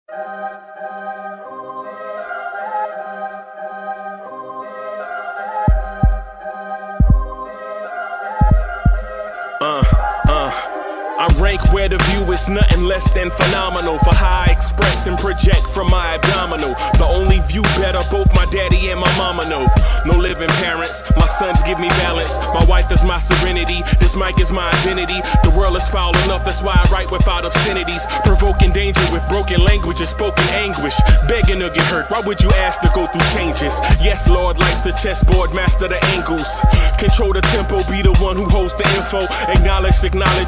I rank where the view is nothing less than phenomenal for how I express and project from my abdominal. The only view better, both my daddy and my mama know. No living parents, my sons give me balance. My wife is my serenity, this mic is my identity. The world is foul enough, that's why I write without obscenities. Provoking danger with broken language and spoken anguish. Begging to get hurt, why would you ask to go through changes? Yes, Lord, life's a chessboard, master the angles. Control the tempo, be the one who holds the info. Acknowledge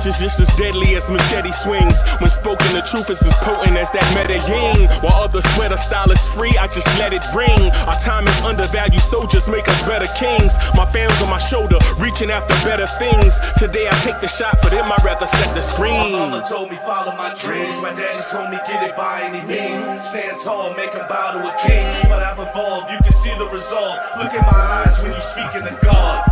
is just as deadly as machete swings. When spoken, the truth is as potent as that Medellin. While others swear the style is free, I just let it ring. Our time is undervalued, soldiers make us better kings. My family's on my shoulder, reaching after better things. Today I take the shot, for them I'd rather set the screen. My mother told me follow my dreams. My daddy told me get it by any means. Stand tall, make him bow to a king. But I've evolved, you can see the resolve. Look in my eyes when you speaking to God.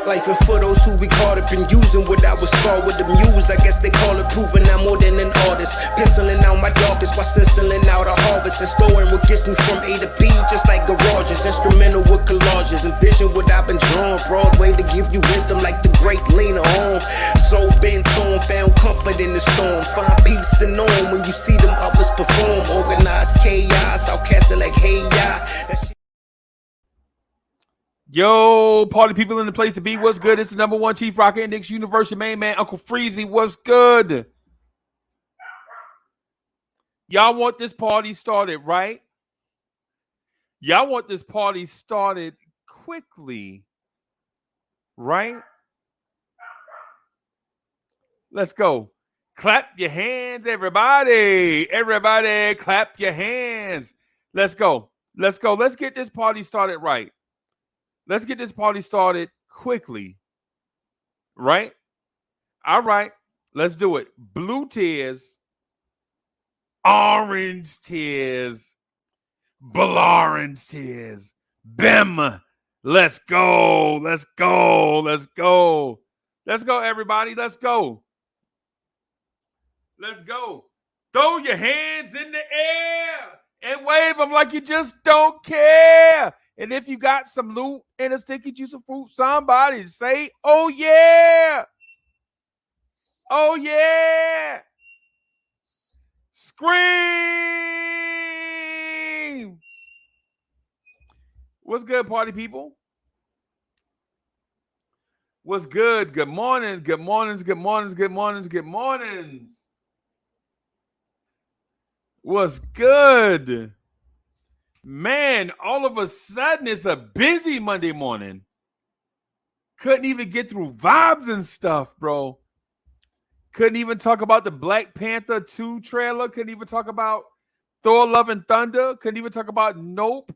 Life and for those who we caught up in using what I was scarred with the muse. I guess they call it proving I'm more than an artist. Penciling out my darkest while sizzling out a harvest. And storing what gets me from A to B, just like garages. Instrumental with collages. Envision what I've been drawing. Broadway to give you rhythm like the great Lena Horne. So bent on, found comfort in the storm. Find peace and on when you see them others perform. Organized chaos, I'll cast it like hey ya. Yo, party people in the place to be. What's good? It's the number one Chief Rocker Index University main man, Uncle Freezy. What's good? Y'all want this party started, right? Y'all want this party started quickly, right? Let's go. Clap your hands, everybody. Everybody, clap your hands. Let's go. Let's go. Let's get this party started right. Let's get this party started quickly, right? All right, let's do it. Blue tears, orange tears, blorangetears, tears. Bim. Let's go. Let's go. Let's go. Let's go, everybody. Let's go. Let's go. Throw your hands in the air and wave them like you just don't care. And if you got some loot and a sticky juice of fruit, somebody say, oh, yeah. Oh, yeah. Scream. What's good, party people? What's good? Good mornings, good mornings, good mornings, good mornings, good mornings. What's good? Man, all of a sudden, it's a busy Monday morning. Couldn't even get through vibes and stuff, bro. Couldn't even talk about the Black Panther 2 trailer. Couldn't even talk about Thor Love and Thunder. Couldn't even talk about Nope.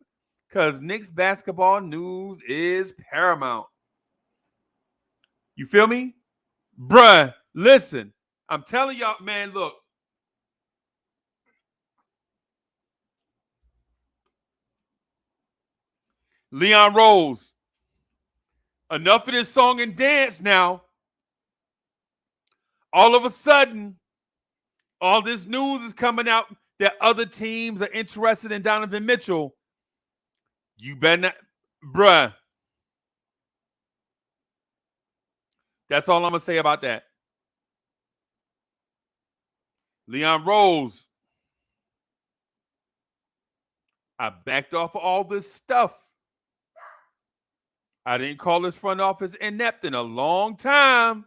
Because Knicks basketball news is paramount. You feel me? Bruh, listen. I'm telling y'all, man, look. Leon Rose. Enough of this song and dance now. All of a sudden, all this news is coming out that other teams are interested in Donovan Mitchell. You better not, bruh. That's all I'm going to say about that. Leon Rose. I backed off of all this stuff. I didn't call this front office inept in a long time.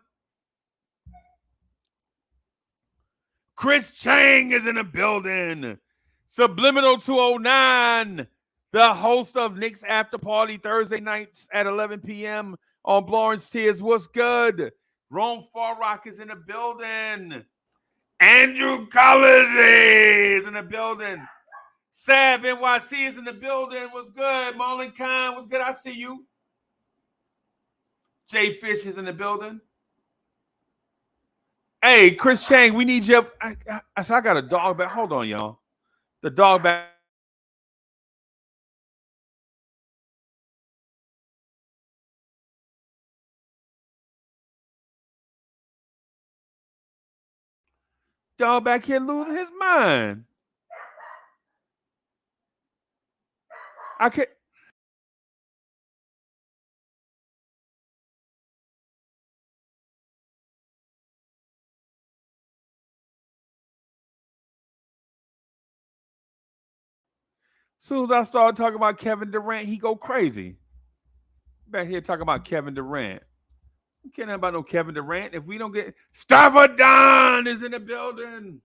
Chris Chang is in the building. Subliminal 209, the host of Knicks After Party Thursday nights at 11 p.m. on blorangetears. What's good? Rome Farrock is in the building. Andrew Collins is in the building. Sav NYC is in the building. What's good? Marlon Khan, what's good? I see you. Jay Fish is in the building. Hey, Chris Chang, we need you. I got a dog back. Hold on, y'all. The dog back. Dog back here losing his mind. I could. Soon as I start talking about Kevin Durant, he go crazy. Back here talking about Kevin Durant. We can't have about no Kevin Durant if we don't get Staffordon is in the building.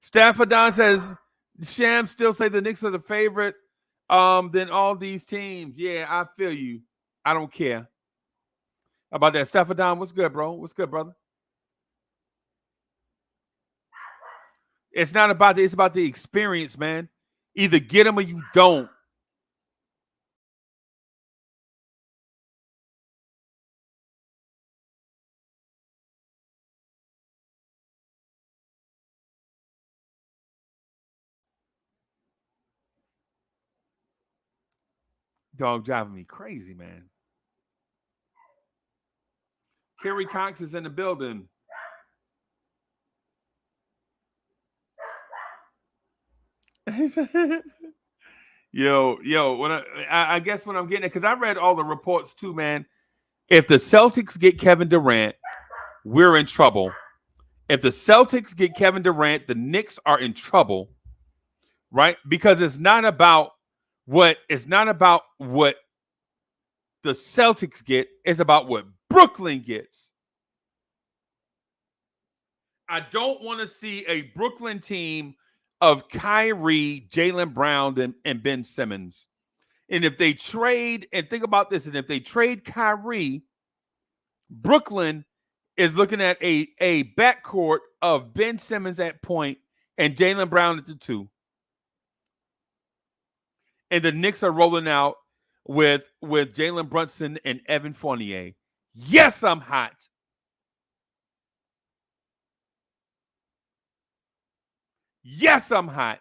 Staffordon says Sham still say the Knicks are the favorite than all these teams. Yeah, I feel you. I don't care about that. Staffordon, what's good, bro? What's good, brother? It's not about it's about the experience, man. Either get them or you don't. Dog driving me crazy, man. Kerry Cox is in the building. yo, when I guess when I'm getting it, because I read all the reports too, man. If the Celtics get Kevin Durant, we're in trouble. If the Celtics get Kevin Durant, the Knicks are in trouble, right? Because it's not about what the Celtics get, it's about what Brooklyn gets. I don't want to see a Brooklyn team of Kyrie, Jaylen Brown, and Ben Simmons. And if they trade, and think about this, and if they trade Kyrie, Brooklyn is looking at a backcourt of Ben Simmons at point and Jaylen Brown at the 2. And the Knicks are rolling out with Jalen Brunson and Evan Fournier. Yes, I'm hot. Yes, I'm hot.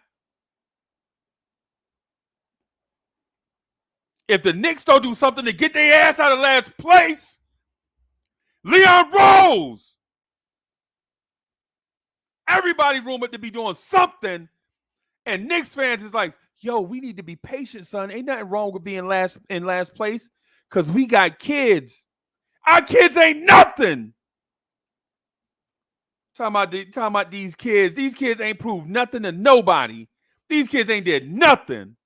If the Knicks don't do something to get their ass out of last place, Leon Rose. Everybody rumored to be doing something. And Knicks fans is like, yo, we need to be patient, son. Ain't nothing wrong with being in last place because we got kids. Our kids ain't nothing. Talking about these kids. These kids ain't proved nothing to nobody. These kids ain't did nothing.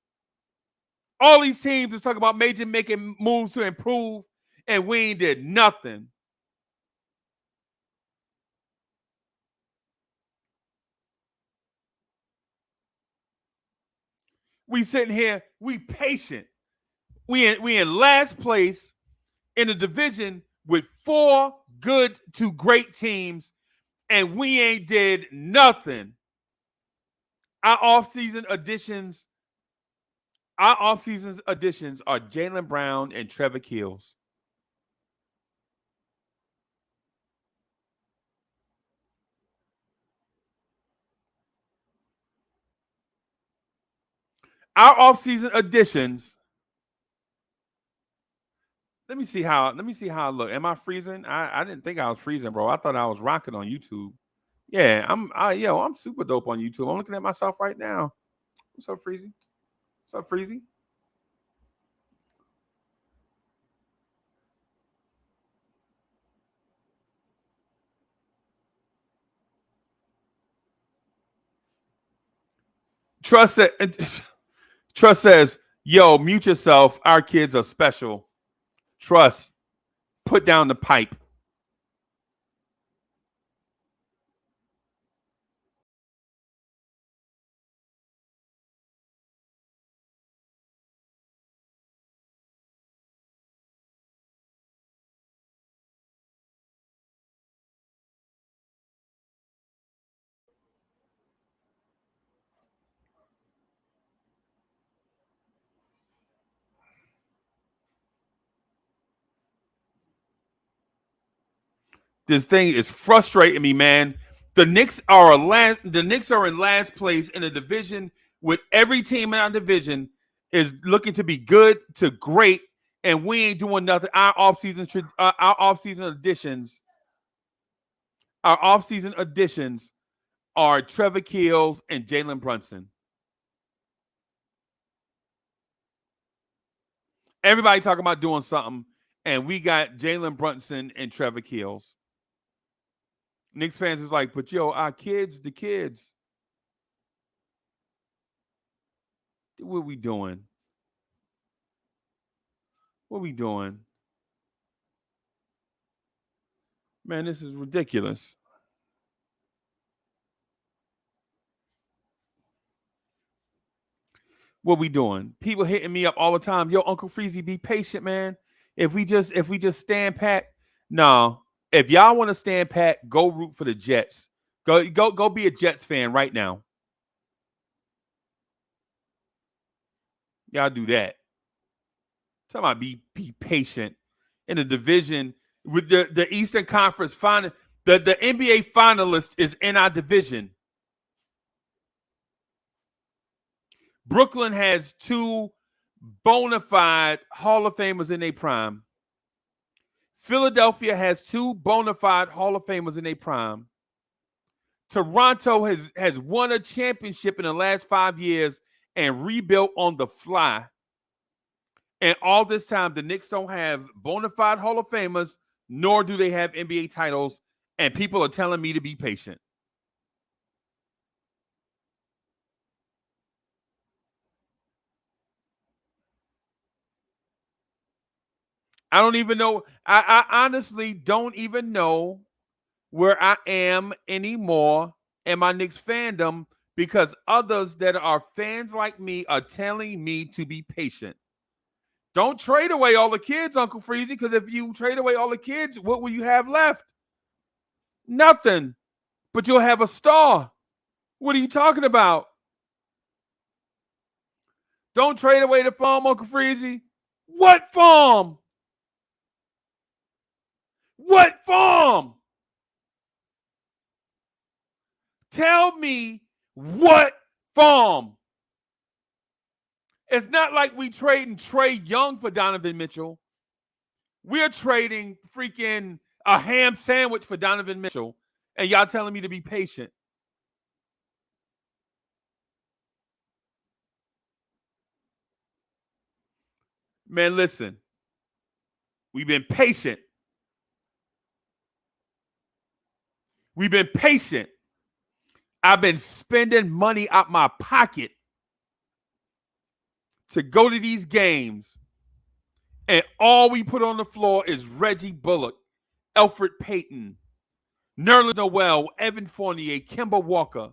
All these teams is talking about making moves to improve, and we ain't did nothing. We sitting here, we patient. We in last place in the division with 4 good to great teams, and we ain't did nothing. Our offseason additions are Jaylen Brown and Trevor Keels. Our offseason additions. Let me see how I look. Am I freezing? I didn't think I was freezing, bro. I thought I was rocking on YouTube. Yeah, I'm super dope on YouTube. I'm looking at myself right now. What's up, Freezy? What's up, Freezy? Trust says, yo, mute yourself. Our kids are special. Trust, put down the pipe. This thing is frustrating me, man. The Knicks are in last place in a division with every team in our division is looking to be good to great, and we ain't doing nothing. Our offseason additions are Trevor Keels and Jalen Brunson. Everybody talking about doing something, and we got Jalen Brunson and Trevor Keels. Knicks fans is like, but yo, our kids, the kids. What we doing? What we doing? Man, this is ridiculous. What we doing? People hitting me up all the time. Yo, Uncle Freezy, be patient, man. If we just stand pat. No. If y'all want to stand pat, go root for the Jets. Go be a Jets fan right now. Y'all do that. Talking about be patient in the division with the Eastern Conference final. The NBA finalist is in our division. Brooklyn has 2 bona fide Hall of Famers in their prime. Philadelphia has 2 bona fide Hall of Famers in their prime. Toronto has won a championship in the last 5 years and rebuilt on the fly. And all this time, the Knicks don't have bona fide Hall of Famers, nor do they have NBA titles. And people are telling me to be patient. I don't even know. I honestly don't even know where I am anymore in my Knicks fandom because others that are fans like me are telling me to be patient. Don't trade away all the kids, Uncle Freezy, because if you trade away all the kids, what will you have left? Nothing. But you'll have a star. What are you talking about? Don't trade away the farm, Uncle Freezy. What farm? What farm? Tell me what farm. It's not like we trading Trey Young for Donovan Mitchell. We're trading freaking a ham sandwich for Donovan Mitchell. And y'all telling me to be patient. Man, listen. We've been patient. We've been patient. I've been spending money out my pocket to go to these games. And all we put on the floor is Reggie Bullock, Elfrid Payton, Nerlens Noel, Evan Fournier, Kemba Walker.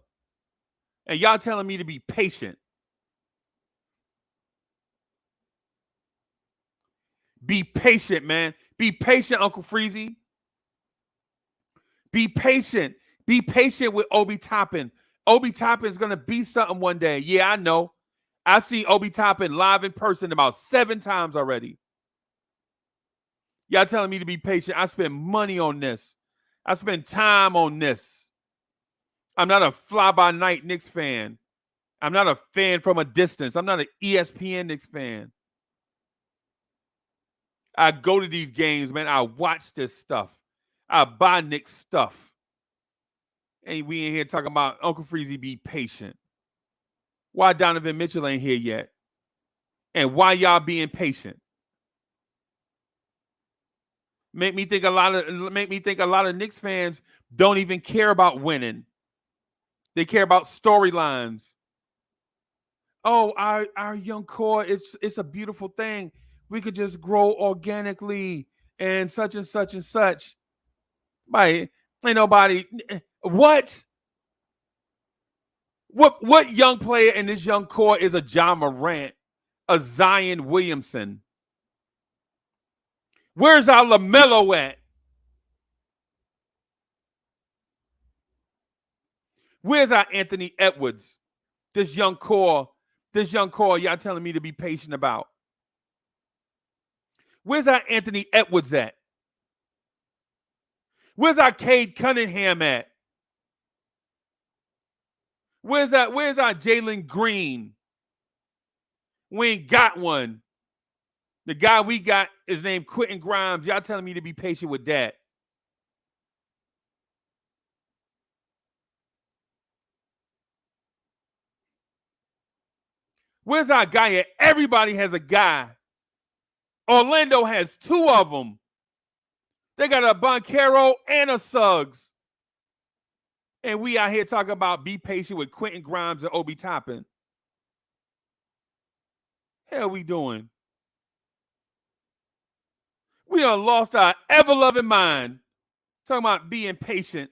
And y'all telling me to be patient. Be patient, man. Be patient, Uncle Freezy. Be patient. Be patient with Obi Toppin. Obi Toppin is going to be something one day. Yeah, I know. I've seen Obi Toppin live in person about 7 times already. Y'all telling me to be patient. I spend money on this. I spend time on this. I'm not a fly-by-night Knicks fan. I'm not a fan from a distance. I'm not an ESPN Knicks fan. I go to these games, man. I watch this stuff. I buy Knicks stuff. And we in here talking about Uncle Freezy be patient. Why Donovan Mitchell ain't here yet? And why y'all being patient? Make me think a lot of Knicks fans don't even care about winning. They care about storylines. Oh, our young core, it's a beautiful thing. We could just grow organically and such and such and such. Ain't nobody. What young player in this young core is a John Morant, a Zion Williamson? Where's our LaMelo at? Where's our Anthony Edwards? This young core, y'all telling me to be patient about. Where's our Anthony Edwards at? Where's our Cade Cunningham at? Where's our Jalen Green? We ain't got one. The guy we got is named Quentin Grimes. Y'all telling me to be patient with that. Where's our guy at? Everybody has a guy Orlando has 2 of them. They got a Boncaro and a Suggs. And we out here talking about be patient with Quentin Grimes and Obi Toppin. Hell we doing? We done lost our ever-loving mind talking about being patient.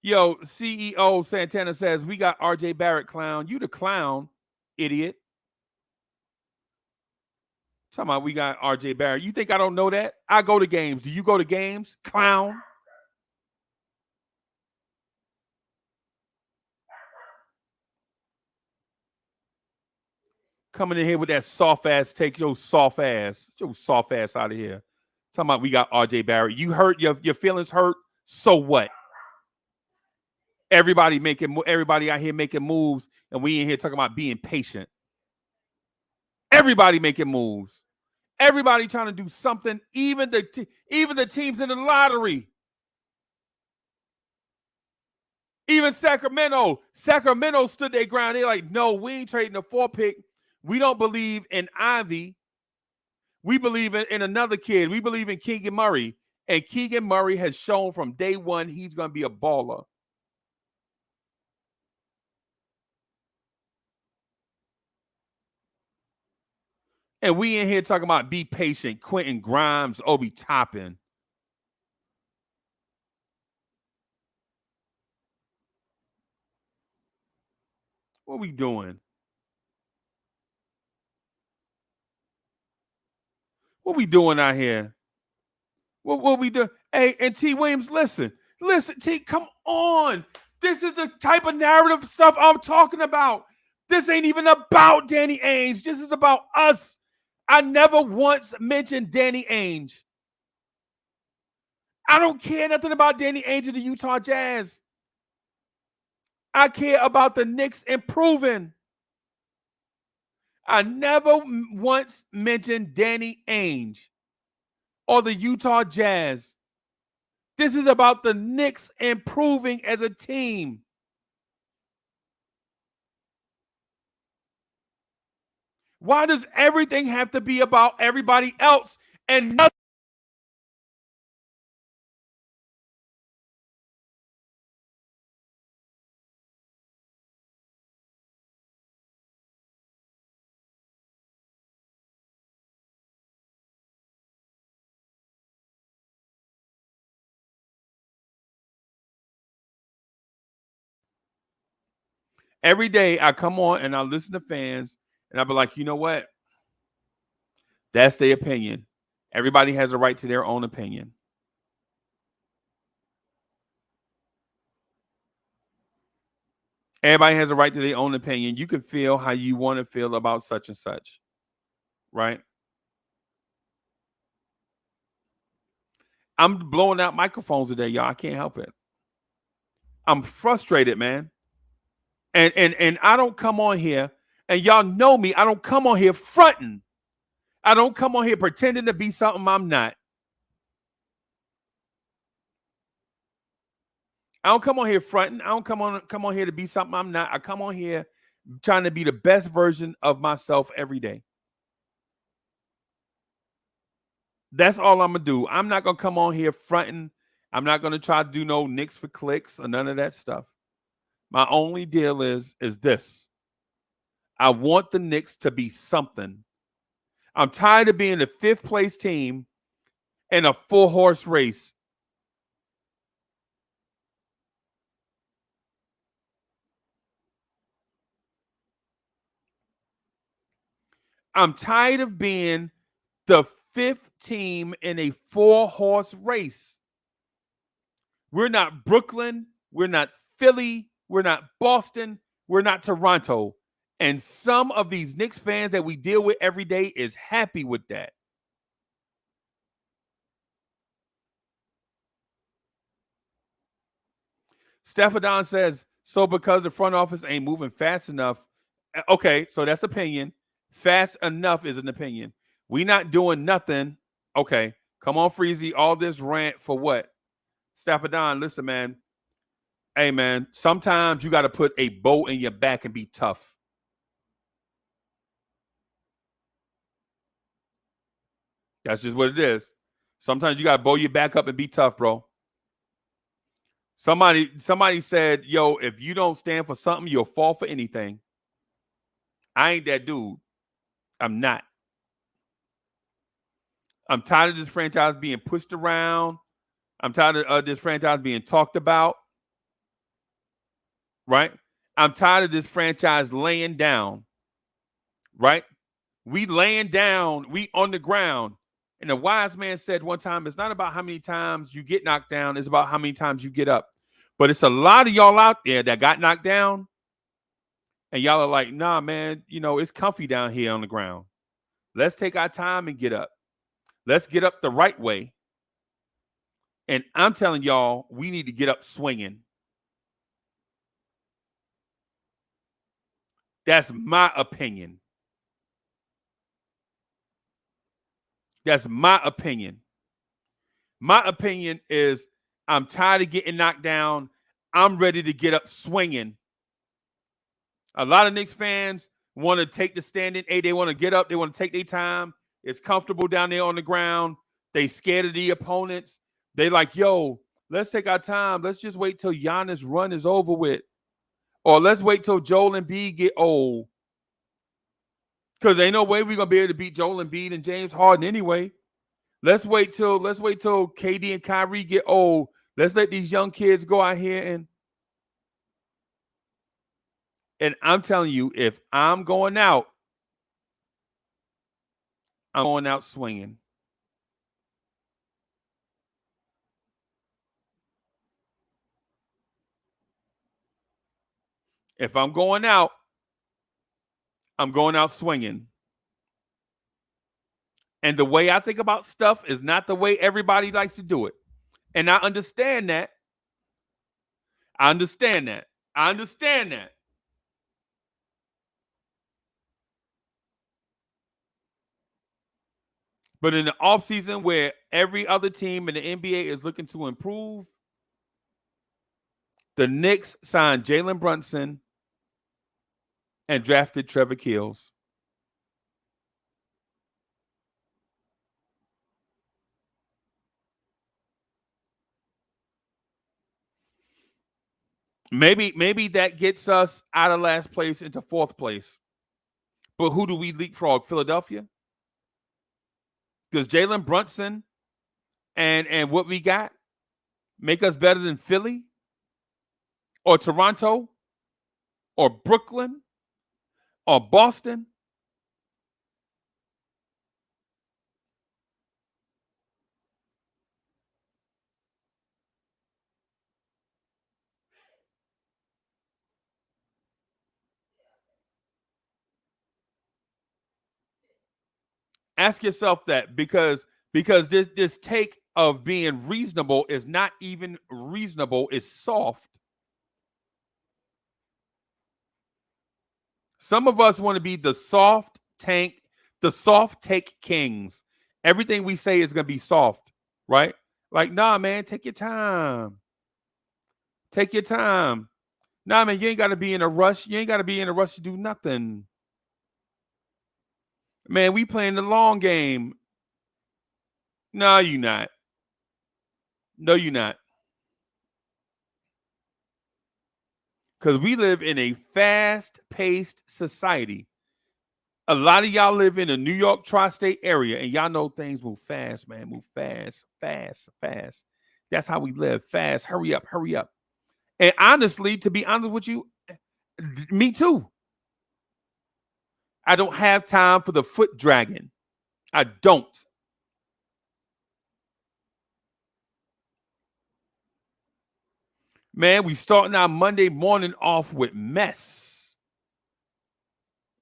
Yo, CEO Santana says, we got RJ Barrett, clown. You the clown, idiot. Talking about we got RJ Barrett. You think I don't know that? I go to games. Do you go to games? Clown. Coming in here with that soft ass take, your soft ass out of here. Talking about we got RJ Barrett. You hurt, your feelings hurt. So what? Everybody out here making moves, and we in here talking about being patient. Everybody making moves. Everybody trying to do something. Even the teams in the lottery. Even Sacramento stood their ground. They're like, no, we ain't trading the 4 pick. We don't believe in Ivy. We believe in another kid. We believe in Keegan Murray. And Keegan Murray has shown from day one he's going to be a baller. And we in here talking about be patient. Quentin Grimes, Obi Toppin. What we doing? What we doing out here? What we do? Hey, and T. Williams, listen, T, come on. This is the type of narrative stuff I'm talking about. This ain't even about Danny Ainge. This is about us. I never once mentioned Danny Ainge. I don't care nothing about Danny Ainge and the Utah Jazz. I care about the Knicks improving. I never once mentioned Danny Ainge or the Utah Jazz. This is about the Knicks improving as a team. Why does everything have to be about everybody else and nothing? Every day I come on and I listen to fans and I'll be like, you know what? That's their opinion. Everybody has a right to their own opinion. Everybody has a right to their own opinion. You can feel how you want to feel about such and such, right? I'm blowing out microphones today, y'all. I can't help it. I'm frustrated, man. And I don't come on here, and y'all know me. I don't come on here fronting. I don't come on here pretending to be something I'm not. I don't come on here fronting. I don't come on here to be something I'm not. I come on here trying to be the best version of myself every day. That's all I'm going to do. I'm not going to come on here fronting. I'm not going to try to do no Knicks for clicks or none of that stuff. My only deal is this. I want the Knicks to be something. I'm tired of being the 5th place team in a 4-horse race. I'm tired of being the 5th team in a 4-horse race. We're not Brooklyn. We're not Philly. We're not Boston. We're not Toronto. And some of these Knicks fans that we deal with every day is happy with that. Stephadon says, so because the front office ain't moving fast enough. Okay, so that's opinion. Fast enough is an opinion. We not doing nothing. Okay, come on, Freezy. All this rant for what? Stafford Don, listen, man. Hey, man, sometimes you got to put a bow in your back and be tough. That's just what it is. Sometimes you got to bow your back up and be tough, bro. Somebody said, yo, if you don't stand for something, you'll fall for anything. I ain't that dude. I'm not. I'm tired of this franchise being pushed around. I'm tired of this franchise being talked about. Right? I'm tired of this franchise laying down. Right? We laying down. We on the ground. And a wise man said one time, it's not about how many times you get knocked down. It's about how many times you get up. But it's a lot of y'all out there that got knocked down. And y'all are like, nah, man, it's comfy down here on the ground. Let's take our time and get up. Let's get up the right way. And I'm telling y'all, we need to get up swinging. That's my opinion. That's my opinion. My opinion is I'm tired of getting knocked down. I'm ready to get up swinging. A lot of Knicks fans want to take the standing. Hey, they want to get up. They want to take their time. It's comfortable down there on the ground. They scared of the opponents. They like, yo, let's take our time. Let's just wait till Giannis' run is over with. Or let's wait till Joel Embiid get old. Because ain't no way we're going to be able to beat Joel Embiid and James Harden anyway. Let's wait till KD and Kyrie get old. Let's let these young kids go out here and I'm telling you, if I'm going out, I'm going out swinging. If I'm going out, I'm going out swinging. And the way I think about stuff is not the way everybody likes to do it. And I understand that. I understand that. But in the offseason where every other team in the NBA is looking to improve, the Knicks signed Jalen Brunson and drafted Trevor Keels. Maybe that gets us out of last place into fourth place. But who do we leapfrog? Philadelphia? Does Jalen Brunson and what we got make us better than Philly? Or Toronto? Or Brooklyn? Or Boston? Ask yourself that because this take of being reasonable is not even reasonable, it's soft. Some of us want to be the soft take kings. Everything we say is going to be soft, right? Like, nah, man, take your time. Take your time. Nah, man, you ain't got to be in a rush. You ain't got to be in a rush to do nothing. Man, we playing the long game. No, you're not. No, you're not. Because we live in a fast-paced society. A lot of y'all live in the New York tri-state area, and y'all know things move fast, man. Move fast, fast, fast. That's how we live. Fast. Hurry up, hurry up. And honestly, to be honest with you, me too. I don't have time for the foot dragging. I don't. Man, we starting our Monday morning off with mess.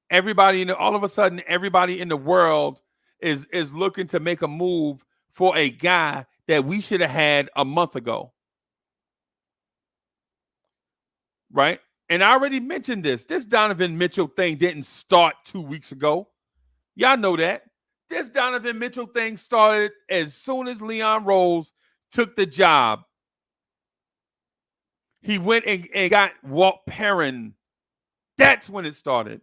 All of a sudden, everybody in the world is looking to make a move for a guy that we should have had a month ago. Right? And I already mentioned this. This Donovan Mitchell thing didn't start 2 weeks ago. Y'all know that. This Donovan Mitchell thing started as soon as Leon Rose took the job. He went and got Walt Perrin. That's when it started.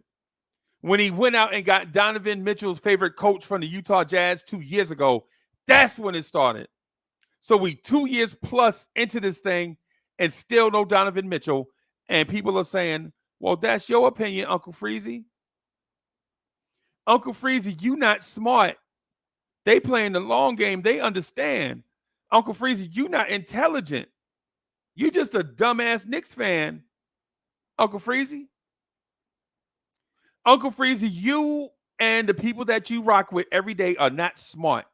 When he went out and got Donovan Mitchell's favorite coach from the Utah Jazz 2 years ago, that's when it started. So we 2 years plus into this thing and still no Donovan Mitchell. And people are saying, well, that's your opinion, Uncle Freezy. Uncle Freezy, you not smart. They playing the long game. They understand. Uncle Freezy, you not intelligent. You just a dumbass Knicks fan, Uncle Freezy. Uncle Freezy, you and the people that you rock with every day are not smart.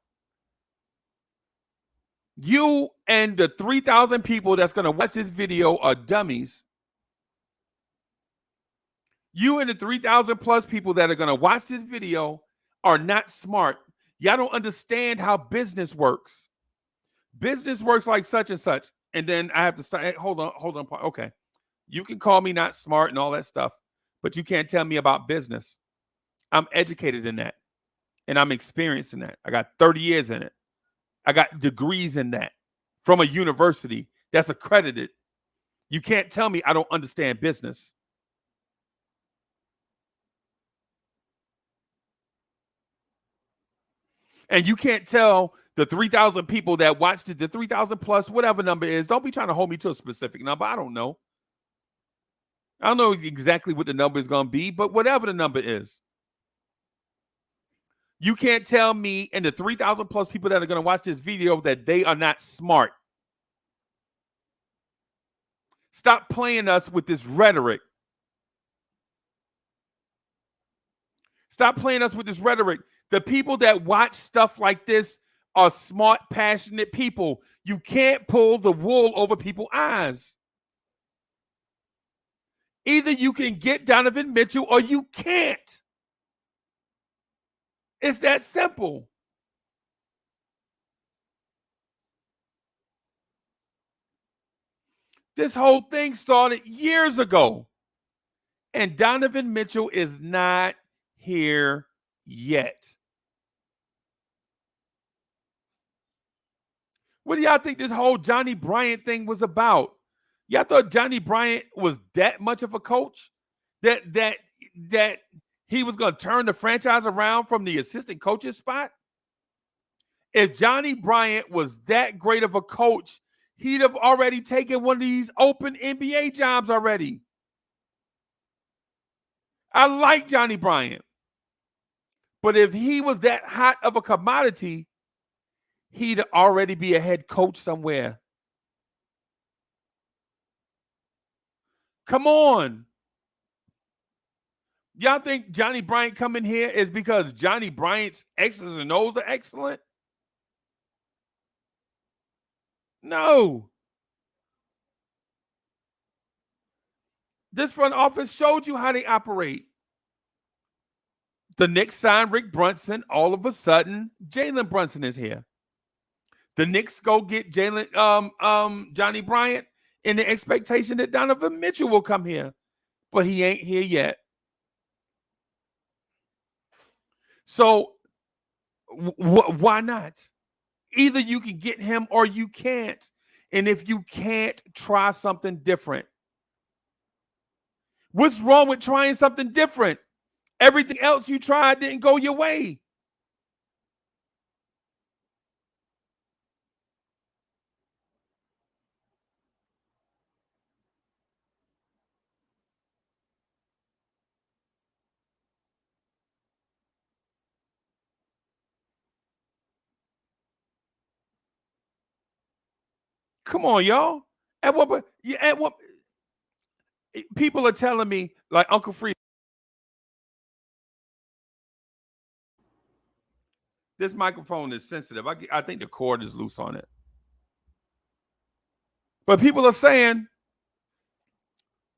You and the 3,000 people that's going to watch this video are dummies. You and the 3,000 plus people that are going to watch this video are not smart. Y'all don't understand how business works. Business works like such and such. And then I have to start. Hold on. Okay. You can call me not smart and all that stuff, but you can't tell me about business. I'm educated in that, and I'm experienced in that. I got 30 years in it. I got degrees in that from a university that's accredited. You can't tell me I don't understand business. And you can't tell the 3,000 people that watched it, the 3,000 plus, whatever number is, don't be trying to hold me to a specific number. I don't know. I don't know exactly what the number is going to be, but whatever the number is. You can't tell me and the 3,000 plus people that are going to watch this video that they are not smart. Stop playing us with this rhetoric. Stop playing us with this rhetoric. The people that watch stuff like this are smart, passionate people. You can't pull the wool over people's eyes. Either you can get Donovan Mitchell or you can't. It's that simple. This whole thing started years ago. And Donovan Mitchell is not here yet. What do y'all think this whole Johnny Bryant thing was about? Y'all thought Johnny Bryant was that much of a coach? That he was going to turn the franchise around from the assistant coach's spot? If Johnny Bryant was that great of a coach, he'd have already taken one of these open NBA jobs already. I like Johnny Bryant. But if he was that hot of a commodity, he'd already be a head coach somewhere. Come on. Y'all think Johnny Bryant coming here is because Johnny Bryant's X's and O's are excellent? No. This front office showed you how they operate. The Knicks signed Rick Brunson. All of a sudden, Jalen Brunson is here. The Knicks go get Johnny Bryant in the expectation that Donovan Mitchell will come here, but he ain't here yet. So why not? Either you can get him or you can't. And if you can't, try something different. What's wrong with trying something different? Everything else you tried didn't go your way. Come on, y'all. At what people are telling me, like Uncle Free, this microphone is sensitive. I think the cord is loose on it. But people are saying,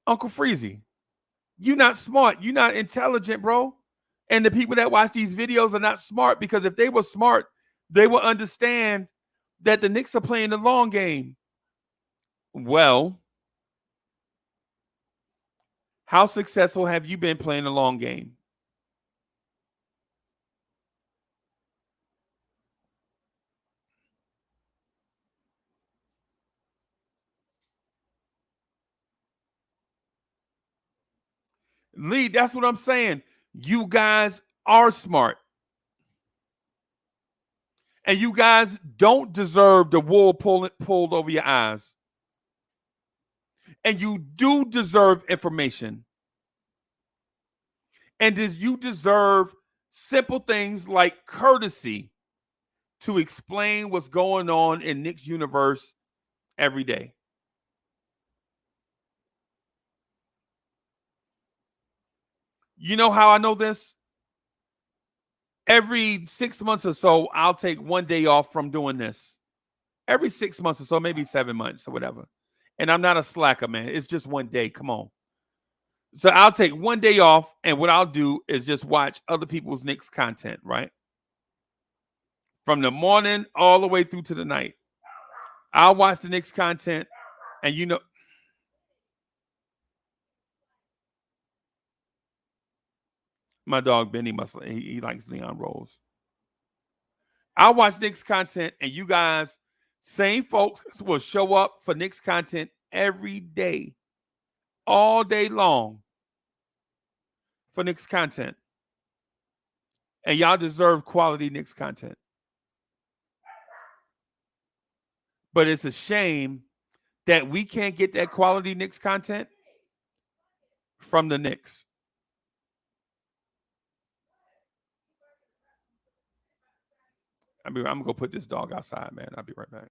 Uncle Freezy, you're not smart. You're not intelligent, bro. And the people that watch these videos are not smart, because if they were smart, they would understand that the Knicks are playing the long game. Well, how successful have you been playing the long game? Lee, that's what I'm saying. You guys are smart. And you guys don't deserve the wool pulled over your eyes. And you do deserve information. And you deserve simple things like courtesy to explain what's going on in Knicks universe every day. You know how I know this? Every 6 months or so, I'll take 1 day off from doing this. Every 6 months or so, maybe 7 months or whatever. And I'm not a slacker, man. It's just 1 day. Come on. So I'll take 1 day off, and what I'll do is just watch other people's Knicks content, right? From the morning all the way through to the night. I'll watch the Knicks content, and you know, my dog Benny he likes Leon Rose. I'll watch Knicks content, and you guys, same folks, will show up for Knicks content every day, all day long for Knicks content. And y'all deserve quality Knicks content. But it's a shame that we can't get that quality Knicks content from the Knicks. I'm going to go put this dog outside, man. I'll be right back.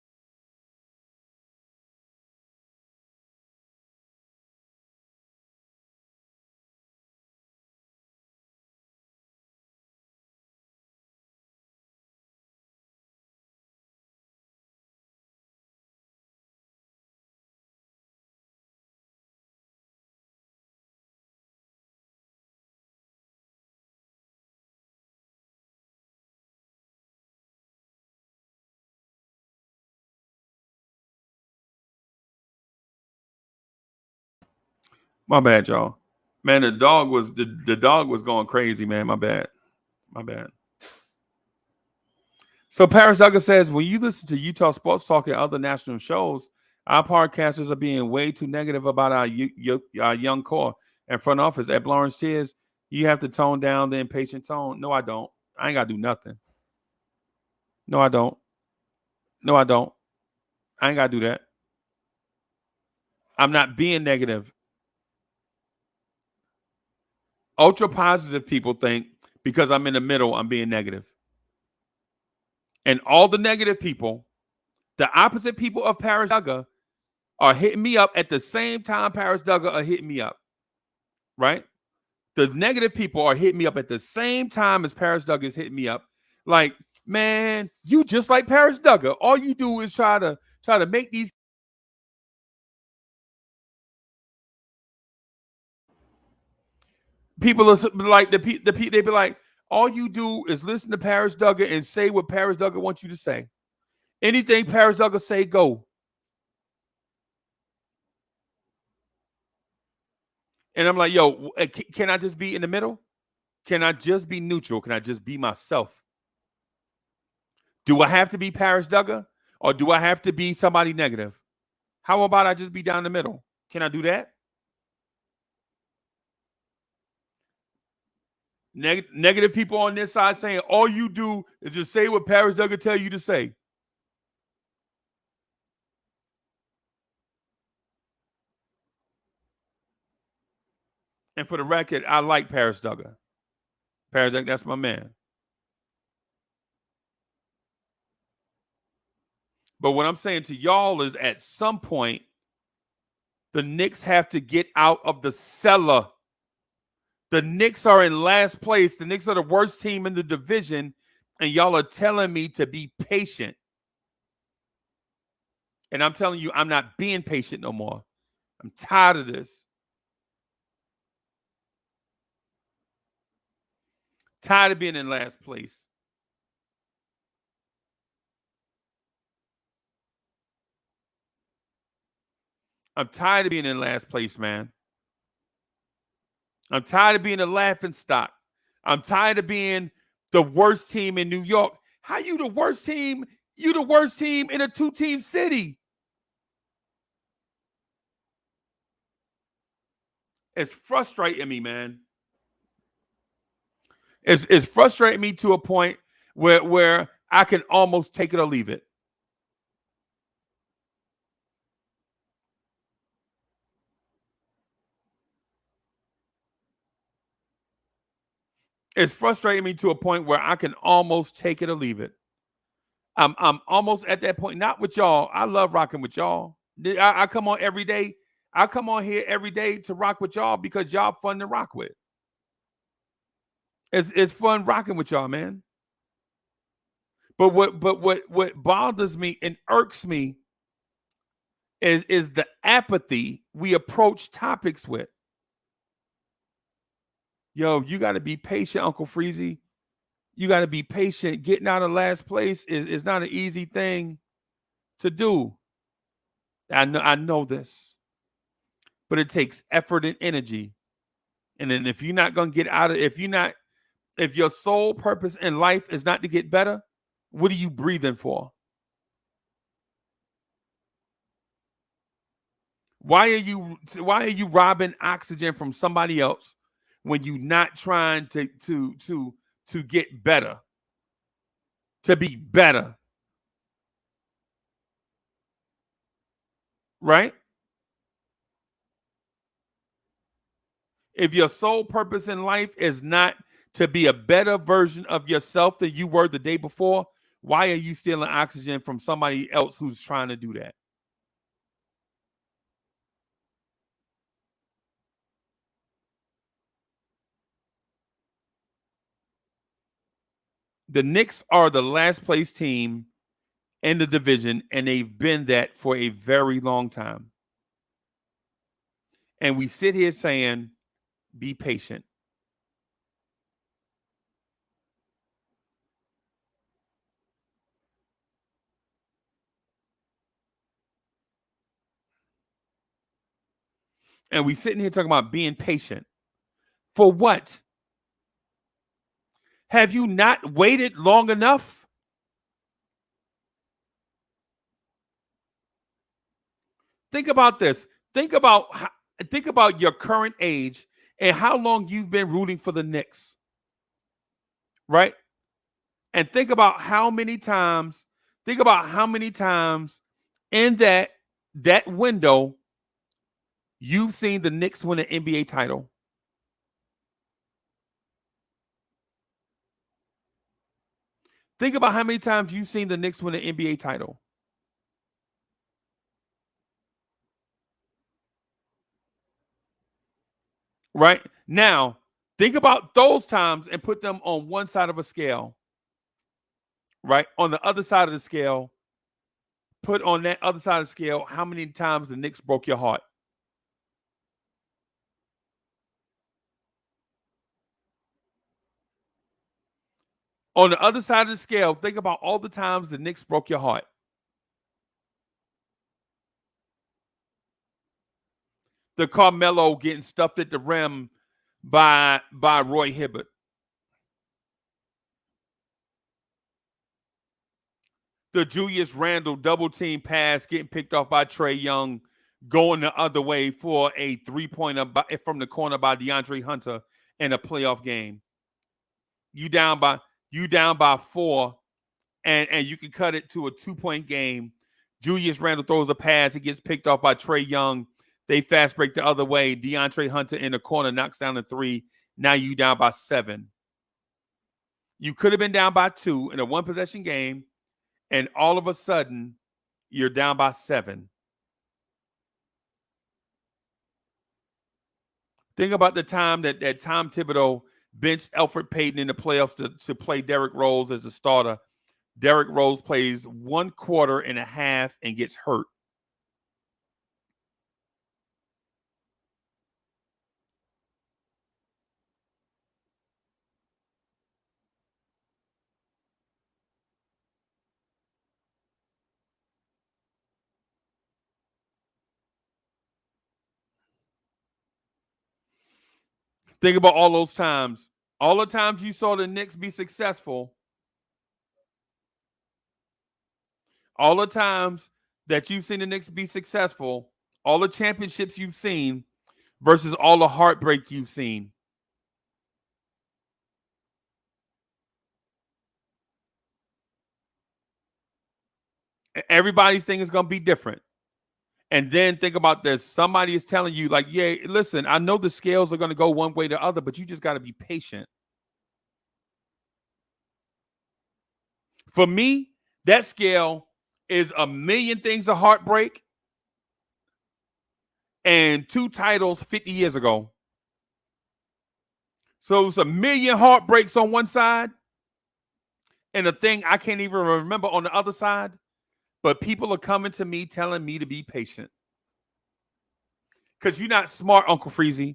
My bad, y'all. Man, the dog was going crazy, man. My bad. So Paris Douglas says, when you listen to Utah Sports Talk and other national shows, our podcasters are being way too negative about our young core and front office. At blorangetears, you have to tone down the impatient tone. No, I don't. I ain't got to do nothing. No, I don't. I ain't got to do that. I'm not being negative. Ultra positive people think because I'm in the middle, I'm being negative. And all the negative people, the opposite people of Paris Duggar, are hitting me up at the same time Paris Duggar are hitting me up. Right? The negative people are hitting me up at the same time as Paris Duggar is hitting me up. Like, man, you just like Paris Duggar. All you do is try to make these people are like they be like, all you do is listen to Paris Duggar and say what Paris Duggar wants you to say. Anything Paris Duggar say, go. And I'm like, yo, can I just be in the middle? Can I just be neutral? Can I just be myself? Do I have to be Paris Duggar, or do I have to be somebody negative? How about I just be down the middle? Can I do that? Negative people on this side saying all you do is just say what Paris Duggar tell you to say. And for the record, I like Paris Duggar. Paris Duggar, that's my man. But what I'm saying to y'all is at some point, the Knicks have to get out of the cellar. The Knicks are in last place. The Knicks are the worst team in the division, and y'all are telling me to be patient. And I'm telling you, I'm not being patient no more. I'm tired of this. Tired of being in last place. I'm tired of being in last place, man. I'm tired of being a laughing stock. I'm tired of being the worst team in New York. How you the worst team? You the worst team in a two-team city. It's frustrating me, man. It's frustrating me to a point where I can almost take it or leave it. It's frustrating me to a point where I can almost take it or leave it. I'm almost at that point. Not with y'all. I love rocking with y'all. I come on every day. I come on here every day to rock with y'all because y'all fun to rock with. It's fun rocking with y'all, man. But what bothers me and irks me is the apathy we approach topics with. Yo, you got to be patient, Uncle Freezy. You got to be patient. Getting out of last place is not an easy thing to do. I know this, but it takes effort and energy. And then if you're not gonna get out of, if your sole purpose in life is not to get better, what are you breathing for? Why are you robbing oxygen from somebody else when you're not trying to get better, to be better? Right? If your sole purpose in life is not to be a better version of yourself than you were the day before, why are you stealing oxygen from somebody else who's trying to do that? The Knicks are the last place team in the division, and they've been that for a very long time. And we sit here saying, be patient. And we sitting here talking about being patient. For what? Have you not waited long enough? Think about this. Think about your current age and how long you've been rooting for the Knicks, right? And think about how many times in that window you've seen the Knicks win an NBA title. Think about how many times you've seen the Knicks win an NBA title. Right? Now, think about those times and put them on one side of a scale. Right? On the other side of the scale, put on that other side of the scale how many times the Knicks broke your heart. On the other side of the scale, think about all the times the Knicks broke your heart. The Carmelo getting stuffed at the rim by Roy Hibbert. The Julius Randle double team pass getting picked off by Trae Young, going the other way for a 3-pointer from the corner by DeAndre Hunter in a playoff game. You down by 4, and you can cut it to a 2-point game. Julius Randle throws a pass. It gets picked off by Trae Young. They fast break the other way. DeAndre Hunter in the corner knocks down a 3. Now you down by 7. You could have been down by 2 in a one-possession game, and all of a sudden, you're down by 7. Think about the time that Tom Thibodeau benched Alfred Payton in the playoffs to play Derrick Rose as a starter. Derrick Rose plays 1 quarter and a half and gets hurt. Think about all those times. All the times you saw the Knicks be successful. All the times that you've seen the Knicks be successful. All the championships you've seen versus all the heartbreak you've seen. Everybody's thing is going to be different. And then think about this. Somebody is telling you, like, yeah, listen, I know the scales are going to go one way or the other, but you just got to be patient. For me, that scale is a million things of heartbreak and 2 titles 50 years ago. So it's a million heartbreaks on one side and a thing I can't even remember on the other side. But people are coming to me telling me to be patient. Because you're not smart, Uncle Freezy.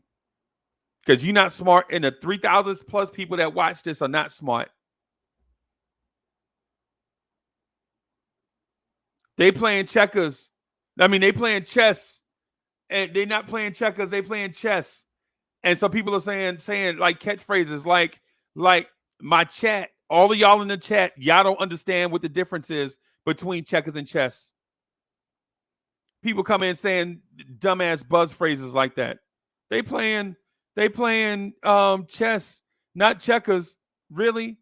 Because you're not smart. And the 3,000 plus people that watch this are not smart. They playing checkers. I mean, they playing chess. And they're not playing checkers. They playing chess. And some people are saying like catchphrases like my chat. All of y'all in the chat, y'all don't understand what the difference is between checkers and chess. People come in saying dumbass buzz phrases like that. They playing chess, not checkers. Really?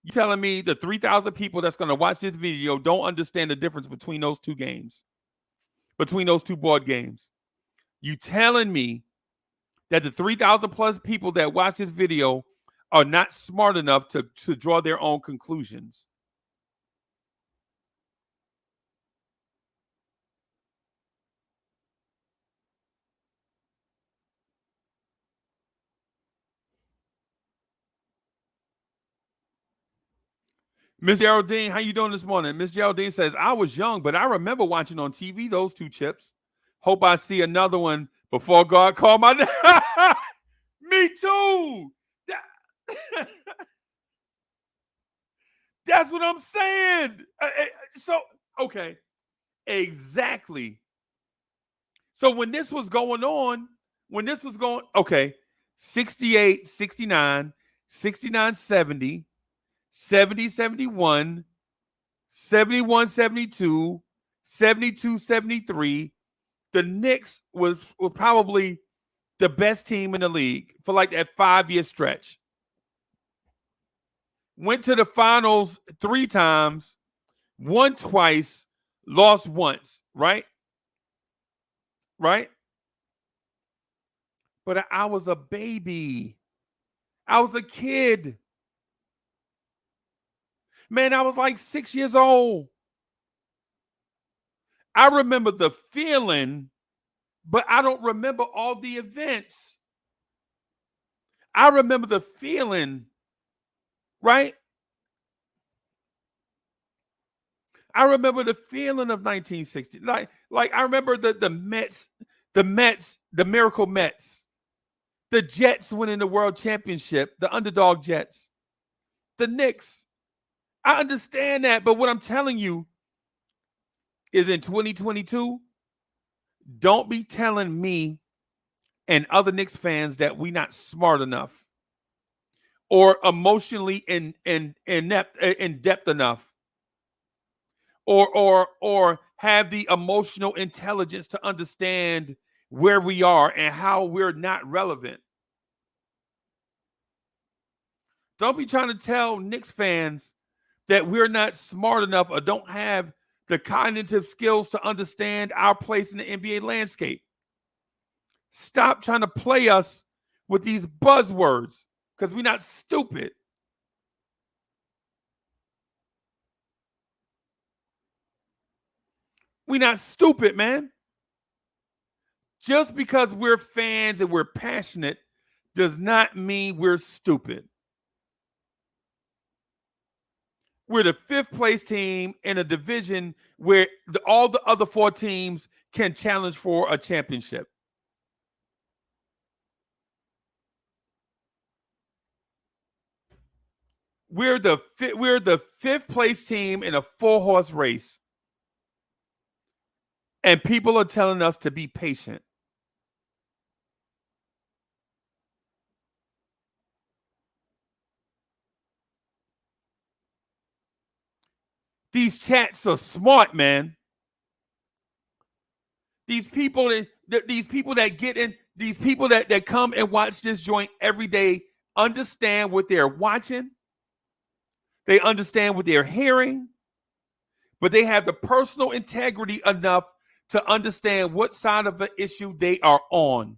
You telling me the 3,000 people that's going to watch this video don't understand the difference between those two games, between those two board games? You telling me that the 3,000 plus people that watch this video are not smart enough to draw their own conclusions? Miss Geraldine, how you doing this morning? Miss Geraldine says, I was young, but I remember watching on TV those 2 chips. Hope I see another one before God called my name. Me too. That's what I'm saying. So, okay. Exactly. So when this was going on, okay, 68, 69, 69, 70, 70, 71, 71, 72, 72, 73. The Knicks was probably the best team in the league for like that 5-year stretch. Went to the finals 3 times, won twice, lost once, right? Right? But I was a baby. I was a kid. Man, I was like 6 years old. I remember the feeling, but I don't remember all the events. I remember the feeling, right? I remember the feeling of 1960. Like I remember the Mets, the Miracle Mets, the Jets winning the World Championship, the underdog Jets, the Knicks. I understand that, but what I'm telling you is in 2022, don't be telling me and other Knicks fans that we're not smart enough or emotionally in depth enough or have the emotional intelligence to understand where we are and how we're not relevant. Don't be trying to tell Knicks fans that we're not smart enough or don't have the cognitive skills to understand our place in the NBA landscape. Stop trying to play us with these buzzwords because we're not stupid. We're not stupid, man. Just because we're fans and we're passionate does not mean we're stupid. We're the 5th place team in a division where all the other 4 teams can challenge for a championship. We're the 5th place team in a 4-horse race. And people are telling us to be patient. These chats are smart, man. These people that get in, These people that come and watch this joint every day understand what they're watching. They understand what they're hearing, but they have the personal integrity enough to understand what side of the issue they are on.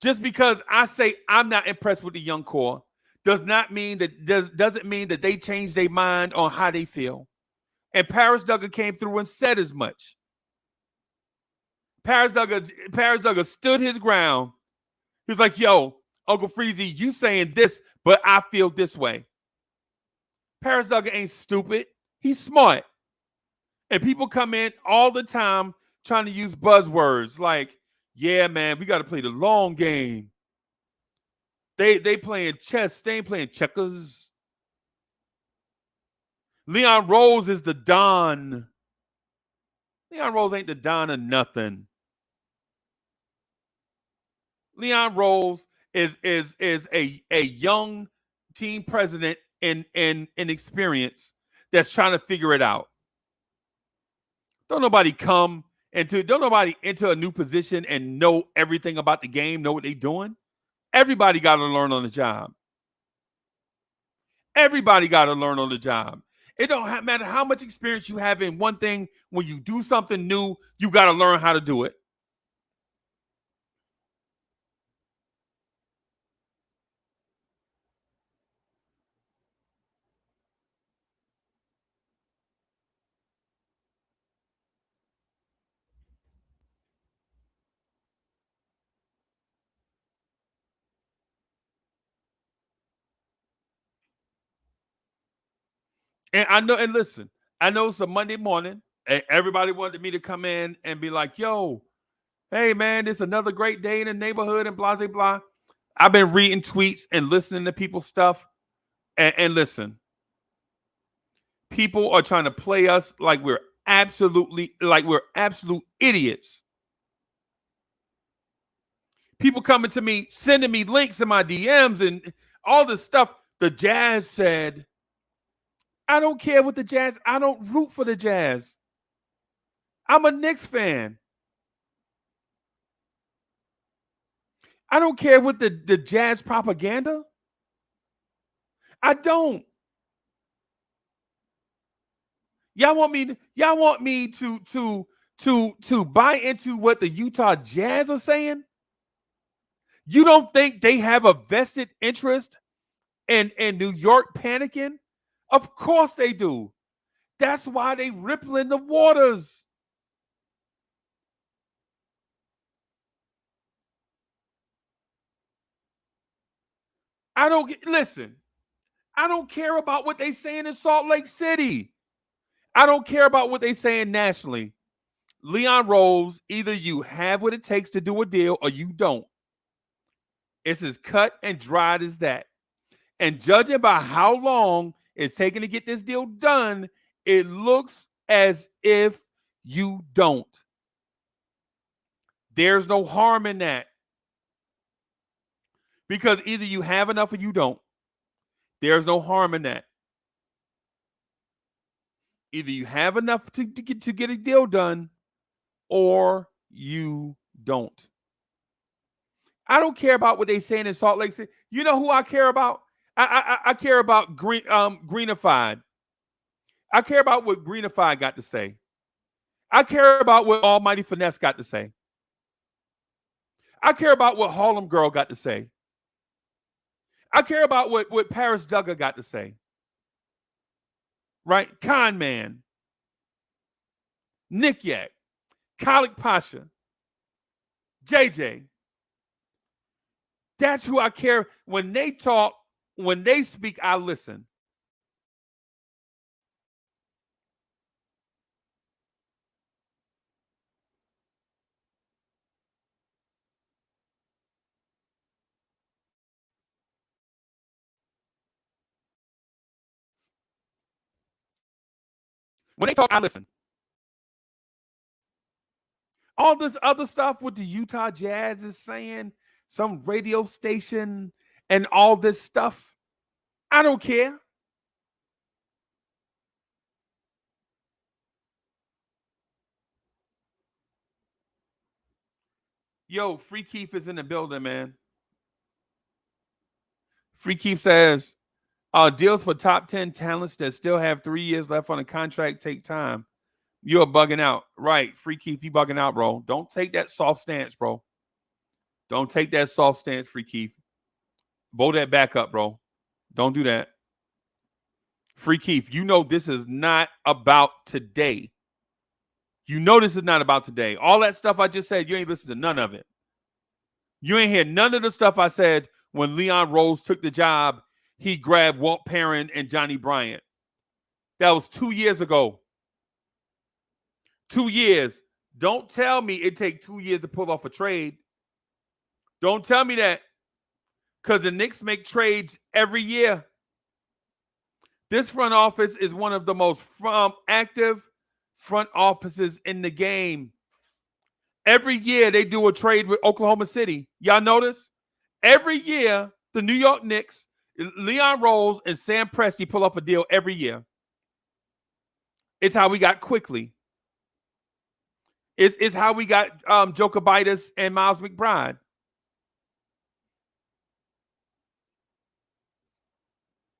Just because I say I'm not impressed with the young core doesn't mean that they change their mind on how they feel. And Paris Duggar came through and said as much. Paris Duggar stood his ground. He's like, yo, Uncle Freezy, you saying this, but I feel this way. Paris Duggar ain't stupid. He's smart. And people come in all the time trying to use buzzwords like, yeah, man, we got to play the long game. They playing chess. They ain't playing checkers. Leon Rose is the Don. Leon Rose ain't the Don of nothing. Leon Rose is a young team president in experience that's trying to figure it out. Don't nobody enter a new position and know everything about the game, know what they're doing. Everybody got to learn on the job. Everybody got to learn on the job. It don't matter how much experience you have in one thing. When you do something new, you got to learn how to do it. And listen, I know it's a Monday morning. And everybody wanted me to come in and be like, yo, hey, man, it's another great day in the neighborhood and blah, blah, blah. I've been reading tweets and listening to people's stuff. And listen, people are trying to play us like we're absolute idiots. People coming to me, sending me links in my DMs and all this stuff. The Jazz said, I don't care what the Jazz, I don't root for the Jazz. I'm a Knicks fan. I don't care what the Jazz propaganda. I don't. Y'all want me to buy into what the Utah Jazz are saying? You don't think they have a vested interest in New York panicking? Of course they do. That's why they rippling the waters. I don't care about what they saying in Salt Lake City. I don't care about what they saying nationally. Leon Rose, either you have what it takes to do a deal or you don't. It's as cut and dried as that. And judging by how long it's taking to get this deal done, it looks as if you don't. There's no harm in that. Because either you have enough or you don't. There's no harm in that. Either you have enough to get a deal done or you don't. I don't care about what they're saying in Salt Lake City. You know who I care about? I care about Greenified. I care about what Greenified got to say. I care about what Almighty Finesse got to say. I care about what Harlem Girl got to say. I care about what Paris Duggar got to say. Right? Con Man, Nick Yak, Khalid Pasha, JJ. That's who I care. When they talk, when they speak, I listen. When they talk, I listen. All this other stuff with the Utah Jazz is saying, some radio station and all this stuff, I don't care. Yo, Free Keith is in the building, man. Free Keith says, deals for top 10 talents that still have 3 years left on a contract take time. You're bugging out. Right, Free Keith, you bugging out, bro. Don't take that soft stance, bro. Don't take that soft stance, Free Keith. Bow that back up, bro. Don't do that. Free Keith, you know this is not about today. You know this is not about today. All that stuff I just said, you ain't listened to none of it. You ain't hear none of the stuff I said when Leon Rose took the job. He grabbed Walt Perrin and Johnny Bryant. That was 2 years ago. 2 years. Don't tell me it takes 2 years to pull off a trade. Don't tell me that. Because the Knicks make trades every year. This front office is one of the most active front offices in the game. Every year they do a trade with Oklahoma City. Y'all notice? Every year, the New York Knicks, Leon Rose and Sam Presti pull off a deal every year. It's how we got Quickly. It's how we got Jokibitis and Miles McBride.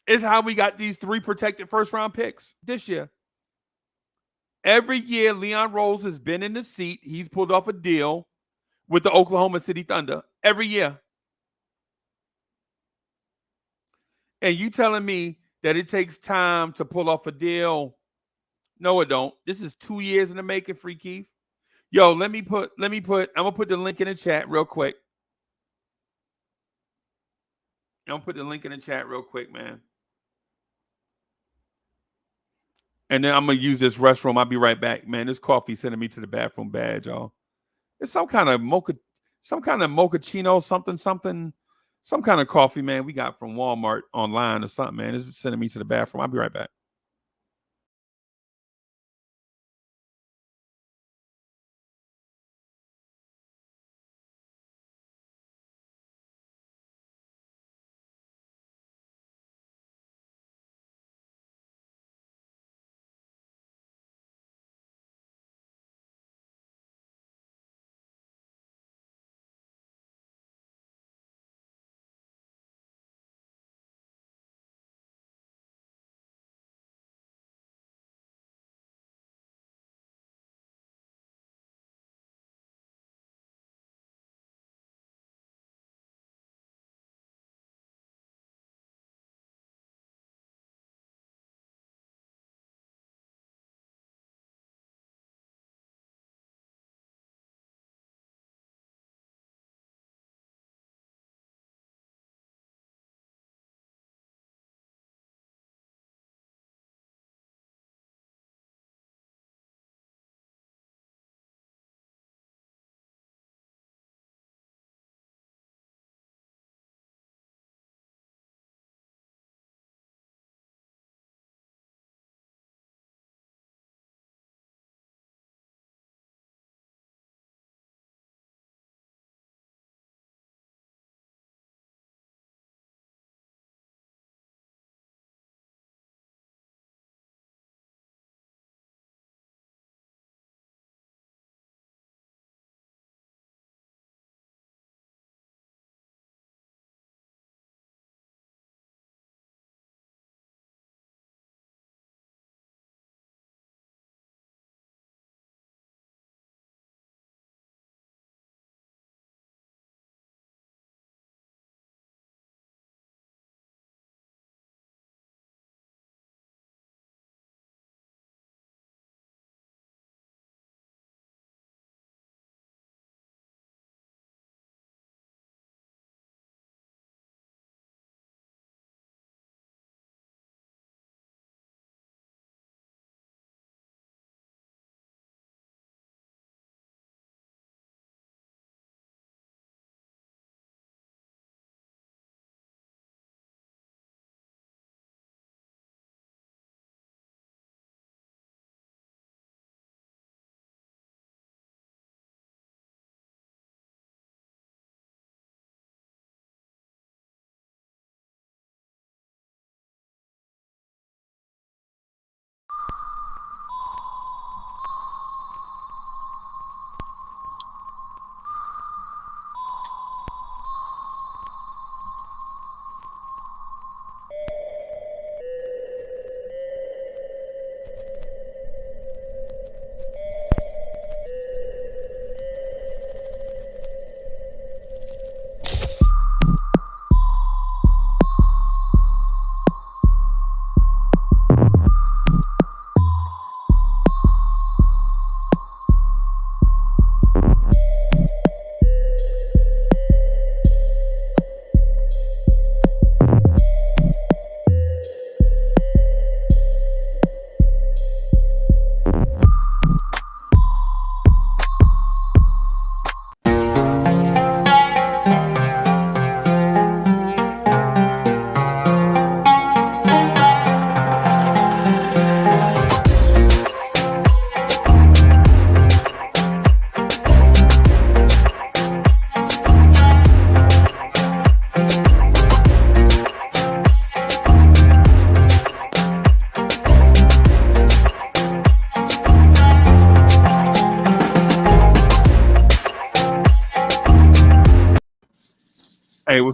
It's how we got these 3 protected first-round picks this year. Every year, Leon Rose has been in the seat. He's pulled off a deal with the Oklahoma City Thunder. Every year. And you telling me that it takes time to pull off a deal? No, it don't. This is 2 years in the making, Free Keith. Yo, I'm gonna put the link in the chat real quick. I'm gonna put the link in the chat real quick, man. And then I'm gonna use this restroom. I'll be right back, man. This coffee sending me to the bathroom bad, y'all. It's some kind of mochaccino, some kind of coffee, man. We got from Walmart online or something, man. It's sending me to the bathroom. I'll be right back.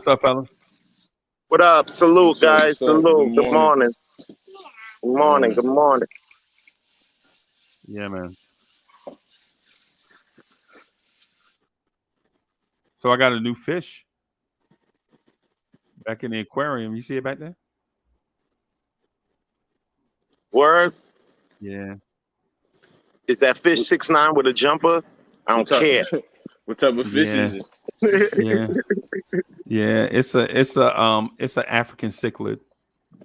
what's up, fellas? What up? Salute, What's up? guys. What's up? Salute. Good Good morning. morning. Good morning. Good morning. Yeah, man. So I got a new fish back in the aquarium. You see it back there? Word? Yeah. Is that fish 6'9" with a jumper? I don't care. What type of fish is it? Yeah. Yeah. It's an African cichlid.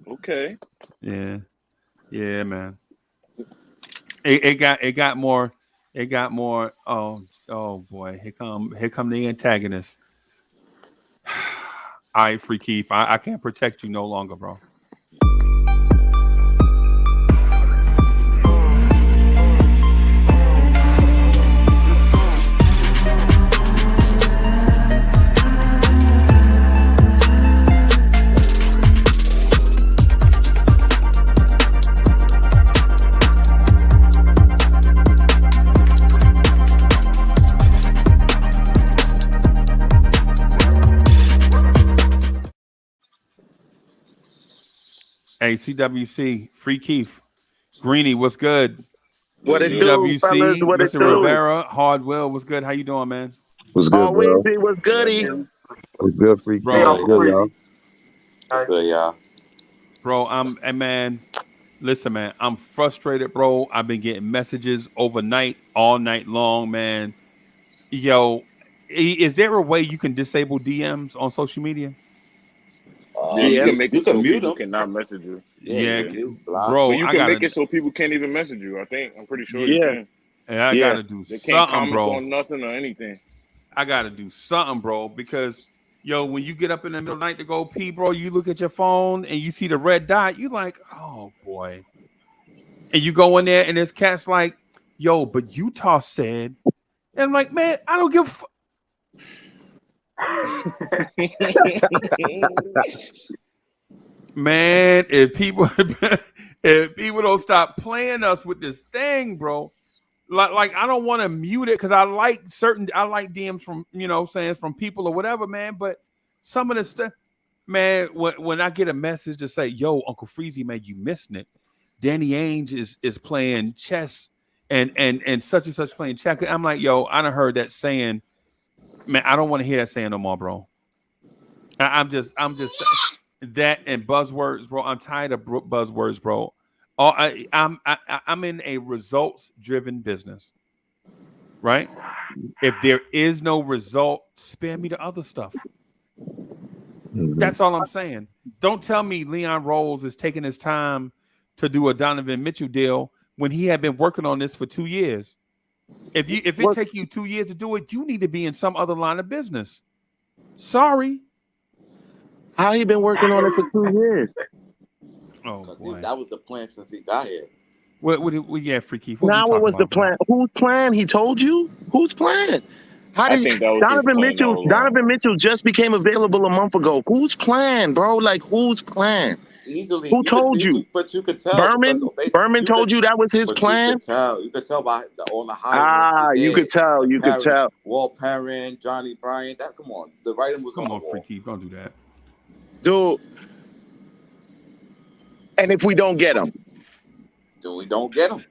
Okay. Yeah. Yeah, man. It got more. Oh boy. Here come the antagonist. All right, Free Keith. I can't protect you no longer, bro. Hey, CWC, Free Keith, Greeny, what's good? What it do, CWC, fellas? What it Mr. do? Rivera, Hardwell, what's good? How you doing, man? What's good, bro? Weezy was goody. What's good, Free Bro. Keith? What's good, y'all? What's good, y'all? Bro, listen, man, I'm frustrated, bro. I've been getting messages overnight, all night long, man. Yo, is there a way you can disable DMs on social media? You can make You it can so mute people them. cannot message you. Yeah, Block. bro, But you can make it so people can't even message you. I think I'm pretty sure you can. I gotta do They can't something, comment bro. on nothing or anything. I gotta do something, bro, because when you get up in the middle of the night to go pee, bro, you look at your phone and you see the red dot, you like, oh boy. And you go in there and this cat's like, yo, but Utah said, and I'm like, man, I don't give a fuck. Man, if people don't stop playing us with this thing, bro, like I don't want to mute it because I like DMs from saying from people or whatever, man. But some of the stuff, man, when I get a message to say, yo, Uncle Freezy, man, you missing it. Danny Ainge is playing chess and such and such playing check. I'm like, yo, I done heard that saying, man. I don't want to hear that saying no more, bro. I'm just that and buzzwords, bro. I'm tired of buzzwords, bro. I'm in a results-driven business, right? If there is no result, spare me the other stuff. That's all I'm saying. Don't tell me Leon Rose is taking his time to do a Donovan Mitchell deal when he had been working on this for 2 years. If it take you 2 years to do it, you need to be in some other line of business. Sorry. How he been working on it for 2 years? Oh boy, that was the plan since he got here. What yeah, Freaky. Now what was the plan? Whose plan? He told you? Whose plan? How I did think that was his plan all along. Donovan Mitchell just became available a month ago. Whose plan, bro? Like whose plan? Easily. Who told you? But you could tell. Berman told you that was his plan? You could tell by all the highlights. You could tell. You could tell. Walt Perrin, Johnny Bryant. Come on. The writing was on the wall. Freaky. Don't do that. Dude. And if we don't get him? Then we don't get him.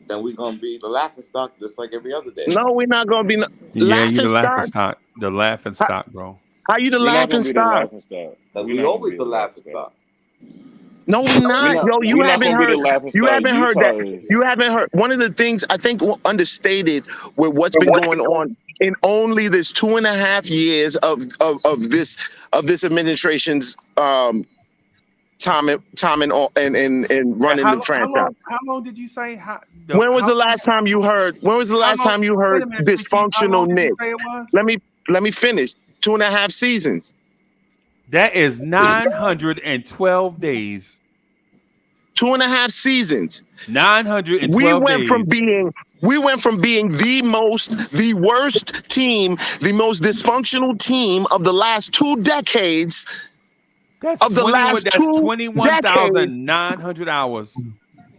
Then we're going to be the laughing stock just like every other day. No, we're not going to be you're the laughing stock. The laughing stock, bro. How you the laughing stock? Because we always the laughing stock. No, we're not. Yo, you haven't heard that. You haven't heard. One of the things I think understated with what's been going on in only this 2.5 years of this administration's time and running the franchise. How long did you say? When was the last time you heard? When was the last time you heard dysfunctional Knicks? Let me finish. 2.5 seasons. That is 912 days. 2.5 seasons. 912 we went days. from being the worst team, the most dysfunctional team of the last 2 decades. That's 21,900 hours.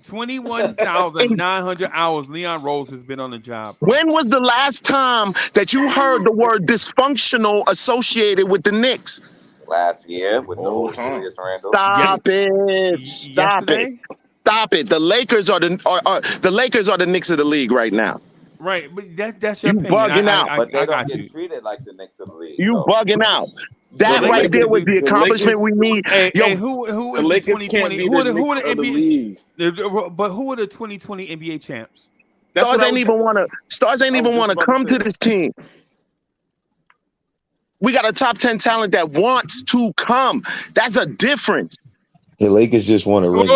21,900 hours Leon Rose has been on the job. When was the last time that you heard the word dysfunctional associated with the Knicks? last year with the whole time. Julius Randle. Stop it! Stop it! The Lakers are the Lakers are the Knicks of the league right now. Right, but that's your You opinion. bugging out. But they don't get treated like the Knicks of the league. You though. bugging out. That the right Lakers, there was the accomplishment Lakers, we need. Hey, who is the 2020? Who are the NBA? But who are the 2020 NBA champs? Stars ain't even want to come to this team. We got a top 10 talent that wants to come. That's a difference. The Lakers just want to ring.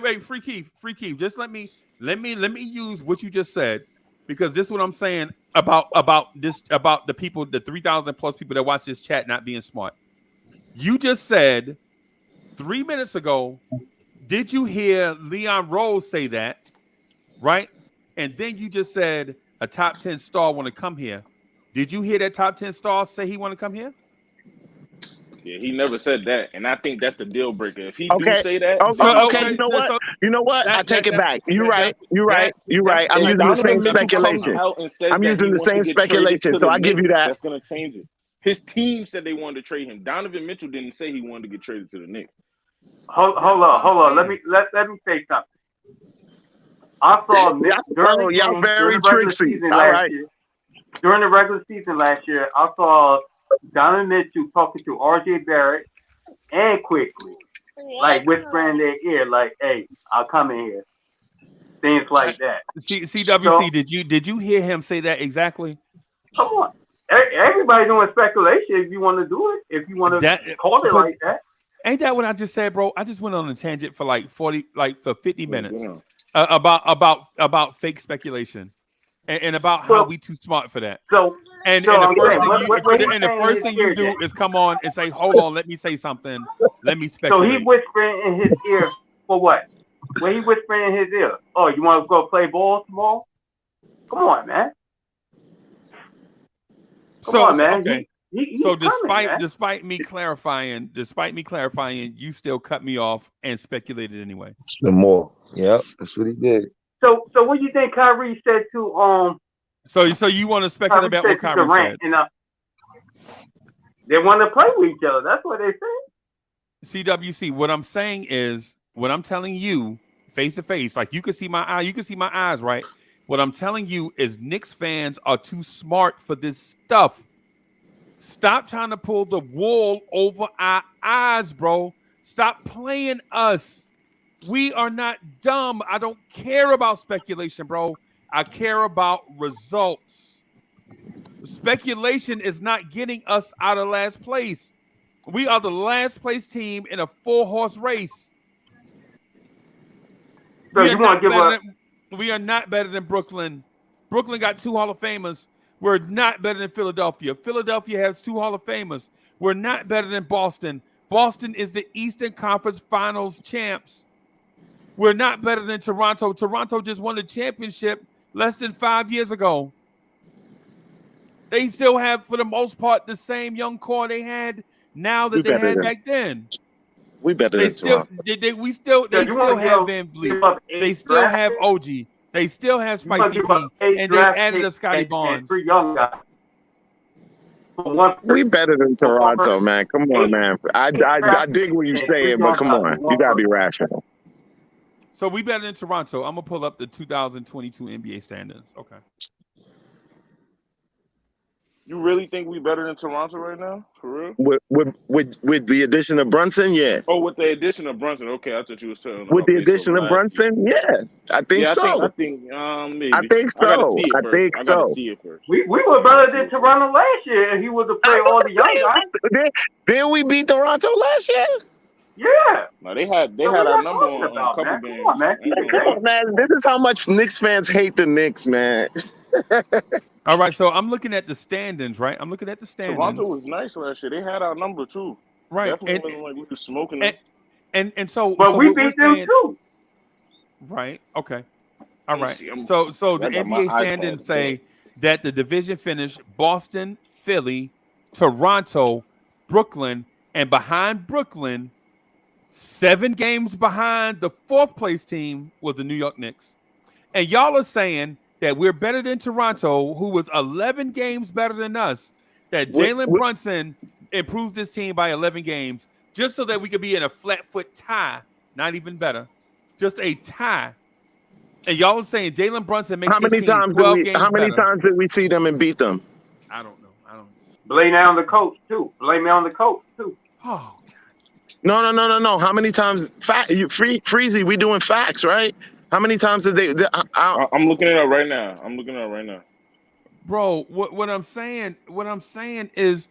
Wait, Free Keith. Just let me use what you just said, because this is what I'm saying about the people, the 3,000 plus people that watch this chat not being smart. You just said 3 minutes ago, did you hear Leon Rose say that? Right? And then you just said a top 10 star want to come here. Did you hear that top 10 star say he want to come here? Yeah, he never said that, and I think that's the deal breaker. If he do say that, you know what? I take it back. You're right. I'm using the same speculation. So I give you that. That's gonna change it. His team said they wanted to trade him. Donovan Mitchell didn't say he wanted to get traded to the Knicks. Hold on. Let me say something. I saw y'all very tricksy. All right. During the regular season last year, I saw Donovan Mitchell talking to R.J. Barrett and Quickly, like whispering in their ear, like, "Hey, I'll come in here." Things like that. CWC, did you hear him say that exactly? Come on, everybody doing speculation. If you want to do it, if you want to call it like that, ain't that what I just said, bro? I just went on a tangent for like 50 minutes about fake speculation. And about how we too smart for that. The first thing you do is come on and say, "Hold on, let me say something. Let me speculate." So he whispering in his ear for what? When he whispering in his ear, "Oh, you want to go play ball tomorrow? Come on, man. Come on, man." Okay. Despite me clarifying, you still cut me off and speculated anyway. Some more. Yep, that's what he did. So what do you think Kyrie said to So you want to speculate about what Kyrie said? They want to play with each other. That's what they said. CWC. What I'm saying is, what I'm telling you face to face, like you can see my eye, you can see my eyes, right? What I'm telling you is, Knicks fans are too smart for this stuff. Stop trying to pull the wool over our eyes, bro. Stop playing us. We are not dumb. I don't care about speculation, bro. I care about results. Speculation is not getting us out of last place. We are the last place team in a 4-horse race. So we are not better than Brooklyn. Brooklyn got 2 Hall of Famers. We're not better than Philadelphia. Philadelphia has 2 Hall of Famers. We're not better than Boston. Boston is the Eastern Conference Finals champs. We're not better than Toronto. Toronto just won the championship less than 5 years ago. They still have, for the most part, the same young core they had now that they had back then. We better than Toronto. They still have Van Vliet. They still have OG. They still have Spicy P. And they added a Scotty Barnes. We better than Toronto, man. Come on, man. I dig what you're saying, but come on. You got to be rational. So we better than Toronto. I'm gonna pull up the 2022 NBA standings. Okay. You really think we better than Toronto right now? For real? With the addition of Brunson, yeah. Oh, with the addition of Brunson. Okay, I thought you was telling. With the addition of Brunson, yeah. I think so. I think maybe. I think so. I gotta see it first. We were better than Toronto last year, and he was to play all the young guys. Did we beat Toronto last year? Yeah. No, they had our number on a couple games. Come on, man. This is how much Knicks fans hate the Knicks, man. All right, so I'm looking at the standings, right? I'm looking at the standings. Toronto was nice last year. They had our number too. Right. Definitely wasn't like we were smoking them. And so, but we beat them too. Right. Okay. All right. So the NBA standings say that the division finished Boston, Philly, Toronto, Brooklyn, and behind Brooklyn, 7 games behind the 4th place team was the New York Knicks. And y'all are saying that we're better than Toronto, who was 11 games better than us, that Jalen Brunson improves this team by 11 games just so that we could be in a flat foot tie, not even better, just a tie. And y'all are saying Jalen Brunson makes this team 12 games How many better. times did we see them and beat them? I don't know. Blame it on the coach too. Oh God. No. How many times? Freezy, we doing facts, right? How many times did they? I'm looking it up right now. Bro, what I'm saying is,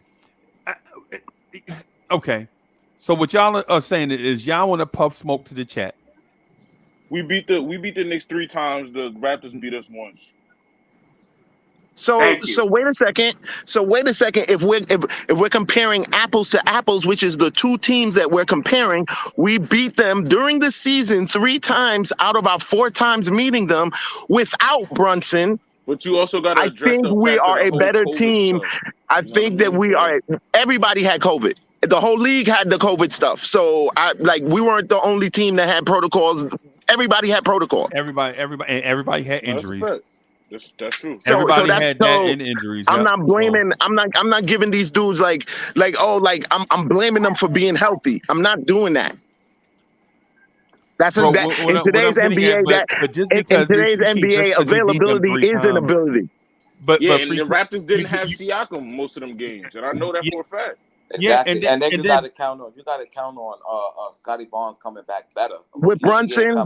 okay. So what y'all are saying is y'all want to puff smoke to the chat. We beat the Knicks 3 times. The Raptors beat us once. So wait a second. If we're comparing apples to apples, which is the two teams that we're comparing, we beat them during the season 3 times out of our 4 times meeting them without Brunson. But you also got to address the fact we are a better COVID team. Stuff. I think that we are. Everybody had COVID. The whole league had the COVID stuff. So we weren't the only team that had protocols. Everybody had protocol. Everybody had injuries. That's true. Everybody had that in injuries. I'm not blaming. I'm not giving these dudes I'm blaming them for being healthy. I'm not doing that. That's in today's NBA. In today's NBA, availability is an ability. And the Raptors didn't have Siakam most of them games, and I know that for a fact. Exactly. Yeah, and then you got to count on Scotty Barnes coming back better. With Brunson,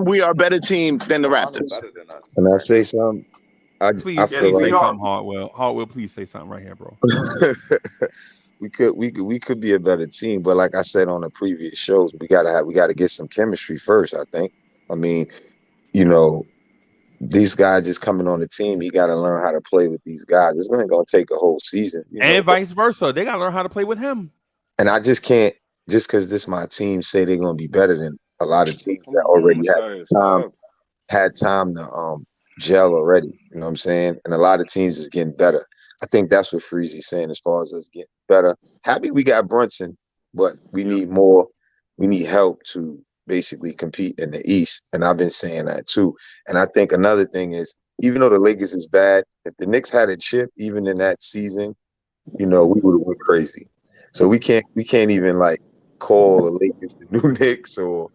we are a better team than the Raptors. Better than us. Can I say something? Please say something, Hartwell. Hartwell, please say something right here, bro. we could be a better team, but like I said on the previous shows, we gotta get some chemistry first. I think. I mean, these guys just coming on the team, you got to learn how to play with these guys. It's not going to take a whole season. And vice versa. They got to learn how to play with him. And I just can't, just because this my team, say they're going to be better than a lot of teams that already had time to gel already. You know what I'm saying? And a lot of teams is getting better. I think that's what Freezy's saying as far as us getting better. Happy we got Brunson, but we need more. We need help to basically compete in the East, and I've been saying that too. And I think another thing is, even though the Lakers is bad, if the Knicks had a chip, even in that season, we would have went crazy. So we can't even call the Lakers the new Knicks or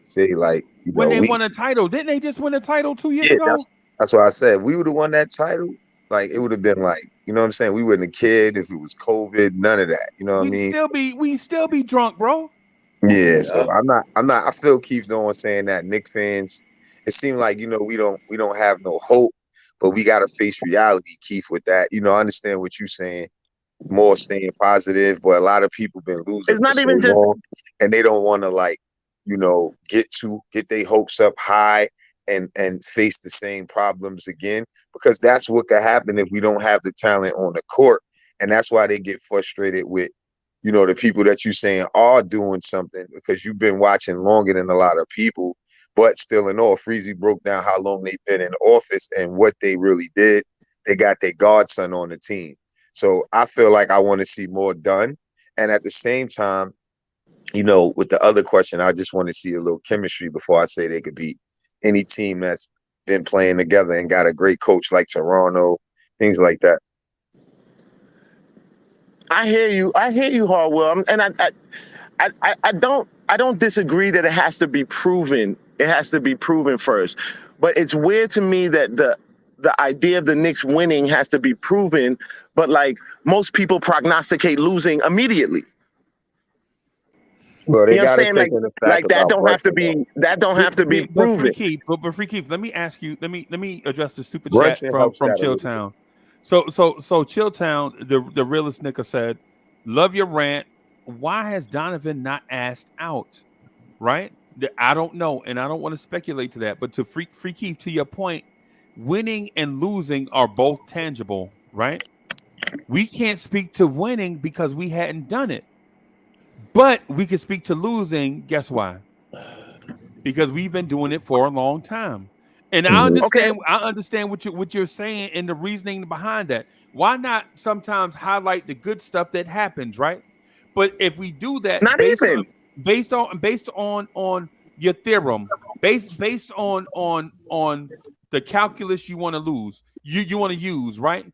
say when they won a title. Didn't they just win a title 2 years ago? That's why I said if we would have won that title. It would have been you know what I'm saying? We wouldn't have cared if it was COVID, none of that. You know what I mean? We still be drunk, bro. Yeah, so I'm not. I feel keeps on saying that Knicks fans. It seems like we don't have no hope, but we gotta face reality, Keith. With that, I understand what you're saying. More staying positive, but a lot of people been losing. It's not even just, and they don't want to get their hopes up high and face the same problems again, because that's what could happen if we don't have the talent on the court, and that's why they get frustrated with. The people that you're saying are doing something, because you've been watching longer than a lot of people, but still in all, Freezy broke down how long they've been in office and what they really did. They got their godson on the team. So I feel like I want to see more done. And at the same time, with the other question, I just want to see a little chemistry before I say they could beat any team that's been playing together and got a great coach like Toronto, things like that. I hear you, Hartwell, and I don't disagree that it has to be proven. It has to be proven first, but it's weird to me that the idea of the Knicks winning has to be proven, but most people prognosticate losing immediately. Well, they got to take in the fact that don't have to be proven. But Free Keith, let me ask you. Let me address the super chat from Chilltown. So Chilltown, the realist nigga said, "Love your rant. Why has Donovan not asked out?" Right? I don't know, and I don't want to speculate to that. But to Free Keith, to your point, winning and losing are both tangible, right? We can't speak to winning because we hadn't done it, but we can speak to losing. Guess why? Because we've been doing it for a long time. And I understand. Okay. I understand what you're saying and the reasoning behind that. Why not sometimes highlight the good stuff that happens, right? But if we do that, based on your theorem, based on the calculus you want to use, right?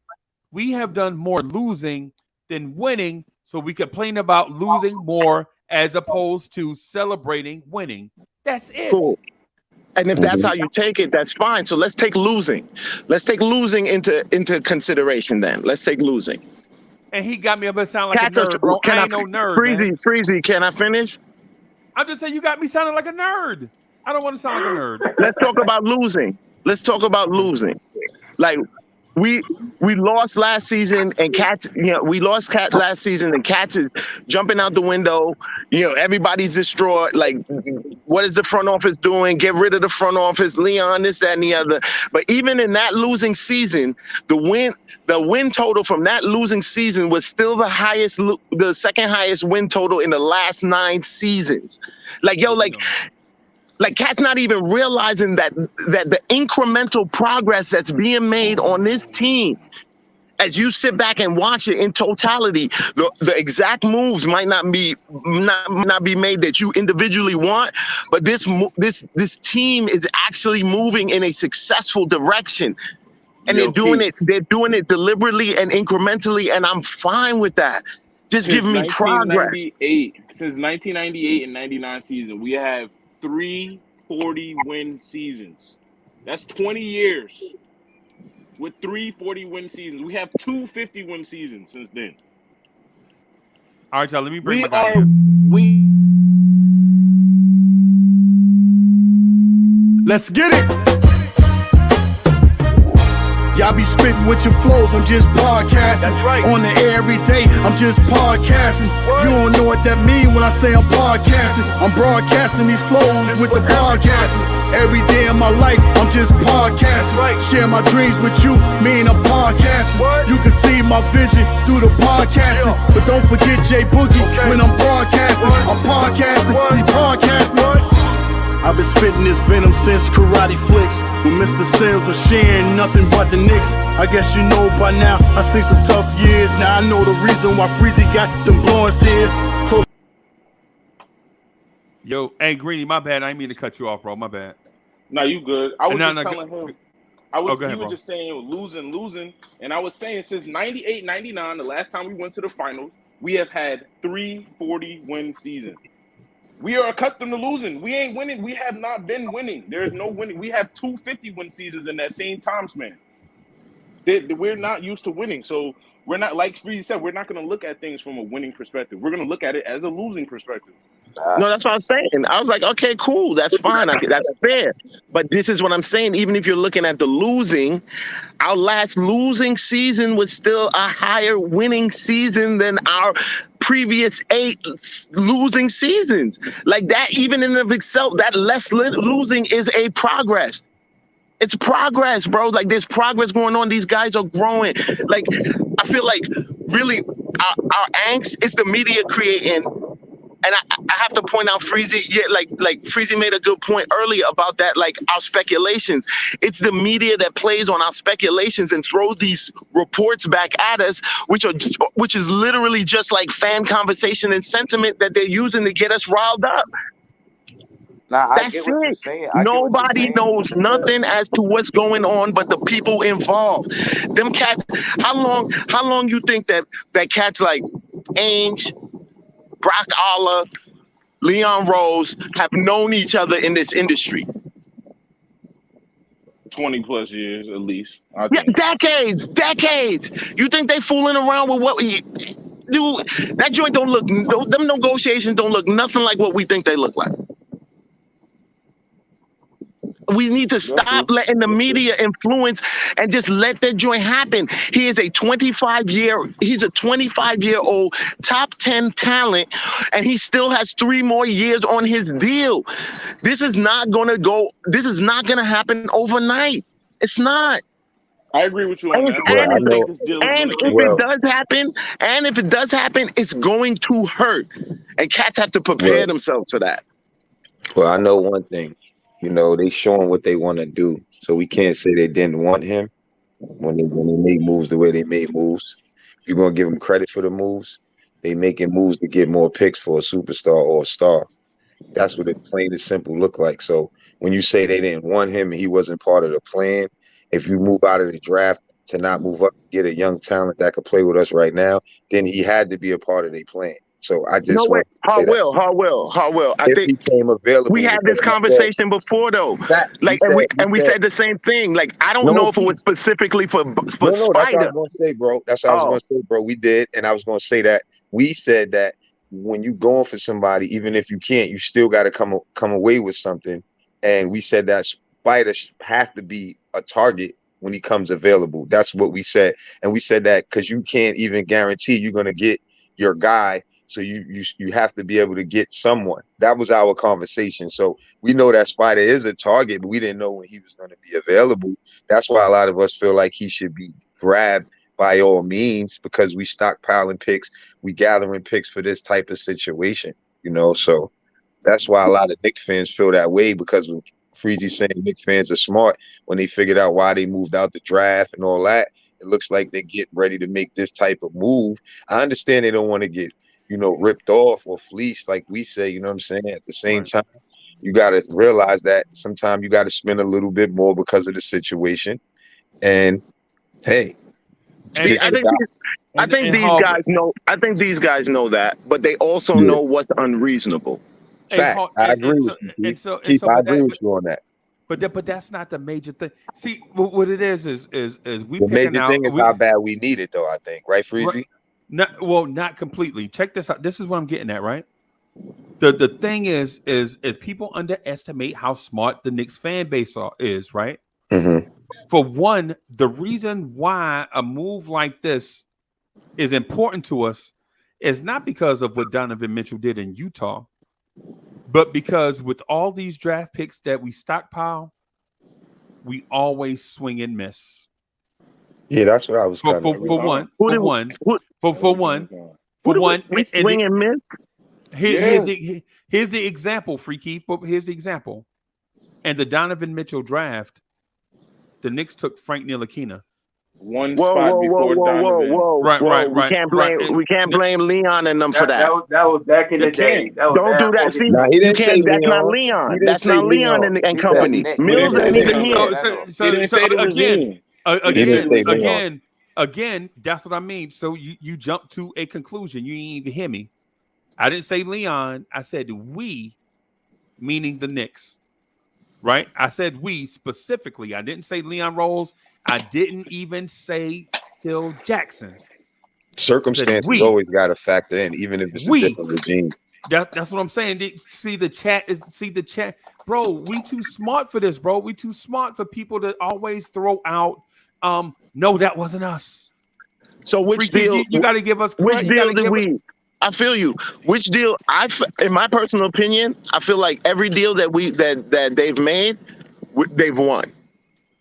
We have done more losing than winning So we complain about losing more as opposed to celebrating winning. That's it. Cool. And if that's how you take it, that's fine. So let's take losing. Let's take losing into consideration then. Let's take losing. And he got me up and sound like a nerd, bro. I ain't no nerd, man. Freezy, can I finish? I'm just saying you got me sounding like a nerd. I don't want to sound like a nerd. Let's talk about losing. Like we lost last season, and Cats, we lost Cat last season, and Cats is jumping out the window. Everybody's distraught. Like, what is the front office doing? Get rid of the front office, Leon, this, that, and the other. But even in that losing season, the win total from that losing season was still the second highest win total in the last 9 seasons. Like Cat's not even realizing that the incremental progress that's being made on this team, as you sit back and watch it in totality, the exact moves might not be made that you individually want, but this team is actually moving in a successful direction, and they're doing it deliberately and incrementally, and I'm fine with that. Just give me progress. Since 1998 and 99 season, we have 3 40-win seasons. That's 20 years with 3 40-win seasons. We have 2 50-win seasons since then. All right, y'all, let me bring my guy. Let's get it. Y'all be spitting with your flows, I'm just podcasting. That's right. On the air every day, I'm just podcasting. What? You don't know what that mean when I say I'm podcasting. I'm broadcasting these flows with the podcasting. Every day of my life, I'm just podcasting. Right. Share my dreams with you, mean I'm podcasting. What? You can see my vision through the podcasting. Yeah. But don't forget Jay Boogie when I'm broadcasting. What? I'm podcasting, he's podcasting. What? I've been spitting this venom since Karate Flicks. When Mr. Sales was sharing nothing but the Knicks. I guess you know by now, I seen some tough years. Now I know the reason why Freezy got them blowing tears. Yo, hey, Greeny, my bad. I didn't mean to cut you off, bro. My bad. No, you good. I was telling him. He was just saying losing. And I was saying since 98, 99, the last time we went to the finals, we have had 3 40-win seasons. We are accustomed to losing. We ain't winning. We have not been winning. There is no winning. We have 2 50-win seasons in that same time span. We're not used to winning. So we're not, like Freezy said, we're not going to look at things from a winning perspective. We're going to look at it as a losing perspective. No, that's what I'm saying. I was like, okay, cool. That's fine. That's fair. But this is what I'm saying. Even if you're looking at the losing, our last losing season was still a higher winning season than our previous 8 losing seasons. Like that, even in of itself, that less losing is a progress. It's progress, bro. Like there's progress going on. These guys are growing. Like I feel like really our angst is the media creating. And I have to point out Freezy, like Freezy made a good point earlier about that, like our speculations. It's the media that plays on our speculations and throws these reports back at us, which is literally just like fan conversation and sentiment that they're using to get us riled up. Nah, That's it. Nobody knows nothing as to what's going on but the people involved. Them cats, how long you think that cats like Ainge, Brock Allah, Leon Rose have known each other in this industry? 20 plus years at least. Decades. You think they fooling around with what we do? That joint don't look, them negotiations don't look nothing like what we think they look like. We need to stop letting the media influence and just let that joint happen. He's a 25-year-old top 10 talent, and he still has 3 more years on his deal. This is not gonna happen overnight. It's not. I agree with you on that. If it does happen, it's going to hurt. And cats have to prepare themselves for that. Well, I know one thing. They showing what they want to do. So we can't say they didn't want him when they made moves the way they made moves. If you're going to give them credit for the moves, they making moves to get more picks for a superstar or a star. That's what it plain and simple look like. So when you say they didn't want him and he wasn't part of the plan, if you move out of the draft to not move up, get a young talent that could play with us right now, then he had to be a part of their plan. So I just want to say Hartwell. I if think he came available, we had this conversation before, though. Like, and we said the same thing. Like, I don't know if it was specifically for that's what Spider. I was going to say, bro. That's what I was going to say, bro. We did, and I was going to say that we said that when you going for somebody, even if you can't, you still got to come away with something. And we said that Spider have to be a target when he comes available. That's what we said, and we said that because you can't even guarantee you're going to get your guy. So you have to be able to get someone. That was our conversation. So we know that Spider is a target, but we didn't know when he was going to be available. That's why a lot of us feel like he should be grabbed by all means, because we stockpiling picks, we gathering picks for this type of situation, you know. So that's why a lot of Knicks fans feel that way, because when Freezy saying Knicks fans are smart, when they figured out why they moved out the draft and all that, it looks like they get ready to make this type of move. I understand they don't want to get, you know, ripped off or fleeced, like we say, you know what I'm saying? At the same time, you got to realize that sometimes you got to spend a little bit more because of the situation. And hey, I think these guys know. I think these guys know that, but they also know what's unreasonable. Fact. I agree with you. I agree with you on that. But that's not the major thing. See, what it is we the major thing is how bad we need it, though. I think, right, Freezy? Not completely. Check this out. This is what I'm getting at, right? The thing is people underestimate how smart the Knicks fan base is, right? Mm-hmm. For one, the reason why a move like this is important to us is not because of what Donovan Mitchell did in Utah, but because with all these draft picks that we stockpile, we always swing and miss. Yeah, that's what I was for one. We swing and miss. Here's the example, Freaky. Here's the example. And the Donovan Mitchell draft, the Knicks took Frank Ntilikina. One spot before Donovan. Right. We can't blame Leon and them for that. That was back in the day. Don't do that. See, he didn't say that's Leon. not Leon. That's not Leon and company. Mills ain't even here. Again, that's what I mean. So you jump to a conclusion. You didn't even hear me. I didn't say Leon. I said we, meaning the Knicks. Right? I said we specifically. I didn't say Leon Rose. I didn't even say Phil Jackson. Circumstances always got to factor in, even if it's a different regime. That's what I'm saying. See the chat. Bro, we too smart for this, bro. We too smart for people to always throw out, no, that wasn't us. So which deal? You got to give us credit. Which deal did we? I feel you. Which deal? In my personal opinion, I feel like every deal that they've made, they've won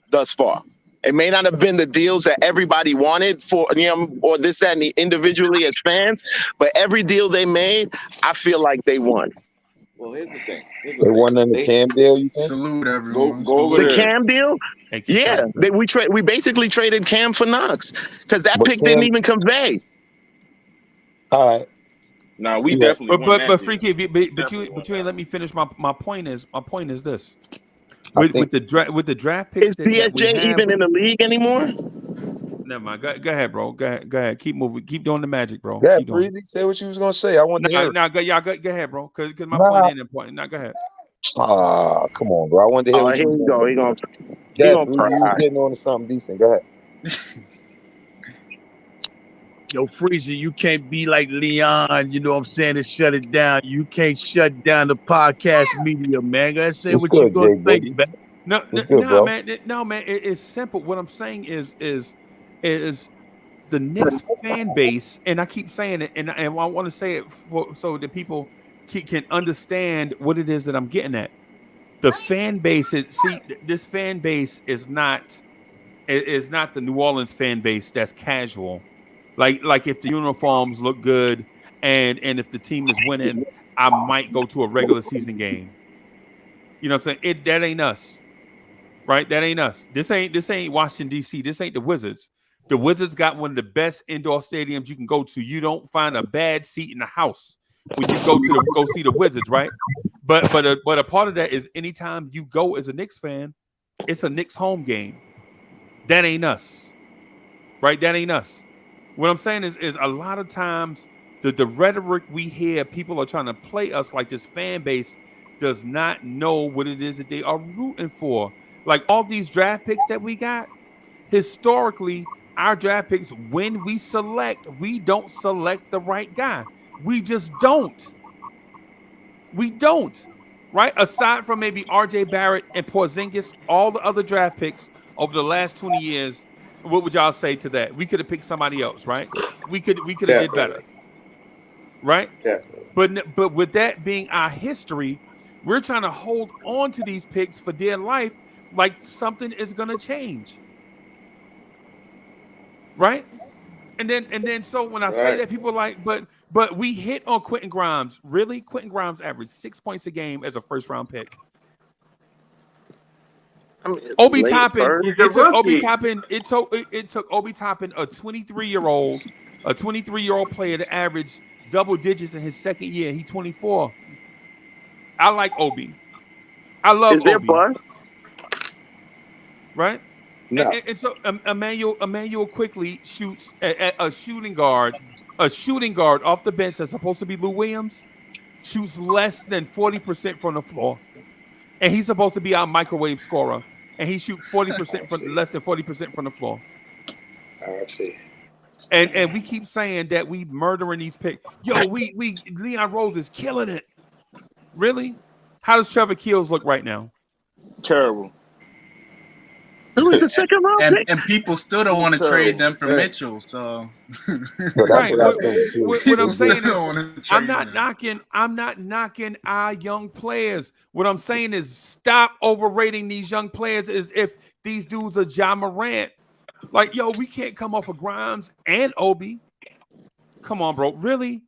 thus far. It may not have been the deals that everybody wanted for, or this, that, and individually as fans, but every deal they made, I feel like they won. Well, here's the thing. They won on the Cam deal. You think? Salute everyone. Go over the there. Cam deal? Yeah, we basically traded Cam for Knox because that pick didn't even convey. All right. No, we definitely. But Freaky, but you ain't let me finish. My point is this. With the draft picks, is DSJ even in the league anymore? Never mind. Go ahead, bro. Go ahead. Keep moving. Keep doing the magic, bro. Yeah, Breezy, say what you was gonna say. I want to hear. Go ahead, bro. Because my point ain't important. Now go ahead. Come on, bro. I wanted to hear what you was gonna say. He gonna cry. You getting on to something decent. Go ahead. Yo, Freezy, you can't be like Leon, you know what I'm saying, and shut it down. You can't shut down the podcast media, man. Gotta say what you gonna say, man. No, man. It's simple. What I'm saying is the Knicks fan base, and I keep saying it, and I want to say it so that people can understand what it is that I'm getting at. The fan base, this fan base is not the New Orleans fan base that's casual. Like if the uniforms look good and if the team is winning, I might go to a regular season game. You know what I'm saying? That ain't us. Right? That ain't us. This ain't Washington, D.C. This ain't the Wizards. The Wizards got one of the best indoor stadiums you can go to. You don't find a bad seat in the house when you go see the Wizards, right? But a part of that is anytime you go as a Knicks fan, it's a Knicks home game. That ain't us. right? That ain't us. What I'm saying is a lot of times the rhetoric we hear, people are trying to play us like this fan base does not know what it is that they are rooting for. Like all these draft picks that we got, historically, our draft picks, when we select, we don't select the right guy. We just don't. We don't. Right? Aside from maybe RJ Barrett and Porzingis, all the other draft picks over the last 20 years, what would y'all say to that? We could have picked somebody else, right? We could have did better. Right? Definitely. But with that being our history, we're trying to hold on to these picks for dear life like something is going to change. Right? And then so when I say that, people are like, but we hit on Quentin Grimes. Really? Quentin Grimes averaged 6 points a game as a first round pick. I mean, Obi Toppin, it took Obi Toppin, a 23-year-old player to average double digits in his second year. He's 24. I like Obi. I love Is there Obi. buzz? Right? No. And so Emmanuel quickly shoots a shooting guard off the bench that's supposed to be Lou Williams, shoots less than 40% from the floor. And he's supposed to be our microwave scorer. And he shoots 40% from less than 40% from the floor. Actually. And we keep saying that we murdering these picks. Yo, we Leon Rose is killing it. Really? How does Trevor Keels look right now? Terrible. Who was the second round pick? And people still don't want to trade them for Mitchell. So right. What I'm saying is I'm not knocking our young players. What I'm saying is stop overrating these young players as if these dudes are Ja Morant. Like, yo, we can't come off of Grimes and Obi. Come on, bro. Really?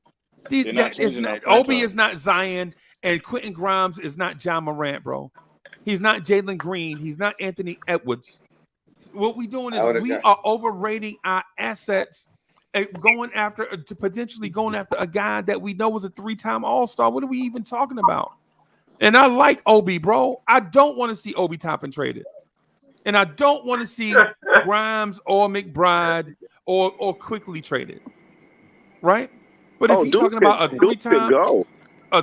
Obi is not Zion, and Quentin Grimes is not Ja Morant, bro. He's not Jalen Green. He's not Anthony Edwards. What we're doing is we are overrating our assets and potentially going after a guy that we know was a 3-time All-Star. What are we even talking about? And I like Obi, bro. I don't want to see Obi Toppin traded. And I don't want to see Grimes or McBride or quickly traded. Right? But if you're talking about a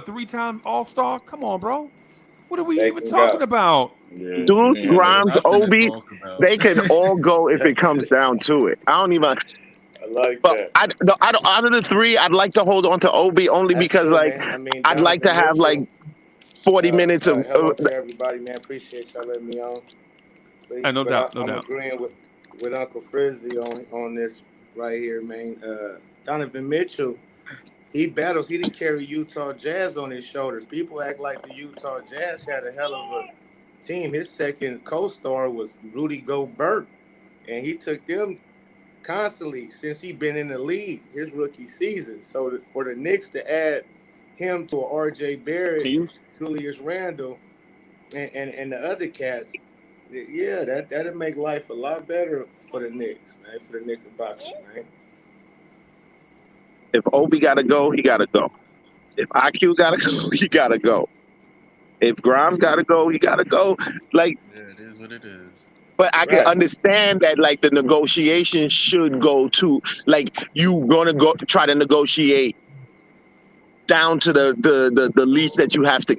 3-time All-Star, come on, bro. What are we even talking about? Deuce, Grimes, Obi, they can all go if it comes down to it. I don't even. I like that. Out of the three, I'd like to hold on to Obi only because, like, I'd like to have like 40 minutes of. Hello to everybody, man. Appreciate y'all letting me on. No doubt. I'm agreeing with Uncle Frizzy on this right here, man. Donovan Mitchell. He battles. He didn't carry Utah Jazz on his shoulders. People act like the Utah Jazz had a hell of a team. His second co-star was Rudy Gobert, and he took them constantly since he been in the league his rookie season. So for the Knicks to add him to R.J. Barrett, Julius Randle, and the other cats, yeah, that'd make life a lot better for the Knicks, man, for the Knickerbockers, man. If Obi gotta go, he gotta go. If IQ gotta go, he gotta go. If Grimes gotta go, he gotta go. Like, yeah, it is what it is. But I can understand that, like, the negotiation should go to, like, you gonna go try to negotiate down to the least that you have to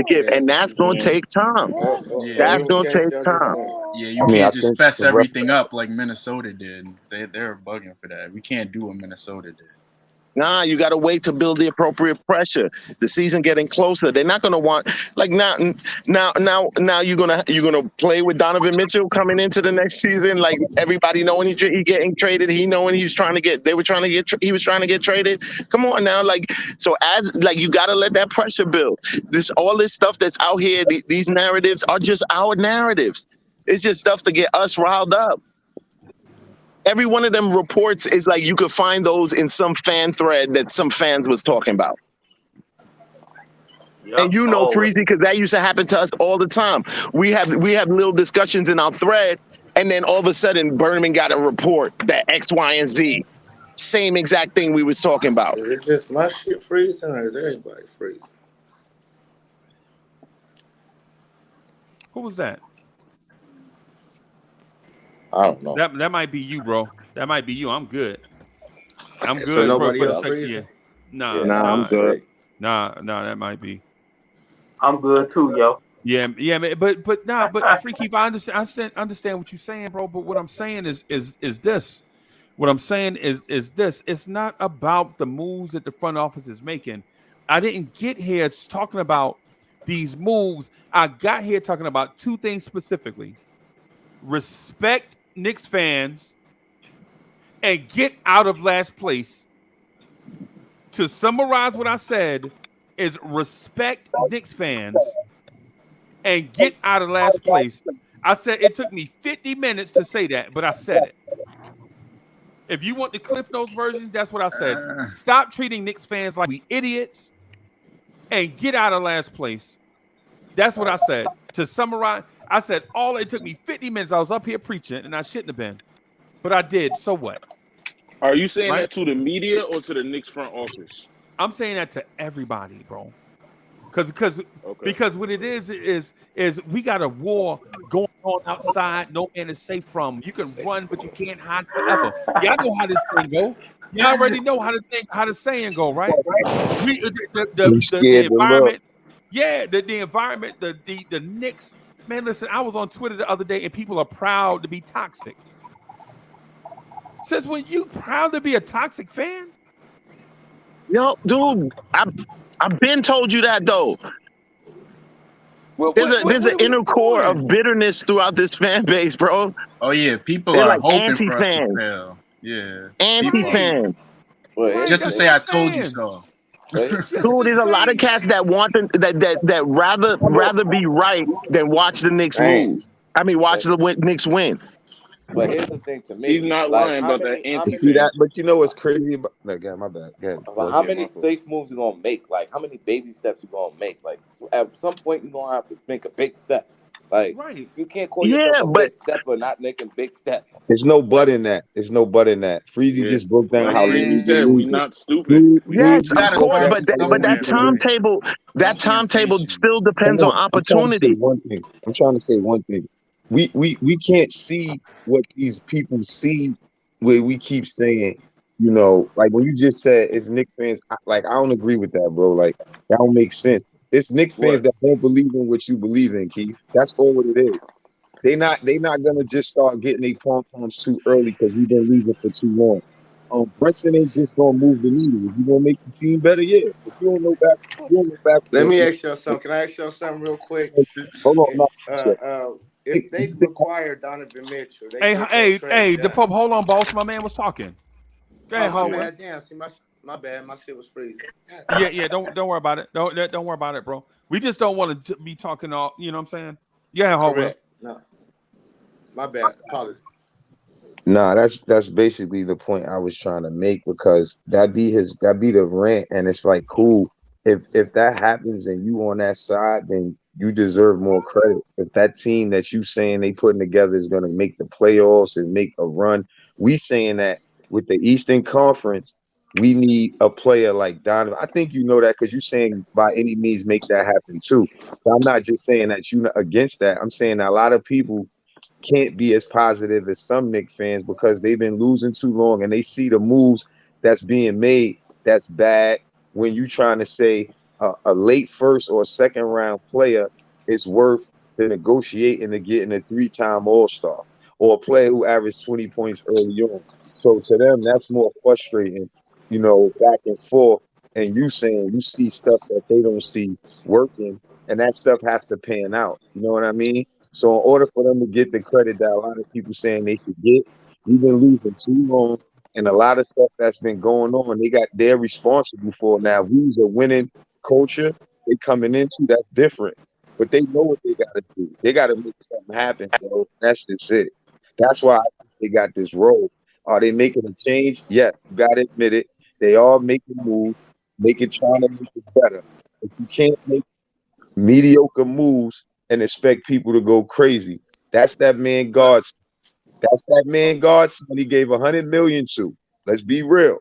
give, and that's gonna take time. That's gonna take time. Yeah, you can't just fess everything up like Minnesota did. They're bugging for that. We can't do what Minnesota did. Nah, you got to wait to build the appropriate pressure. The season getting closer. They're not going to want, like, now you're gonna play with Donovan Mitchell coming into the next season. Like, everybody knowing he getting traded. He knowing he was trying to get traded. Come on now, like, so you got to let that pressure build. All this stuff that's out here. These narratives are just our narratives. It's just stuff to get us riled up. Every one of them reports is like you could find those in some fan thread that some fans was talking about. Yep. And you know, Freezy, because that used to happen to us all the time. We have little discussions in our thread, and then all of a sudden Berman got a report that X, Y, and Z. Same exact thing we was talking about. Is it just my shit freezing, or is everybody freezing? Who was that? I don't know. That might be you, bro. That might be you. I'm good. I'm So good nobody for the else second freezing? year. Nah, I'm good. Nah, that might be. I'm good too, yo. Yeah, man. But Freaky, if I understand what you're saying, bro. But what I'm saying is this. What I'm saying is this. It's not about the moves that the front office is making. I didn't get here talking about these moves. I got here talking about two things specifically. Respect Knicks fans and get out of last place. To summarize what I said is respect Knicks fans and get out of last place. I said it took me 50 minutes to say that, but I said it. If you want the Cliff Notes version, that's what I said. Stop treating Knicks fans like we idiots and get out of last place. That's what I said. To summarize, I said all it took me 50 minutes. I was up here preaching and I shouldn't have been, but I did. So what? Are you saying that to the media or to the Knicks front office? I'm saying that to everybody, bro. Because what it is we got a war going on outside. No man is safe from. You can run, but you can't hide forever. Y'all know how this thing go. Y'all already know how the saying go, right? The environment. Yeah, the environment, the Knicks. Man, listen, I was on Twitter the other day and people are proud to be toxic. Since when you proud to be a toxic fan? Yo, dude, I've been told you that though. There's an inner core of bitterness throughout this fan base, bro. Oh yeah, people They're are like hoping for us to anti-fans. fail. Yeah, Anti-fans. Just to say I told you so. Dude, there's a lot of cats that want that rather be right than watch the Knicks lose. I mean, watch the Knicks win. But here's the thing to me. He's not lying about that anti. See that? But you know what's crazy about my bad. How many safe moves you gonna make? Like how many baby steps you gonna make? Like at some point you're gonna have to make a big step. Like you can't call yourself a big stepper not making big steps. There's no but in that. Freezy just broke down how Freezy said we not stupid. Yes, of course, but that timetable still depends on opportunity. I'm trying to say one thing. We can't see what these people see where we keep saying, you know, like when you just said it's Knicks fans, like I don't agree with that, bro. Like that don't make sense. It's Knicks fans that don't believe in what you believe in, Keith. That's all what it is. They not gonna just start getting their pom-poms too early because we've been losing for too long. Brunson ain't just gonna move the needle. Is you gonna make the team better? Yeah. If you don't know basketball, Let me ask y'all something. Can I ask y'all something real quick? Hold on. If they require Donovan Mitchell, hold on, boss. My man was talking. My bad. Damn, see my bad. My shit was freezing. Yeah. Don't worry about it. Don't worry about it, bro. We just don't want to be talking all. You know what I'm saying? Yeah, correct. No, my bad. Apologies. Nah, that's basically the point I was trying to make because that be the rant, and it's like cool. If that happens and you on that side, then you deserve more credit. If that team that you saying they putting together is going to make the playoffs and make a run, we saying that with the Eastern Conference, we need a player like Donovan. I think you know that because you're saying by any means make that happen too. So I'm not just saying that you're against that. I'm saying that a lot of people can't be as positive as some Knicks fans because they've been losing too long and they see the moves that's being made that's bad. When you trying to say a late first or second round player is worth the negotiating to getting a 3-time All-Star or a player who averaged 20 points early on. So to them, that's more frustrating, you know, back and forth. And you saying you see stuff that they don't see working, and that stuff has to pan out. You know what I mean? So in order for them to get the credit that a lot of people saying they should get, we've been losing too long. And a lot of stuff that's been going on, they're responsible for. Now, who's a winning culture they coming into, that's different. But they know what they got to do. They got to make something happen. So that's just it. That's why I think they got this role. Are they making a change? Yeah, you got to admit it. They are making moves, trying to make it better. But you can't make mediocre moves and expect people to go crazy. That's that man God's. That's that man God's son he gave $100 million to. Let's be real.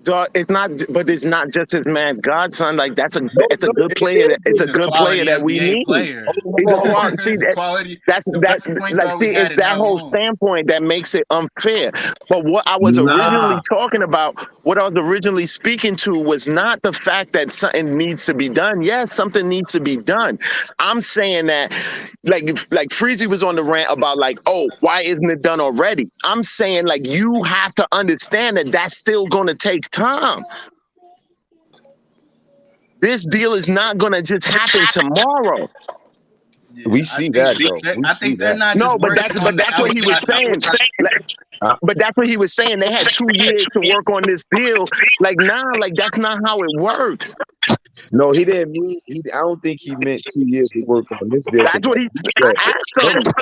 It's not, but it's not just his man godson. Like it's a good player. It's a good player that we need. Player. He's a quality. See quality. That's it's that whole standpoint that makes it unfair. But what I was originally talking about, what I was originally speaking to, was not the fact that something needs to be done. Yes, something needs to be done. I'm saying that, like Freezy was on the rant about like, oh, why isn't it done already? I'm saying like you have to understand that that's still going to take time. This deal is not going to just happen tomorrow. Yeah, we see that though. I think they're not. No, but that's what he was saying. But that's what he was saying. They had 2 years to work on this deal. Like, like that's not how it works. No, he didn't mean. I don't think he meant 2 years to work on this deal. That's what I asked him.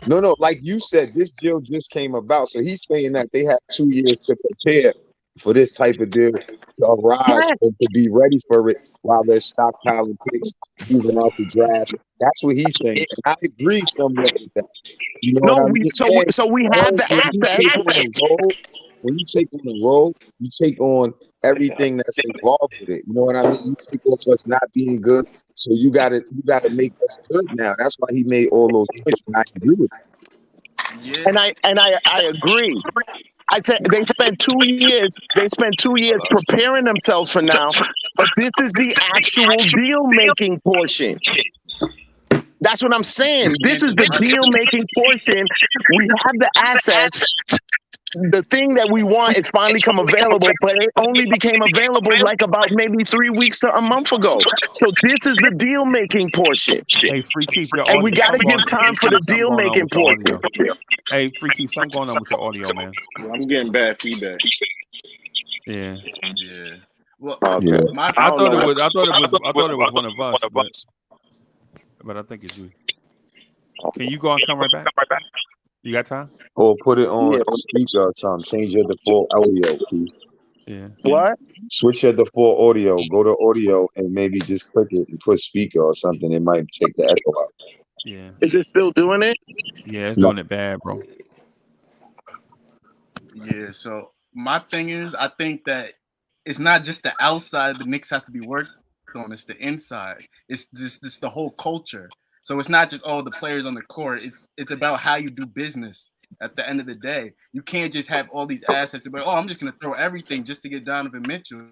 No, like you said, this deal just came about. So he's saying that they have 2 years to prepare for this type of deal to arise and to be ready for it while they're stockpiling picks, moving out the draft. That's what he's saying. I agree somewhat with that. You know what I mean? So we have the assets. When you take on the role, you take on everything that's involved with it. You know what I mean? You take off us not being good. So you gotta make us good now. That's why he made all those points, and I agree with that. Yeah. And I agree. I said they spent 2 years. They spent 2 years preparing themselves for now, but this is the actual deal making portion. That's what I'm saying. This is the deal making portion. We have the assets. The thing that we want is finally come available, but it only became available like about maybe 3 weeks to a month ago. So this is the deal making portion. Hey, Free Keith, and we got to give time for the deal making portion. Hey, Free Keith, something going on with your audio, man. I'm getting bad feedback. Yeah. Well, I thought it was one of us, but I think it's you. Can you go and come right back? You got time? Or put it on speaker or something. Change your default audio, Keith. Yeah. What? Switch your default audio. Go to audio and maybe just click it and put speaker or something. It might take the echo out. Yeah. Is it still doing it? Yeah, it's doing it bad, bro. Yeah, so my thing is, I think that it's not just the outside the Knicks have to be worked on, it's the inside. It's this the whole culture. So it's not just the players on the court. It's about how you do business. At the end of the day, you can't just have all these assets and be I'm just gonna throw everything just to get Donovan Mitchell.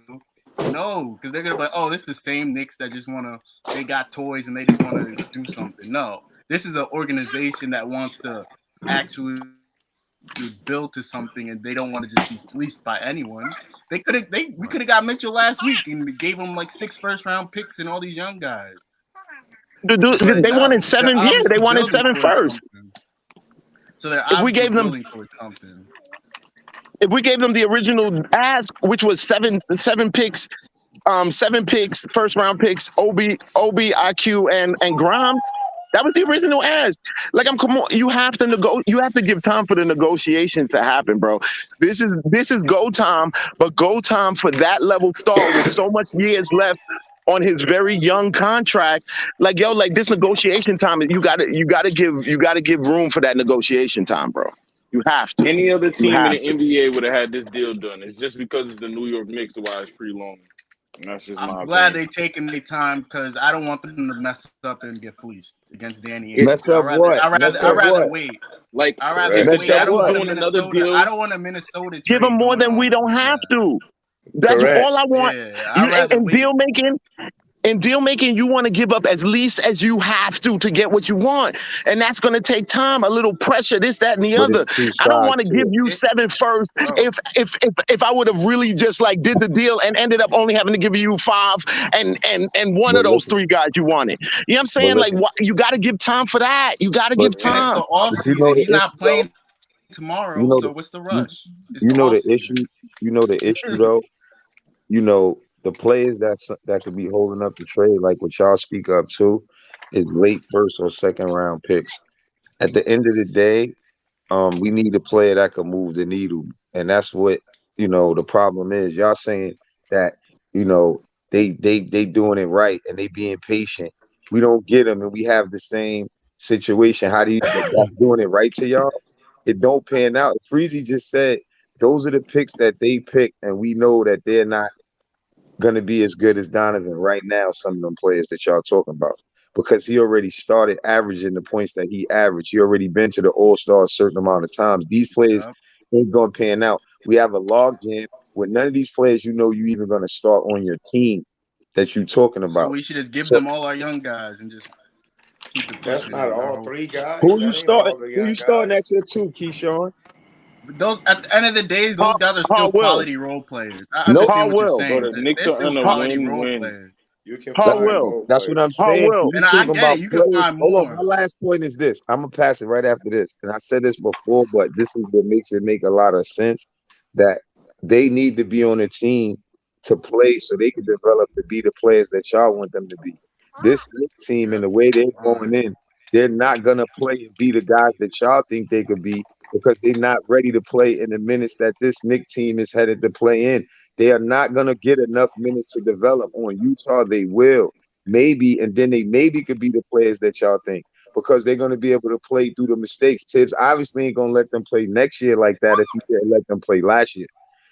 No, because they're gonna be like, this is the same Knicks that just they got toys and they just wanna do something. No, this is an organization that wants to actually build to something, and they don't want to just be fleeced by anyone. We could have got Mitchell last week and gave him like 6 first-round picks and all these young guys. They wanted 7. Yeah, they wanted 7 first. So they're if we gave them something. If we gave them the original ask, which was seven picks, 7 picks, first-round picks, Obi, IQ, and Grimes. That was the original ask. Like, come on, you have to give time for the negotiations to happen, bro. This is go time, but go time for that level star with so much years left on his very young contract. Like, this negotiation time, you gotta give room for that negotiation time, bro. You have to. Any other team in the NBA would have had this deal done. It's just because it's the New York Knicks why it's pretty long. I'm glad they're taking their time because I don't want them to mess up and get fleeced against Danny. Mess up what? I'd rather wait. I'd rather wait. I don't want a Minnesota. Give them more than we don't have to. That's all I want. Yeah, in deal making, you want to give up as least as you have to get what you want, and that's going to take time, a little pressure, this, that, and the other. I don't want to give you 7 first if I would have really just did the deal and ended up only having to give you 5 and one of those 3 guys you wanted. You know what I'm saying? You got to give time for that. You got to give time. It's the off season. He's not playing tomorrow, so what's the rush? The issue. You know the issue though. The players that could be holding up the trade, like what y'all speak up to, is late first or second round picks. At the end of the day, we need a player that can move the needle, and that's what the problem is. Y'all saying that they doing it right and they being patient. We don't get them, and we have the same situation. How do you that's doing it right to y'all? It don't pan out. Freezy just said those are the picks that they pick, and we know that they're not going to be as good as Donovan right now, some of them players that y'all talking about, because he already started averaging the points that he averaged. He already been to the All-Star a certain amount of times. These players ain't going to pan out. We have a log jam with none of these players you even going to start on your team that you talking about. So we should just give them all our young guys and just keep it pushing. That's not all 3 guys. Who you starting at your 2, Keyshawn? Those, at the end of the day, those guys are still quality role players. I understand what you're saying. But the Knicks They're are still in a quality role win-win. players. You can find both. That's what I'm saying. So and I get it. You can find more. Hold on. My last point is this. I'm gonna pass it right after this. And I said this before, but this is what makes it make a lot of sense. That they need to be on a team to play so they can develop to be the players that y'all want them to be. This team and the way they're going in, they're not gonna play and be the guys that y'all think they could be, because they're not ready to play in the minutes that this Knicks team is headed to play in. They are not going to get enough minutes to develop. On Utah, they will. Maybe, and then they maybe could be the players that y'all think, because they're going to be able to play through the mistakes. Tibbs obviously ain't going to let them play next year like that if he didn't let them play last year.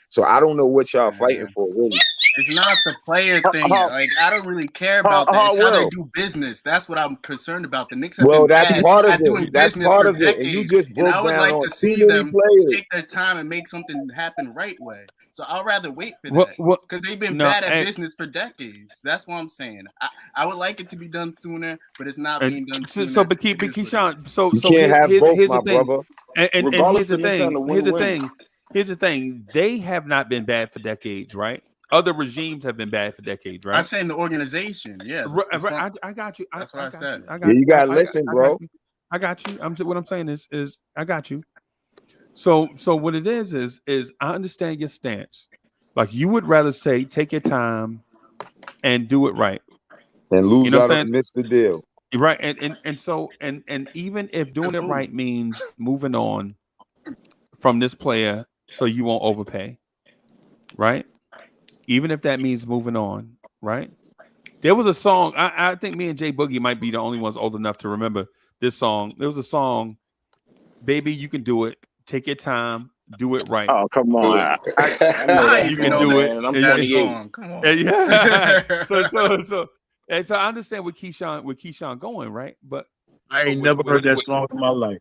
So I don't know what y'all fighting for, really. It's not the player thing. Like, I don't really care about that. It's how they do business. That's what I'm concerned about. The Knicks have been bad at doing business for decades. And you just broke I would down like on to see too many them players. take their time and make something happen right way. So I'd rather wait for that, because they've been bad at business for decades. That's what I'm saying. I would like it to be done sooner, but it's not being done sooner. So, but Keyshawn, so can't have both, here's my the thing. brother. And here's the thing. They have not been bad for decades, right? Other regimes have been bad for decades, right? I'm saying the organization, yeah. I got you. That's what I said. You gotta listen, bro. I got you. What I'm saying is I got you. So what it is I understand your stance. Like, you would rather say take your time and do it right, and lose out and miss the deal, right? And so even if doing it right means moving on from this player so you won't overpay, right? Even if that means moving on, right? There was a song, I think me and Jay Boogie might be the only ones old enough to remember this song. There was a song, Baby, You Can Do It. Take your time, do it right. Oh, come on. I you can do it. I'm 28. Come on. Yeah. So I understand where Keyshawn going, right? But I ain't never heard that song in my life.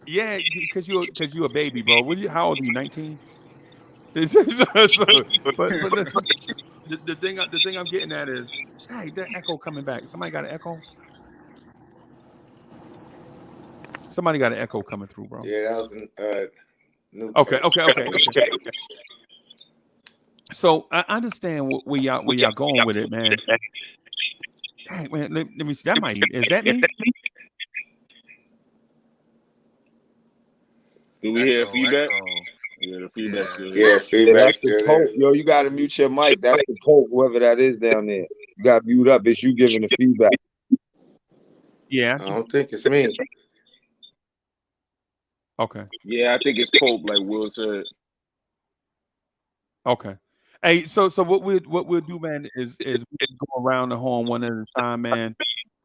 Yeah, because you're a baby, bro. How old are you? 19? But listen, the thing I'm getting at is, hey, that echo coming back. Somebody got an echo? Somebody got an echo coming through, bro. Yeah, that was new. Okay. So I understand where y'all going with it, man. Hey, man, let me see. Is that me? Do we hear feedback? Yeah, the feedback. Yeah, feedback. That's the Pope. Yo, you got to mute your mic. That's the Pope, whoever that is down there. You got to mute up. It's you giving the feedback. Yeah. I don't think it's me. Okay. Yeah, I think it's Pope, like Will said. Okay. Hey, so what we'll do, man, is go around the horn one at a time, man,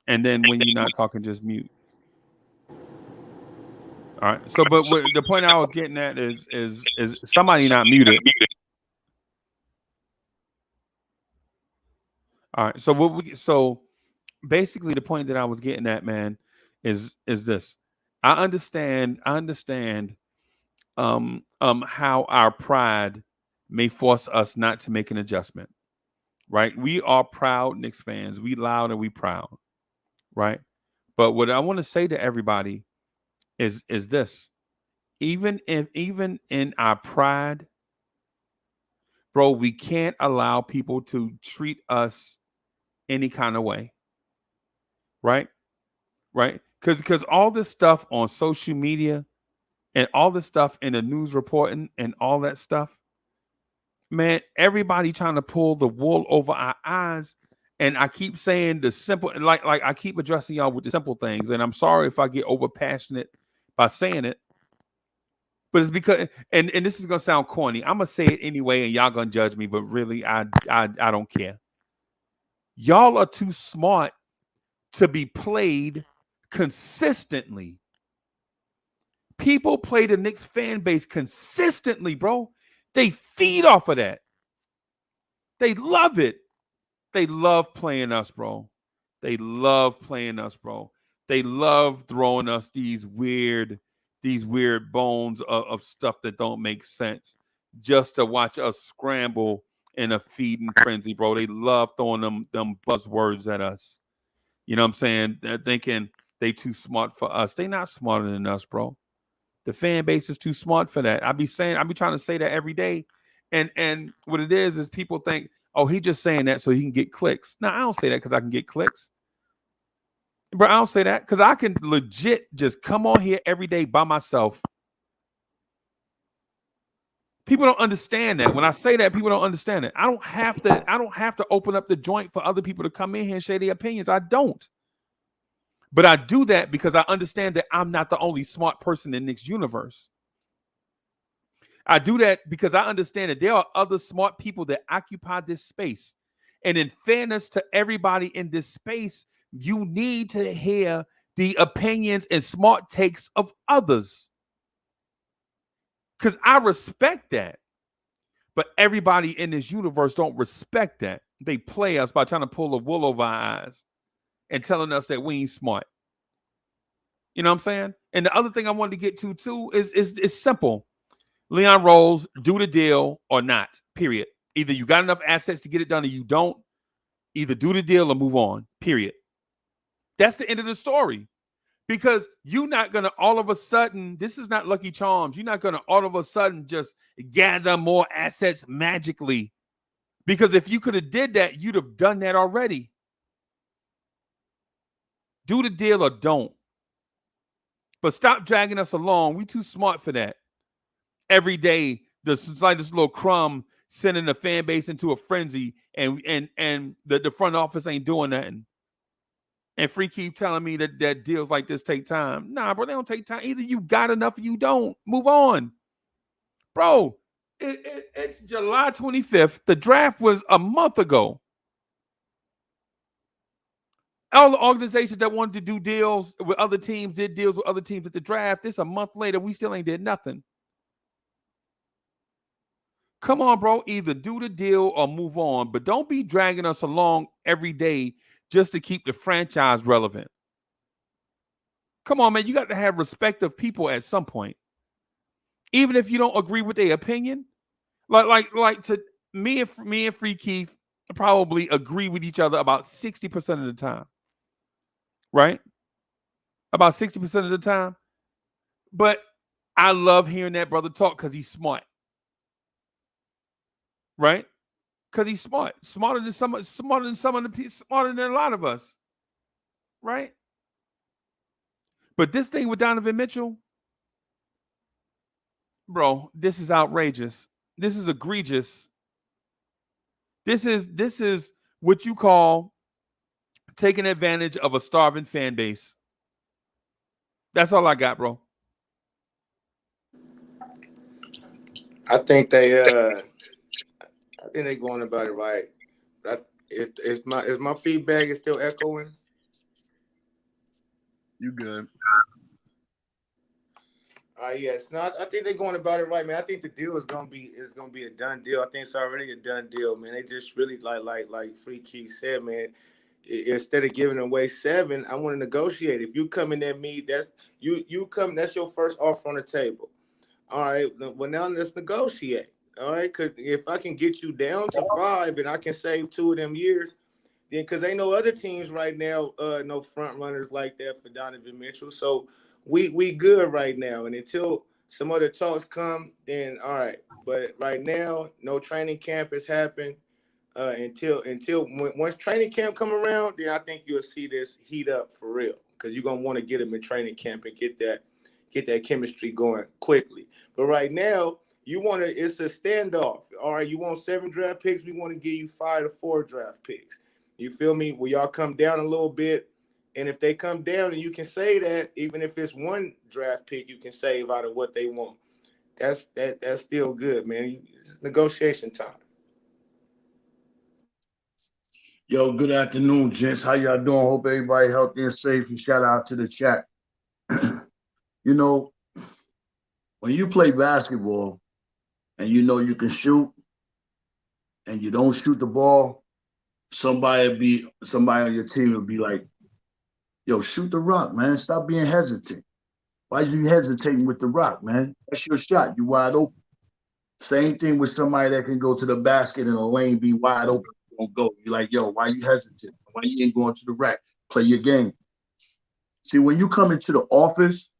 and then when you're not talking, just mute. All right. So, but the point I was getting at is somebody not muted. All right. So basically the point that I was getting at, man, is this. I understand how our pride may force us not to make an adjustment. Right? We are proud Knicks fans. We loud and we proud. Right? But what I want to say to everybody is this. Even in our pride, bro, we can't allow people to treat us any kind of way. Right? Because all this stuff on social media and all this stuff in the news reporting and all that stuff, man, everybody trying to pull the wool over our eyes. And I keep saying the simple, like I keep addressing y'all with the simple things. And I'm sorry if I get over passionate by saying it, but it's because, and this is gonna sound corny. I'm gonna say it anyway, and y'all gonna judge me. But really, I don't care. Y'all are too smart to be played consistently People play the Knicks fan base consistently, bro. They feed off of that. They love it. They love playing us, bro. They love playing us, bro. They love throwing us these weird bones of stuff that don't make sense just to watch us scramble in a feeding frenzy, bro. They love throwing them buzzwords at us. You know what I'm saying? They're thinking they too smart for us. They not smarter than us, bro. The fan base is too smart for that. I be trying to say that every day. And what it is people think, oh, he just saying that so he can get clicks. No, I don't say that because I can get clicks. Bro, I don't say that because I can legit just come on here every day by myself. People don't understand that. When I say that, people don't understand it. I don't have to open up the joint for other people to come in here and share their opinions. I don't. But I do that because I understand that I'm not the only smart person in Knicks universe. I do that because I understand that there are other smart people that occupy this space. And in fairness to everybody in this space, you need to hear the opinions and smart takes of others. Because I respect that. But everybody in this universe don't respect that. They play us by trying to pull the wool over our eyes and telling us that we ain't smart. You know what I'm saying? And the other thing I wanted to get to too is simple. Leon Rose, do the deal or not, period. Either you got enough assets to get it done or you don't. Either do the deal or move on, period. That's the end of the story. Because you're not going to all of a sudden, this is not Lucky Charms. You're not going to all of a sudden just gather more assets magically. Because if you could have did that, you'd have done that already. Do the deal or don't. But stop dragging us along. We too smart for that. Every day, it's like this little crumb sending the fan base into a frenzy, and the front office ain't doing nothing. And Free keep telling me that deals like this take time. Nah, bro, they don't take time. Either you got enough or you don't. Move on. Bro, it's July 25th. The draft was a month ago. All the organizations that wanted to do deals with other teams did deals with other teams at the draft. This a month later, we still ain't did nothing. Come on, bro. Either do the deal or move on. But don't be dragging us along every day just to keep the franchise relevant. Come on, man. You got to have respect of people at some point. Even if you don't agree with their opinion. Like to me and Free Keith probably agree with each other about 60% of the time. Right? About 60% of the time. But I love hearing that brother talk because he's smart. Right? Because he's smart. Smarter than a lot of us. Right? But this thing with Donovan Mitchell, bro, this is outrageous. This is egregious. This is what you call taking advantage of a starving fan base. That's all I got, bro. I think they're going about it right. Is my feedback is still echoing? You good? Yes. No, I think they're going about it right, man. I think the deal is gonna be a done deal. I think it's already a done deal, man. They just really like Free Keith said, man. Instead of giving away 7, I want to negotiate. If you come in at me, that's you come. That's your first offer on the table. All right. Well, now let's negotiate. All right, because if I can get you down to 5 and I can save 2 of them years, then because ain't no other teams right now, no front runners like that for Donovan Mitchell. So we good right now. And until some other talks come, then all right. But right now, no training camp has happened. Once training camp come around, then I think you'll see this heat up for real. Because you're gonna want to get them in training camp and get that chemistry going quickly. But right now, it's a standoff. All right, you want 7 draft picks, we want to give you 5 to 4 draft picks. You feel me? Will y'all come down a little bit? And if they come down and you can say that, even if it's 1 draft pick you can save out of what they want, that's still good, man. It's negotiation time. Yo, good afternoon, gents. How y'all doing? Hope everybody healthy and safe. And shout out to the chat. You know, when you play basketball and you know you can shoot and you don't shoot the ball, somebody on your team will be like, yo, shoot the rock, man. Stop being hesitant. Why are you hesitating with the rock, man? That's your shot. You wide open. Same thing with somebody that can go to the basket and a lane be wide open. Don't go. You're like, yo, why you hesitant? Why you ain't going to the rack? Play your game. See, when you come into the office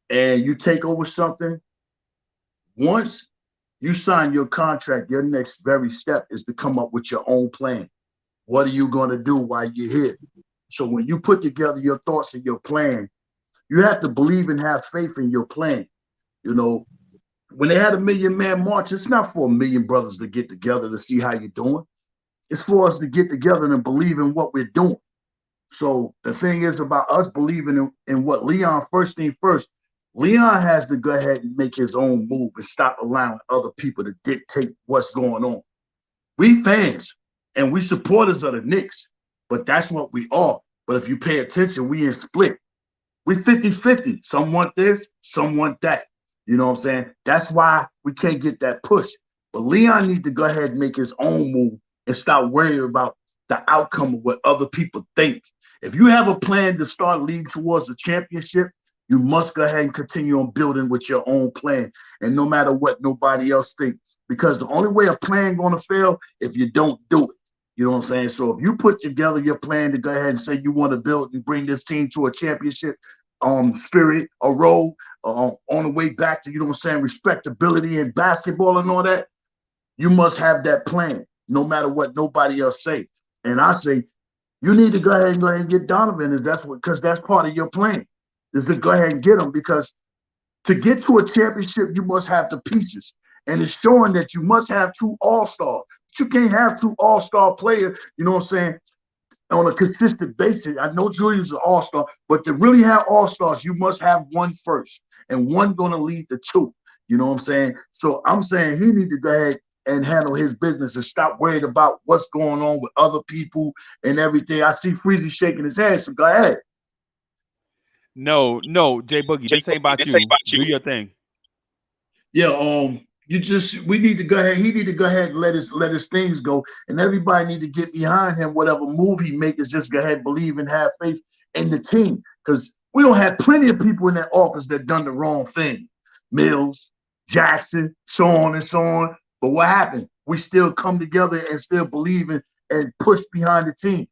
and you take over something, once you sign your contract, your next very step is to come up with your own plan. What are you going to do while you're here? So when you put together your thoughts and your plan, you have to believe and have faith in your plan. You know, when they had a 1 Million Man March, it's not for 1 million brothers to get together to see how you're doing. It's for us to get together and believe in what we're doing. So the thing is about us believing in what Leon, first thing first, Leon has to go ahead and make his own move and stop allowing other people to dictate what's going on. We fans and we supporters of the Knicks, but that's what we are. But if you pay attention, we in split. We 50-50. Some want this, some want that. You know what I'm saying? That's why we can't get that push. But Leon needs to go ahead and make his own move and stop worrying about the outcome of what other people think. If you have a plan to start leading towards a championship, you must go ahead and continue on building with your own plan. And no matter what nobody else thinks, because the only way a plan going to fail if you don't do it. You know what I'm saying? So if you put together your plan to go ahead and say you want to build and bring this team to a championship spirit, a role on the way back to, you know what I'm saying, respectability in basketball and all that, you must have that plan no matter what nobody else say. And I say, you need to go ahead and get Donovan, because that's part of your plan, is to go ahead and get him, because to get to a championship, you must have the pieces. And it's showing that you must have 2 all-stars. But you can't have 2 all-star players, you know what I'm saying, on a consistent basis. I know Julius is an all-star, but to really have all-stars, you must have one first, and one going to lead the 2. You know what I'm saying? So I'm saying he need to go ahead and handle his business and stop worried about what's going on with other people and everything. I see Freezy shaking his head, so go ahead. No, Jay Boogie, this ain't about you. Do your thing. Yeah, we need to go ahead. He need to go ahead and let his things go, and everybody need to get behind him. Whatever move he make is just go ahead and believe and have faith in the team, because we don't have plenty of people in that office that done the wrong thing. Mills, Jackson, so on and so on. But what happened? We still come together and still believe in and push behind the team.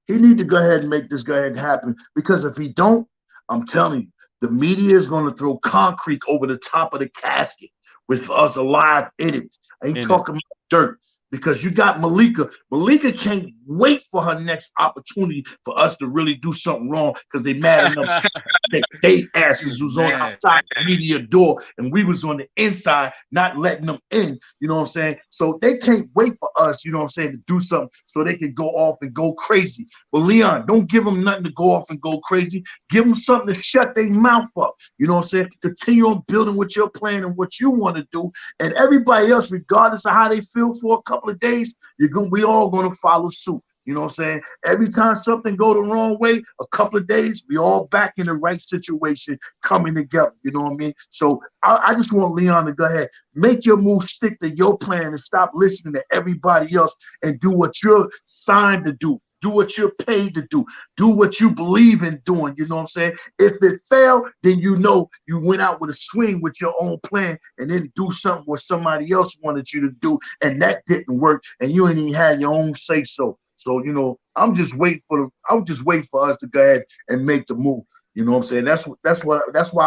He need to go ahead and make this go ahead and happen, because if he don't, I'm telling you, the media is going to throw concrete over the top of the casket with us alive in it. I ain't talking about dirt, because you got Malika. Malika can't wait for her next opportunity for us to really do something wrong, because they mad enough that they asses was on outside the media door and we was on the inside not letting them in. You know what I'm saying? So they can't wait for us, you know what I'm saying, to do something so they can go off and go crazy. But Leon, don't give them nothing to go off and go crazy. Give them something to shut their mouth up. You know what I'm saying? Continue on building with your plan and what you want to do. And everybody else, regardless of how they feel for a couple of days, we all going to follow suit. You know what I'm saying? Every time something go the wrong way, a couple of days, we all back in the right situation, coming together. You know what I mean? So I just want Leon to go ahead, make your move, stick to your plan, and stop listening to everybody else, and do what you're signed to do. Do what you're paid to do. Do what you believe in doing. You know what I'm saying? If it failed, then you know you went out with a swing with your own plan and then do something what somebody else wanted you to do, and that didn't work, and you ain't even had your own say so. So, you know, I'm just waiting for us to go ahead and make the move. You know what I'm saying? That's why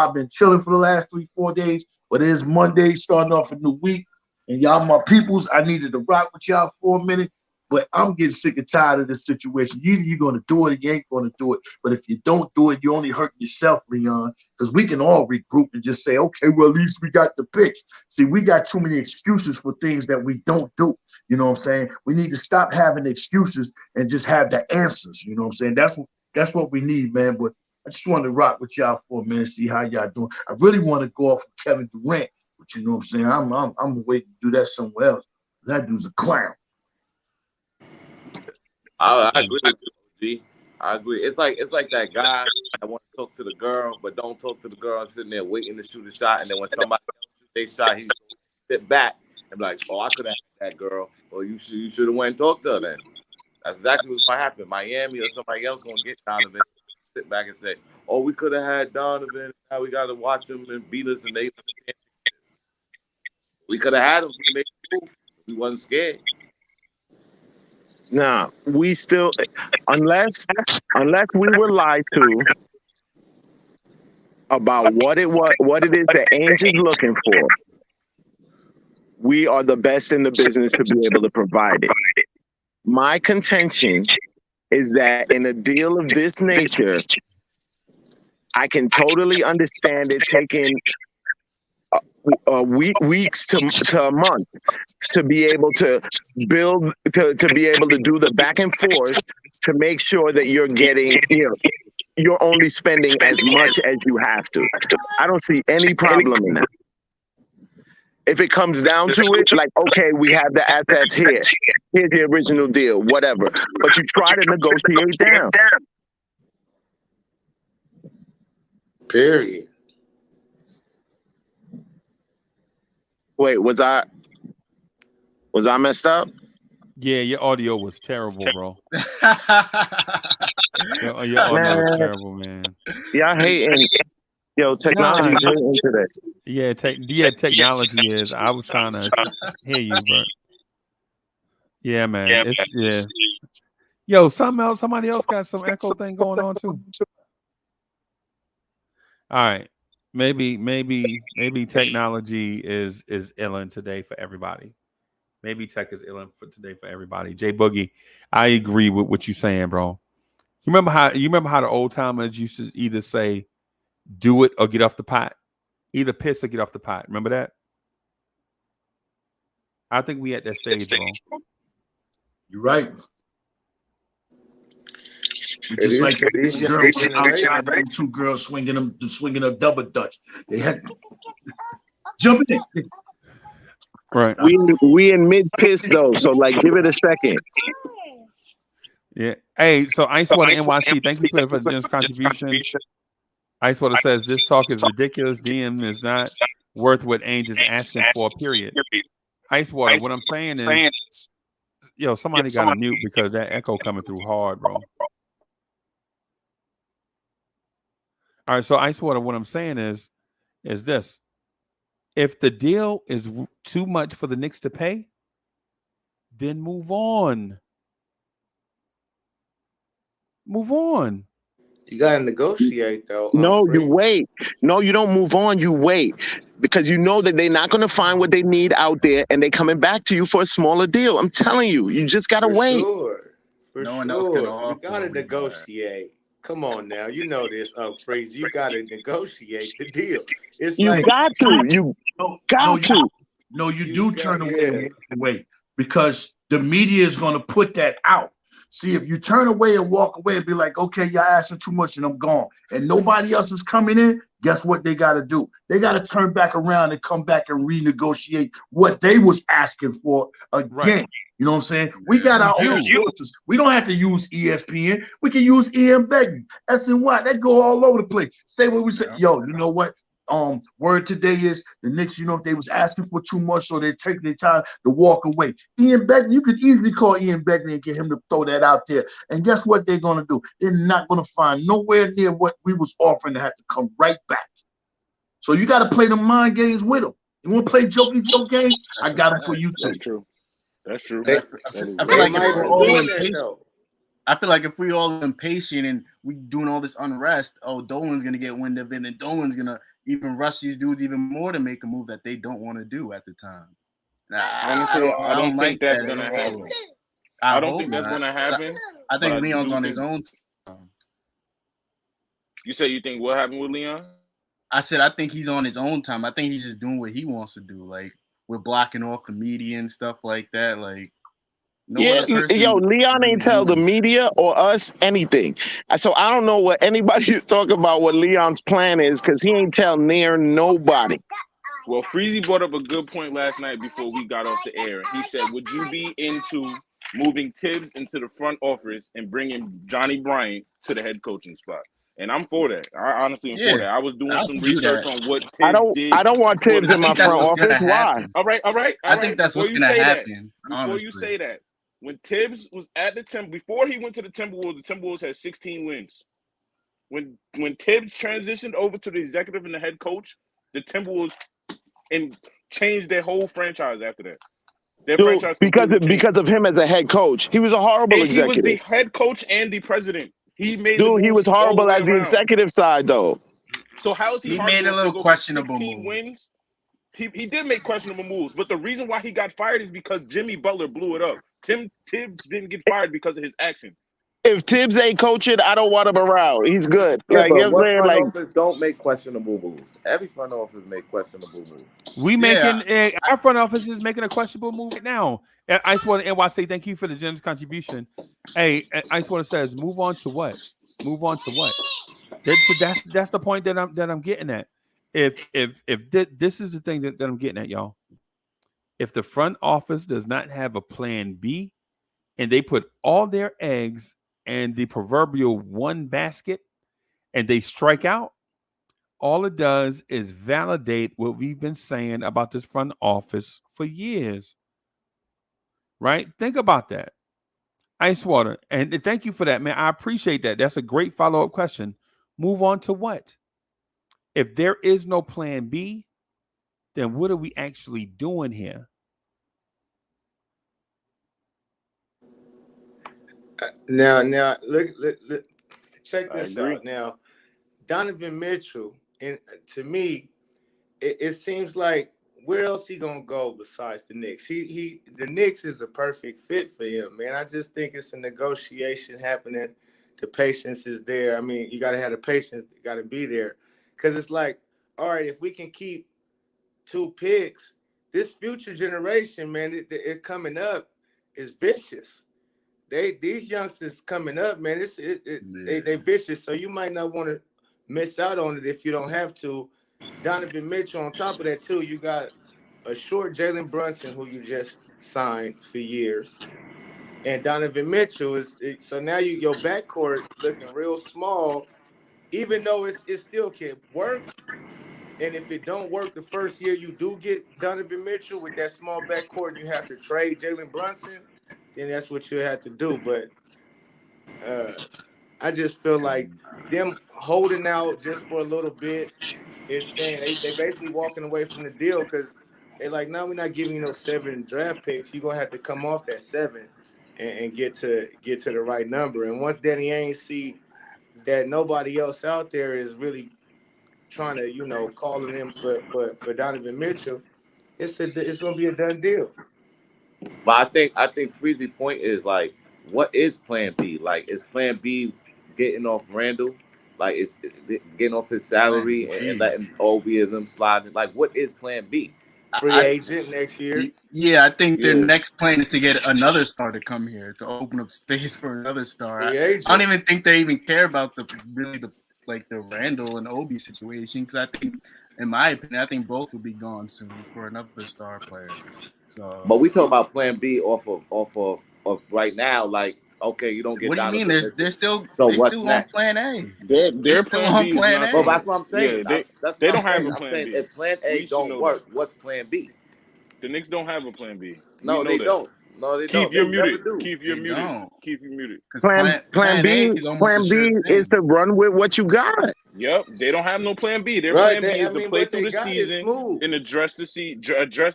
I've been chilling for the last 3-4 days. But it is Monday, starting off a new week. And y'all my peoples, I needed to rock with y'all for a minute. But I'm getting sick and tired of this situation. Either you're going to do it or you ain't going to do it. But if you don't do it, you only hurt yourself, Leon, because we can all regroup and just say, okay, well, at least we got the pitch. See, we got too many excuses for things that we don't do. You know what I'm saying? We need to stop having excuses and just have the answers. You know what I'm saying? That's what we need, man. But I just want to rock with y'all for a minute, see how y'all doing. I really want to go off with Kevin Durant, but you know what I'm saying? I'm waiting to do that somewhere else. That dude's a clown. I agree with you, G. I agree. It's like that guy that want to talk to the girl, but don't talk to the girl and sitting there waiting to shoot a shot. And then when somebody else shoots their shot, he sit back and be like, "Oh, I could have had that girl." Well, you should have went and talked to her then. That's exactly what's gonna happen. Miami or somebody else gonna get Donovan, sit back and say, "Oh, we could have had Donovan. Now we got to watch him and beat us." And we could have had him. We made a move. We wasn't scared. Nah, we still, unless we were lied to about what it is that Ainge is looking for, we are the best in the business to be able to provide it. My contention is that in a deal of this nature, I can totally understand it taking weeks to a month to be able to build, to be able to do the back and forth to make sure that you're getting, you're only spending as much as you have to. I don't see any problem in that. If it comes down to it, like, okay, we have the assets here. Here's the original deal, whatever. But you try to negotiate down. Period. Wait, was I messed up? Yeah, your audio was terrible, bro. your audio was terrible, man. Y'all hating. Yo, technology is hating today. Yeah, technology is. I was trying to hear you, but yeah, man. It's Yo, somebody else got some echo thing going on too. All right. Maybe technology is illin today for everybody. Maybe tech is illin for today for everybody. Jay Boogie, I agree with what you're saying, bro. You remember how the old timers used to either say, "Do it or get off the pot," either piss or get off the pot. Remember that? I think we at that stage, bro. You're right. It's like two girls swinging a double dutch. They had jumping in. Right. We in mid piss though, so like give it a second. Yeah. Hey, so Icewater NYC, thank you for the generous contribution. Icewater says this talk is ridiculous. DM is not worth what Ainge is asking for. Period. Icewater, what I'm saying is, yo, somebody got to mute because that echo coming through hard, bro. All right, so Icewater, what I'm saying is this. If the deal is too much for the Knicks to pay, then move on. Move on. You got to negotiate, though. No, you wait. No, you don't move on. You wait. Because you know that they're not going to find what they need out there, and they're coming back to you for a smaller deal. I'm telling you, you just got to wait. For sure. You got to negotiate. Come on now. You know this, Fraser. You got to negotiate the deal. It's you got to. You got to. No, you do turn away because the media is going to put that out. See, if you turn away and walk away and be like, okay, y'all asking too much and I'm gone, and nobody else is coming in, guess what they got to do? They got to turn back around and come back and renegotiate what they was asking for again. Right. You know what I'm saying? We got our own sources. We don't have to use ESPN. We can use Ian Begley, SNY. That go all over the place. Say what we say. Yo, you know what? Word today is the Knicks, you know, they was asking for too much, so they're taking their time to walk away. Ian Begley, you could easily call Ian Begley and get him to throw that out there. And guess what they're going to do? They're not going to find nowhere near what we was offering to have to come right back. So you got to play the mind games with them. You want to play jokey joke games? I got them for you too. That's true. I feel like if we all impatient and we doing all this unrest, Dolan's gonna get wind of it, and Dolan's gonna even rush these dudes even more to make a move that they don't want to do at the time. Honestly, I don't think that's gonna happen. I don't think that's gonna happen. I think Leon's on his own. You say you think what happened with Leon? I said I think he's on his own time. I think he's just doing what he wants to do. Like we're blocking off the media and stuff like that. Like. Leon ain't tell the media or us anything. So I don't know what anybody is talking about what Leon's plan is because he ain't tell near nobody. Well, Freezy brought up a good point last night before we got off the air. He said, would you be into moving Tibbs into the front office and bringing Johnny Bryant to the head coaching spot. And I'm for that. I honestly am for that. I was doing some research on what Tibbs did. I don't want Tibbs in my front office. Why? All right. I think that's what's going to happen. Before you say that, when Tibbs was at the before he went to the Timberwolves had 16 wins. When Tibbs transitioned over to the executive and the head coach, the Timberwolves changed their whole franchise after that. Because of him as a head coach, he was a horrible executive. He was the head coach and the president. He made he was horrible as the executive side, though. So how is he? He made a little questionable moves. Wins? He did make questionable moves, but the reason why he got fired is because Jimmy Butler blew it up. Tibbs didn't get fired because of his action. If Tibbs ain't coaching, I don't want him around. He's good. Yeah, like, but what front office don't make questionable moves? Every front office make questionable moves. Our front office is making a questionable move right now. Ice Water NYC, thank you for the generous contribution. Hey, Ice Water says, move on to what? Move on to what? That's the point that I'm getting at. If this is the thing that I'm getting at, y'all. If the front office does not have a plan B, and they put all their eggs in the proverbial one basket, and they strike out, all it does is validate what we've been saying about this front office for years. Right? Think about that. Ice Water. And thank you for that, man. I appreciate that. That's a great follow-up question. Move on to what? If there is no plan B, then what are we actually doing here? Now, look, check this out. Now, Donovan Mitchell, and to me, it seems like where else he gonna go besides the Knicks? The Knicks is a perfect fit for him, man. I just think it's a negotiation happening. The patience is there. I mean, you gotta have the patience, gotta be there, because it's like, all right, if we can keep 2 picks, this future generation, man, it coming up is vicious. These youngsters coming up, man, they vicious. So you might not want to miss out on it if you don't have to. Donovan Mitchell, on top of that, too, you got a short Jalen Brunson who you just signed for years. And Donovan Mitchell so now your backcourt looking real small, even though it still can work. And if it don't work the first year, you do get Donovan Mitchell with that small backcourt, you have to trade Jalen Brunson, then that's what you have to do. But I just feel like them holding out just for a little bit is saying they basically walking away from the deal, because they're like, no, we're not giving you no 7 draft picks. You're going to have to come off that 7 and get to the right number. And once Danny Ainge see that nobody else out there is really trying to, calling him for Donovan Mitchell, it's going to be a done deal. But I think Freezy's point is, like, what is plan B? Like, is plan B getting off Randall? Like, is getting off his salary and letting all of them slide? Like, what is plan B? Free agent next year? Yeah, I think their next plan is to get another star to come here to open up space for another star. I don't even think they even care about the Randall and Obi situation, because I think, in my opinion, I think both will be gone soon for another star player. So, but we talk about plan B off of right now. Like, okay, you don't get. What do you mean? They're still what's next? On plan A. They're still on plan A. Well, that's what I'm saying. Yeah, they don't have a plan B. If plan A don't work, what's plan B? The Knicks don't have a plan B. No, they don't. No, they don't. Keith, you're muted. Plan B is to run with what you got. Yep, they don't have no plan B. Their plan B is to play through the season and address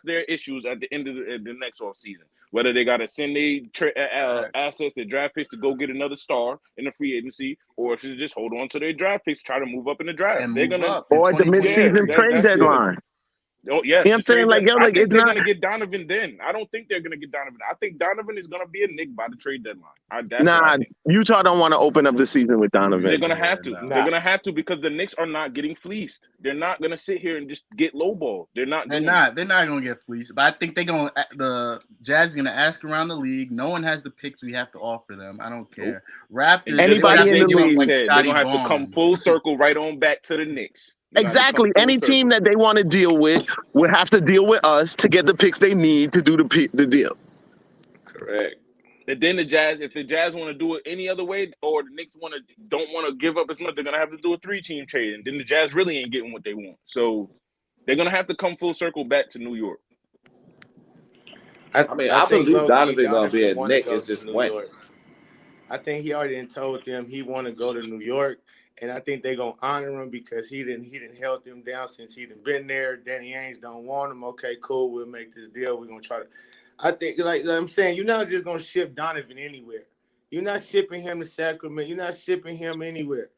their issues at the end of the next off season. Whether they got to send their assets, their draft picks to go get another star in the free agency, or if it's just hold on to their draft picks, try to move up in the draft. They're gonna or at the midseason trade deadline. Oh yes, you know what I'm saying? Like, I think they're gonna get Donovan then. I don't think they're gonna get Donovan. I think Donovan is gonna be a Knick by the trade deadline. Utah don't want to open up the season with Donovan. They're gonna have to. They're gonna have to, because the Knicks are not getting fleeced. They're not gonna sit here and just get lowballed. They're not gonna get fleeced. But I think the Jazz is gonna ask around the league. No one has the picks we have to offer them. I don't care. Raptors. Anybody in the league they're gonna have to come full circle right on back to the Knicks. Exactly. Any team that they want to deal with will have to deal with us to get the picks they need to do the deal. Correct. And then if the Jazz want to do it any other way, or the Knicks don't want to give up as much, they're gonna have to do a 3-team trade, and then the Jazz really ain't getting what they want. So they're gonna have to come full circle back to New York. I believe Donovan gonna be a want Knick. to go It's to just New when. York. I think he already told them he want to go to New York, and I think they're gonna honor him because he didn't held them down since he done been there. Danny Ainge don't want him. Okay, cool. We'll make this deal. We're gonna try to. I think, like I'm saying, you're not just gonna ship Donovan anywhere. You're not shipping him to Sacramento. You're not shipping him anywhere.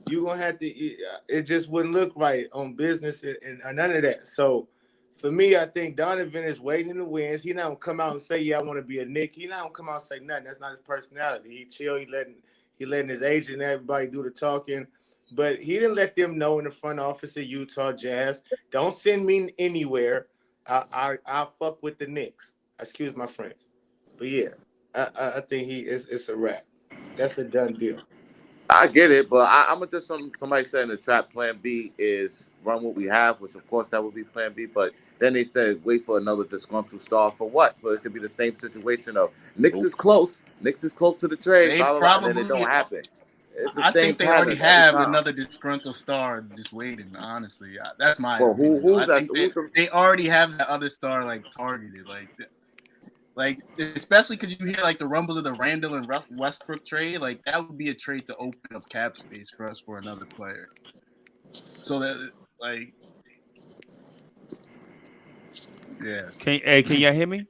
You're gonna have to. It just wouldn't look right on business and none of that. So. For me, I think Donovan is waiting in the wings. He not gonna come out and say, "Yeah, I want to be a Knick." He not gonna come out and say nothing. That's not his personality. He chill. He letting his agent and everybody do the talking. But he didn't let them know in the front office of Utah Jazz. Don't send me anywhere. I'll fuck with the Knicks. Excuse my French. But yeah, I think it's a wrap. That's a done deal. I get it, but I'm gonna just somebody said in the trap plan B is run what we have, which of course that would be plan B. But then they said wait for another disgruntled star for what? But it could be the same situation of Knicks is close to the trade, blah, blah, blah, and then it don't happen. It's the I same think they already pattern have every time. another disgruntled star just waiting. Honestly, that's my Well, opinion. I who's think they already have that other star like targeted, like especially because you hear like the rumbles of the Randall and Westbrook trade. Like that would be a trade to open up cap space for us for another player. So that like, yeah. Can y'all hear me?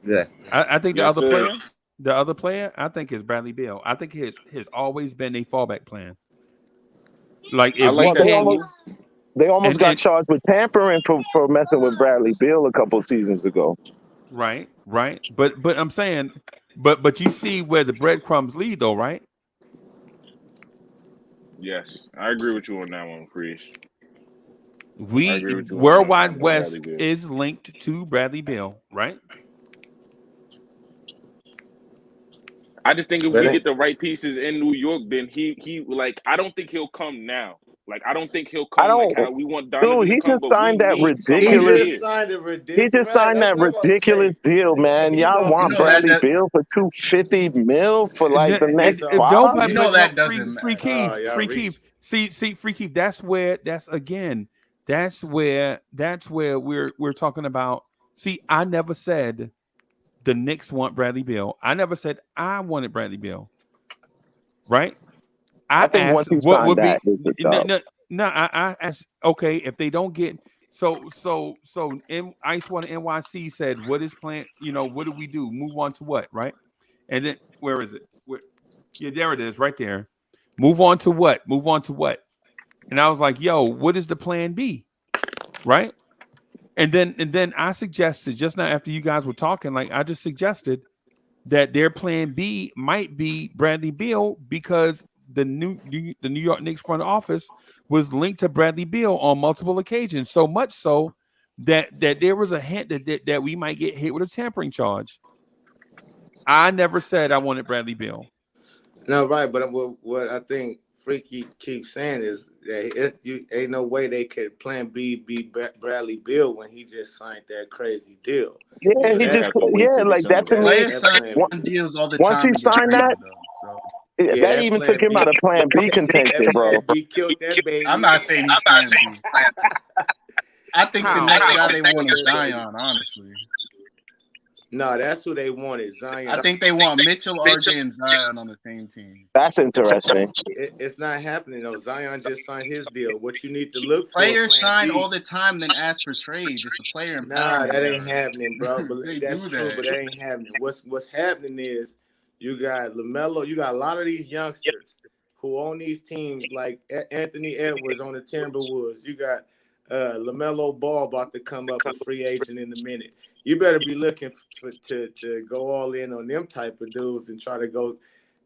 Yeah. I think Yes, the other player, I think is Bradley Beal. I think it has always been a fallback plan. Like if they almost got charged with tampering for messing with Bradley Beal a couple seasons ago. Right. But I'm saying, but you see where the breadcrumbs lead, though, right? Yes, I agree with you on that one, Freeze. Worldwide West is linked to Bradley Beal, right? I just think if we get the right pieces in New York, then he like I don't think he'll come now. Like I don't think he'll come like how we want Donovan to come. Just signed that ridiculous. He just signed that ridiculous deal, man. Y'all want Bradley Beal for $250 million for like the next 5? You know that doesn't Free Keith. See, Free Keith. That's where we're talking about. See, I never said the Knicks want Bradley Beal. I never said I wanted Bradley Beal. Right? I think asked, once he what would that, be I asked, okay, if they don't get so Ice One NYC said, what is plan? What do we do? Move on to what, right? And then where is it? Yeah, there it is, right there. Move on to what? And I was like, yo, what is the plan B? Right? And then I suggested just now after you guys were talking, like I just suggested that their plan B might be Bradley Beal because the New York Knicks front office was linked to Bradley Beal on multiple occasions, so much so that there was a hint that we might get hit with a tampering charge. I never said I wanted Bradley Beal. No, right, but what I think Freaky keeps saying is that ain't no way they could plan B be Bradley Beal when he just signed that crazy deal. Yeah, so like that's players sign deals all the time. Once he signed that, that even took him out of plan B contention, bro. He killed that baby. I'm not saying he's plan B. I think the next guy they want is Zion, honestly. No, that's who they wanted, Zion. I think they want Mitchell, RJ, and Zion on the same team. That's interesting. It's not happening, though. Zion just signed his deal. What you need to look for. Players sign all the time, then ask for trades. It's the player empowerment. Nah, that ain't happening, bro. But that's true, but that ain't happening. What's happening is you got LaMelo. You got a lot of these youngsters who own these teams, like Anthony Edwards on the Timberwolves. You got LaMelo Ball about to come up a free agent in a minute. You better be looking to go all in on them type of dudes and try to go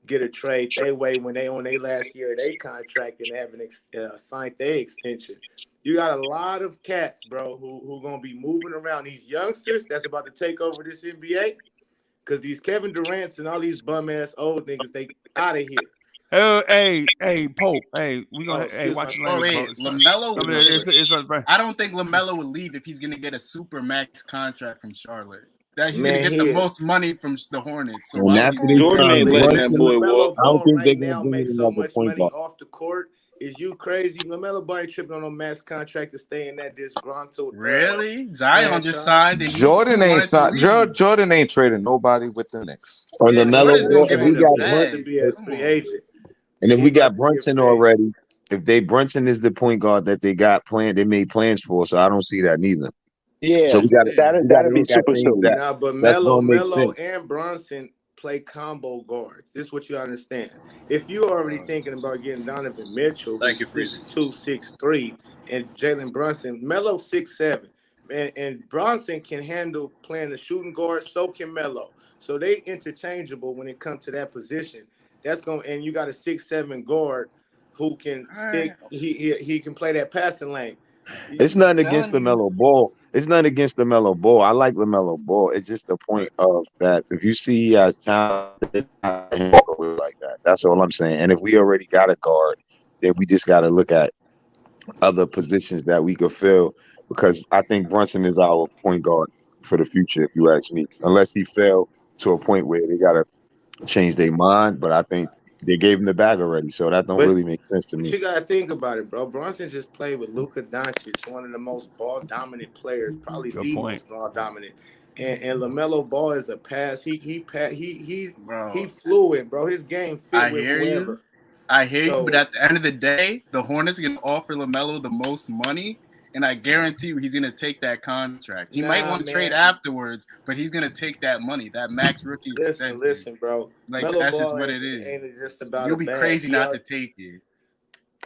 get a trade their way when they on their last year of their contract and haven't signed their extension. You got a lot of cats, bro, who gonna be moving around. These youngsters that's about to take over this NBA, because these Kevin Durant's and all these bum ass old niggas, they out of here. Oh, hey, Pope. Hey, we gonna watch LaMelo. I don't think LaMelo would leave if he's gonna get a super max contract from Charlotte. that he's gonna get the most money from the Hornets. So And why would after he? they Jordan sign ain't letting that Brunson, boy walk. LaMelo I don't Ball think they're right gonna now bring makes in so another much point money guard. off the court. Is you crazy? LaMelo Ball ain't tripping on a max contract to stay in that disgruntled. Really? Zion just franchise. signed, and Jordan he ain't wanted to leave. Jordan ain't trading nobody with the Knicks. Or Yeah, LaMelo Jordan's Ball, gonna if give we him the got About to bag. be a Come free on. agent. And if He we about got to be a Brunson free agent. already, if Brunson is the point guard that they got planned, they made plans for, so I don't see that neither. So Yeah, we got to that'd be look at super things silly. Nah, but that's gonna make Melo sense. and Bronson play combo guards. This is what you understand. If you're already thinking about getting Donovan Mitchell, Thank who's you, Freezy. 6'2", 6'3", and Jalen Brunson, Melo 6'7", and Bronson can handle playing the shooting guard. So can Melo. So they interchangeable when it comes to that position. That's going, and you got a 6'7" guard who can stick. He can play that passing lane. It's nothing against LaMelo Ball. It's nothing against LaMelo Ball. I like LaMelo Ball. It's just the point of that if you see he has talent, like that. That's all I'm saying. And if we already got a guard, then we just got to look at other positions that we could fill. Because I think Brunson is our point guard for the future, if you ask me. Unless he fell to a point where they got to change their mind. But I think they gave him the bag already, so that don't really make sense to But me. you gotta think about it, bro. Bronson just played with Luka Doncic, one of the most ball dominant players, probably Good the point. most ball dominant. And LaMelo Ball is a pass. He Bro, fluid, bro. His game fit I with hear whoever. you. I hear you, but So at the end of the day, the Hornets are gonna offer LaMelo the most money, and I guarantee you he's gonna take that contract. He might nah, want to trade man. afterwards, but he's gonna take that money, that max rookie extension. Listen, bro. Like Melo that's just Ball what it is. ain't just about You'll a be bag. crazy not to take it.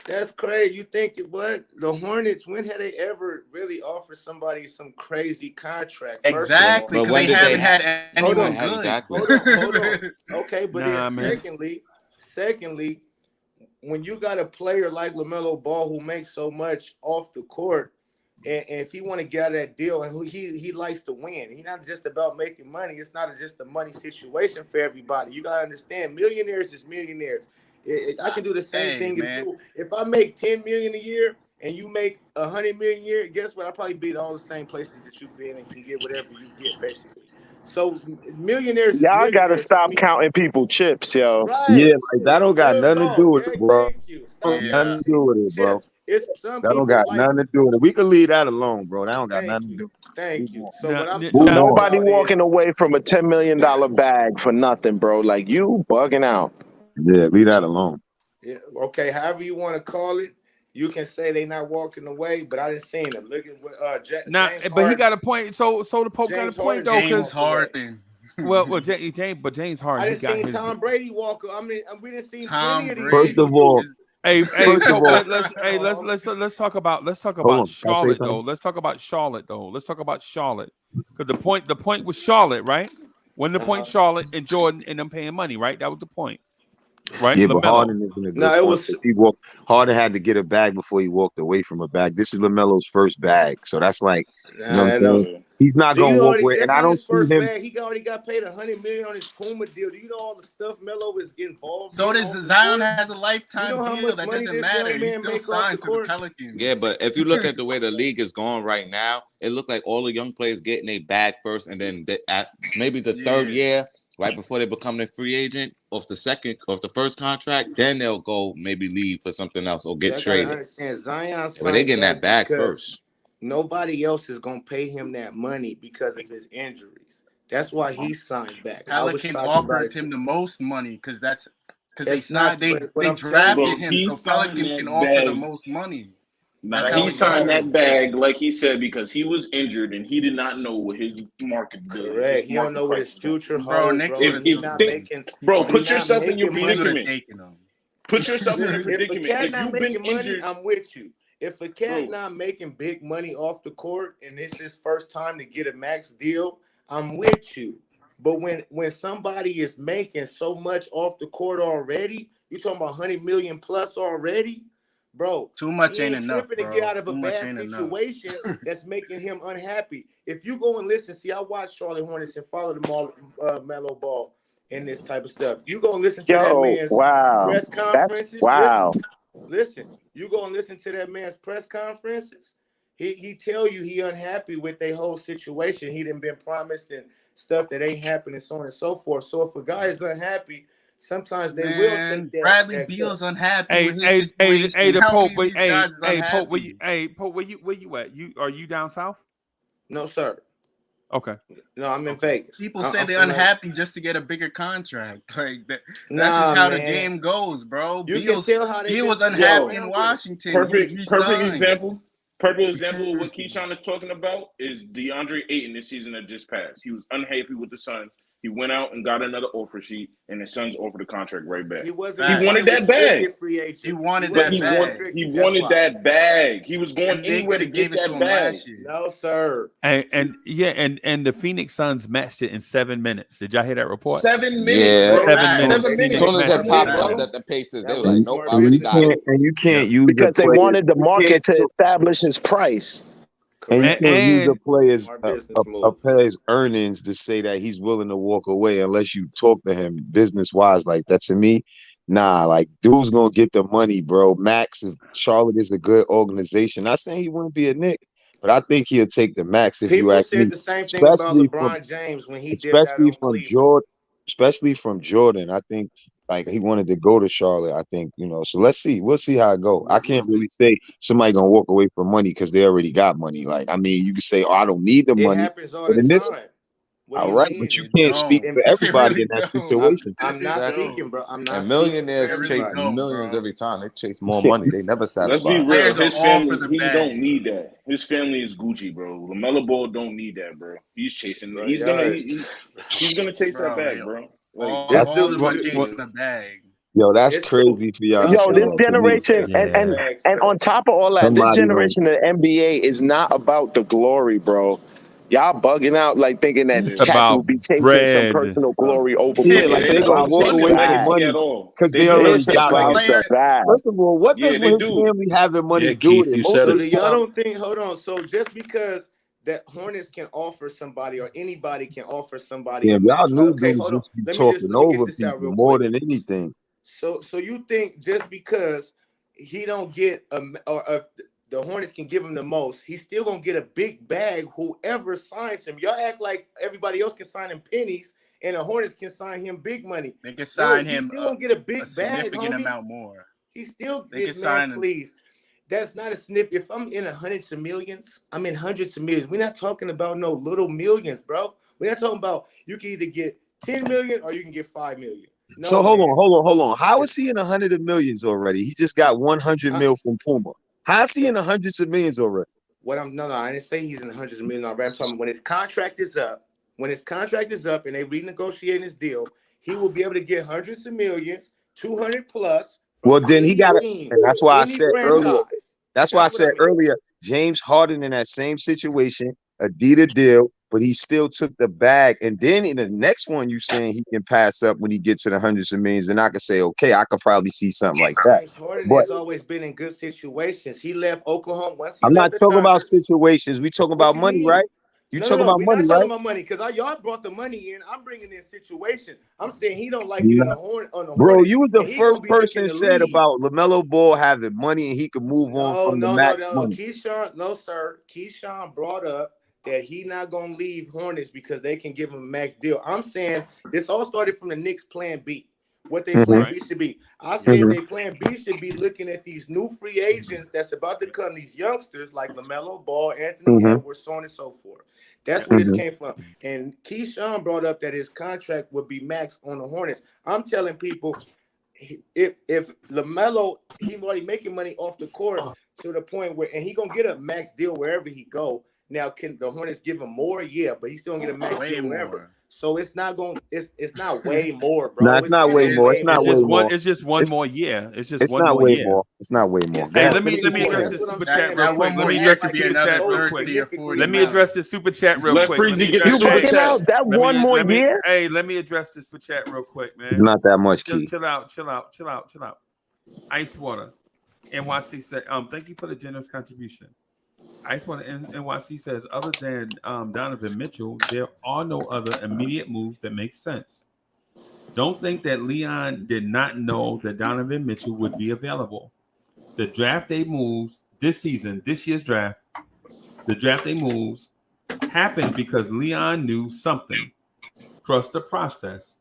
That's crazy. You think it what? The Hornets, when had they ever really offered somebody some crazy contract? Exactly, because they haven't had anyone good. Exactly. Hold on. Okay, but Nah, then man. secondly, when you got a player like LaMelo Ball who makes so much off the court, and if he want to get out of that deal, and he likes to win, he's not just about making money. It's not just a money situation for everybody. You gotta understand, millionaires is millionaires. I can do the same thing if I make 10 million a year and you make 100 million a year. Guess what? I probably be at all the same places that you've been and can get whatever you get, basically. So millionaires is Y'all gotta millionaires. stop counting people chips, yo. Right. Yeah, like that don't got Real nothing to talk, do with Eric, it, bro. thank you. Stop Nothing to do with it, bro. It's some That don't people got like. nothing to do with it. We can leave that alone, bro. That don't got nothing to do. Thank you. So Nah, what I'm nah, talking Nobody about walking away from a $10 million bag for nothing, bro. Like you bugging out. Yeah, leave that alone. Yeah, okay, however you want to call it, you can say they not walking away, but I didn't see them. Look at what James But Harden. he got a point. So the Pope got a point though, James because Harden. James Harden. I He didn't got see his. Tom Brady walk. I mean, we didn't see Tom plenty of these. First of all, Let's talk hold about on. Charlotte though. Let's talk about Charlotte because the point was Charlotte, right? When the point Charlotte and Jordan and them paying money, right? That was the point, right? Yeah, but LaMelo. Harden isn't a good point. Harden had to get a bag before he walked away from a bag. This is LaMelo's first bag, so that's like, you know what I'm saying? He's not gonna walk away, and I don't see him. Bag. He already got paid $100 million on his Puma deal. Do you know all the stuff Melo is involved? So does Zion has a lifetime deal. That money doesn't this matter. young He's man still make signed off to the Pelicans. Yeah, but if you look at the way the league is going right now, it looked like all the young players getting a bag first, and then maybe the third year, right before they become a free agent of the first contract, then they'll go maybe leave for something else or get traded. Understand Zion, but they getting that bag first. Nobody else is gonna pay him that money because of his injuries. That's why he signed back. Pelicans offered him the most money because they signed. They drafted him, so Pelicans can offer the most money. He signed that bag, like he said, because he was injured and he did not know what his market. Correct. He don't know what his future holds, bro. Put yourself in your predicament. Put yourself in your If predicament. a cat If not you've been making money, injured, I'm with you. If a cat not making big money off the court and it's his first time to get a max deal, I'm with you. But when somebody is making so much off the court already, you talking about 100 million plus already, bro. Too much ain't enough, tripping to get out of a bad situation that's making him unhappy. If you go and listen, see, I watch Charlotte Hornets and follow the Melo Ball and this type of stuff. You go and listen to that man's press conferences. Listen, you go and listen to that man's press conferences. He tell you he unhappy with their whole situation. He done been promised and stuff that ain't happening, so on and so forth. So if a guy is unhappy, sometimes they will take that. Bradley that Beal's cut. unhappy with his situation. Hey, the How Pope, many of these guys is Pope, unhappy? Pope, where you at? Are you down south? No, sir. Okay. No, I'm in Vegas. People say they're unhappy just to get a bigger contract. Like that's Nah, just how man. the game goes, bro. You can tell how they Beal was just unhappy in Washington. Perfect He example. Perfect example of what Keyshawn is talking about is DeAndre Ayton this season that just passed. He was unhappy with the Suns. He went out and got another offer sheet, and the Suns offered the contract right back. He wanted that bag. Free agent. He wanted But that bag. He wanted that bag. He was going anywhere to get that bag. No, sir. And the Phoenix Suns matched it in 7 minutes. Did y'all hear that report? 7 minutes. Yeah, bro. 7 minutes. As soon as it popped up that the Pacers, they were like, nope, I already got it. And you can't use because they wanted the market to to establish his price. And you can't use a player's earnings to say that he's willing to walk away unless you talk to him business wise like that. To me, nah, like dude's gonna get the money, bro. Max, if Charlotte is a good organization. Not saying he wouldn't be a Knick, but I think he'll take the max if People you actually said the same thing about LeBron James when he did that on Cleveland. Especially from Jordan. I think like he wanted to go to Charlotte. I think, so let's see. We'll see how it go. I can't really say somebody gonna walk away from money because they already got money. Like, I mean, you can say, I don't need the money. It happens all the time. All right, but you can't speak for everybody in that situation. I'm not speaking, bro. I'm not. And millionaires chase millions every time. They chase more money. They never satisfy. Let's be real. His family, he don't need that. His family is Gucci, bro. LaMelo Ball don't need that, bro. He's chasing. Bro, he's gonna chase that bag, bro. All That's chasing the bag. Yo, that's crazy for y'all. Yo, this generation, and on top of all that, this generation of the NBA is not about the glory, bro. Y'all bugging out, like thinking that cats will be chasing some personal glory over play. Like they gonna walk away from money because they already got it. First of all, what does his family having money do with it? So y'all don't think? Hold on. So just because that Hornets can offer somebody or anybody can offer somebody, y'all knew dudes just be talking over people more than anything. So you think just because he don't get the Hornets can give him the most, he's still gonna get a big bag whoever signs him. Y'all act like everybody else can sign him pennies and the Hornets can sign him big money. They can sign him still gonna get a big significant bag, amount more. He still they gets, can man, sign please. That's not a snip. If I'm in hundreds of millions, I'm in hundreds of millions. We're not talking about no little millions, bro. We're not talking about you can either get 10 million or you can get 5 million. No, so hold on. How is he in 100 of millions already? He just got 100 mil from Puma. How is he in the hundreds of millions already? I didn't say he's in the hundreds of millions already. I'm talking when his contract is up. When his contract is up and they renegotiate his deal, he will be able to get hundreds of millions, 200 plus. Well, then he got it, and that's why I said earlier. That's why I said earlier, James Harden in that same situation, Adidas deal, but he still took the bag. And then in the next one, you saying he can pass up when he gets to the hundreds of millions, and I could say, okay, I could probably see something like that. James Harden has always been in good situations. He left Oklahoma. I'm not talking about situations. We talking about money, right? You talking about money, right? We're not talking about money because y'all brought the money in. I'm bringing in situation. I'm saying he don't like it on the horn. Bro, you was the first person said about LaMelo Ball having money and he could move on from the max money. Keyshawn brought up that he not gonna leave Hornets because they can give him a max deal. I'm saying this all started from the Knicks plan B. What they plan B should be. I said they plan B should be looking at these new free agents that's about to come, these youngsters like LaMelo Ball, Anthony Edwards, so on and so forth. That's where this came from. And Keyshawn brought up that his contract would be maxed on the Hornets. I'm telling people, if LaMelo, he's already making money off the court to the point where, and he gonna get a max deal wherever he go. Now, can the Hornets give him more? Yeah, but he's still gonna get a max deal wherever. So it's not going. It's not way more, bro. No, it's not way more. It's not way more. It's just one more year. It's just one more year. It's not way more. Hey, let me address this super chat real quick. Let me address the super chat real quick. Let me address the super chat real quick. You booking out that one more year? Hey, let me address the super chat real quick, man. It's not that much, Keith. Chill out. Ice Water, NYC said, thank you for the generous contribution. Icewater NYC says, other than Donovan Mitchell, there are no other immediate moves that make sense. Don't think that Leon did not know that Donovan Mitchell would be available. The draft day moves this season, this year's draft, the draft day moves happened because Leon knew something. Trust the process.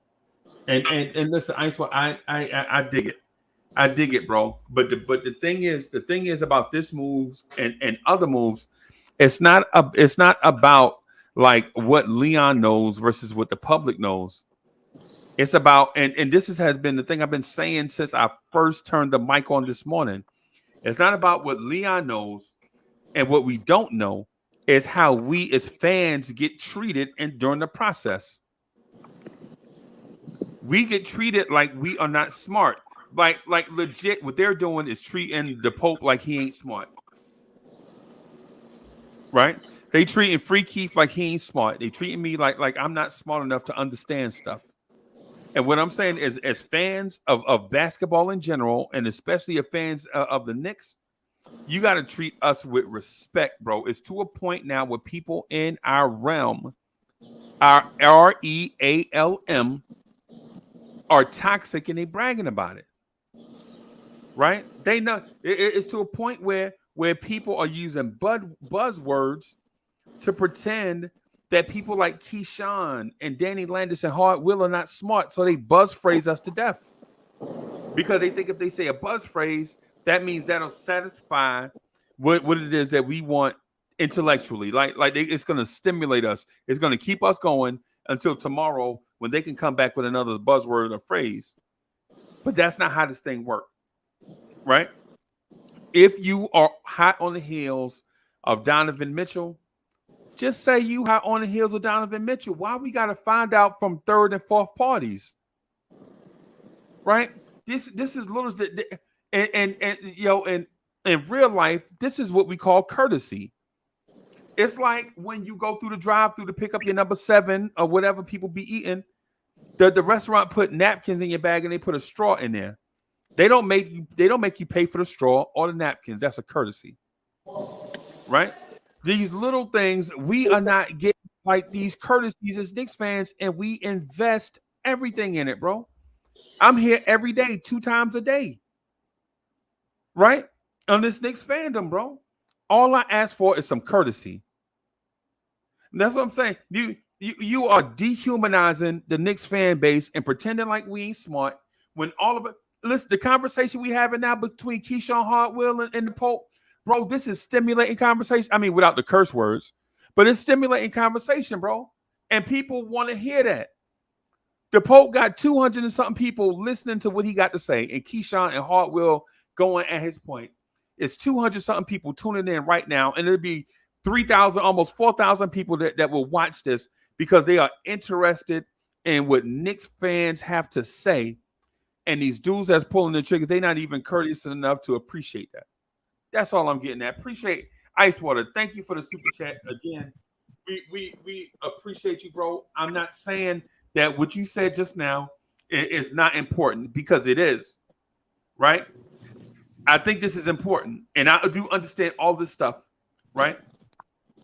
And listen, I dig it. I dig it, bro. But the thing is about this moves and other moves, it's not about like what Leon knows versus what the public knows. It's about and this has been the thing I've been saying since I first turned the mic on this morning. It's not about what Leon knows and what we don't know. Is how we as fans get treated and during the process. We get treated like we are not smart. Like legit, what they're doing is treating the Pope like he ain't smart. Right? They treating Free Keith like he ain't smart. They treating me like I'm not smart enough to understand stuff. And what I'm saying is, as fans of basketball in general, and especially as fans of the Knicks, you got to treat us with respect, bro. It's to a point now where people in our realm, our REALM, are toxic and they bragging about it. Right? They know it's to a point where people are using buzzwords to pretend that people like Keyshawn and Danny Landis and Hard Will are not smart, so they buzz phrase us to death. Because they think if they say a buzz phrase, that means that'll satisfy what it is that we want intellectually. It's going to stimulate us. It's going to keep us going until tomorrow when they can come back with another buzzword or phrase. But that's not how this thing works, right? If you are hot on the heels of Donovan Mitchell, just say you hot on the heels of Donovan Mitchell. Why we got to find out from third and fourth parties, right? This is little and in real life, this is what we call courtesy. It's like when you go through the drive-through to pick up your number 7 or whatever people be eating. The restaurant put napkins in your bag and they put a straw in there. They don't make you pay for the straw or the napkins. That's a courtesy, right? These little things, we are not getting like these courtesies as Knicks fans, and we invest everything in it, bro. I'm here every day, 2 times a day, right? On this Knicks fandom, bro. All I ask for is some courtesy. And that's what I'm saying. You are dehumanizing the Knicks fan base and pretending like we ain't smart when all of it. Listen, the conversation we having now between Keyshawn Hardwill and the Pope, bro, this is stimulating conversation. I mean, without the curse words, but it's stimulating conversation, bro. And people want to hear that. The Pope got 200 and something people listening to what he got to say, and Keyshawn and Hardwill going at his point. It's 200 something people tuning in right now, and it'll be 3,000, almost 4,000 people that will watch this because they are interested in what Knicks fans have to say. And these dudes that's pulling the triggers, they're not even courteous enough to appreciate that. That's all I'm getting at. Appreciate Icewater. Thank you for the super chat again. We appreciate you, bro. I'm not saying that what you said just now is not important, because it is, right? I think this is important, and I do understand all this stuff, right?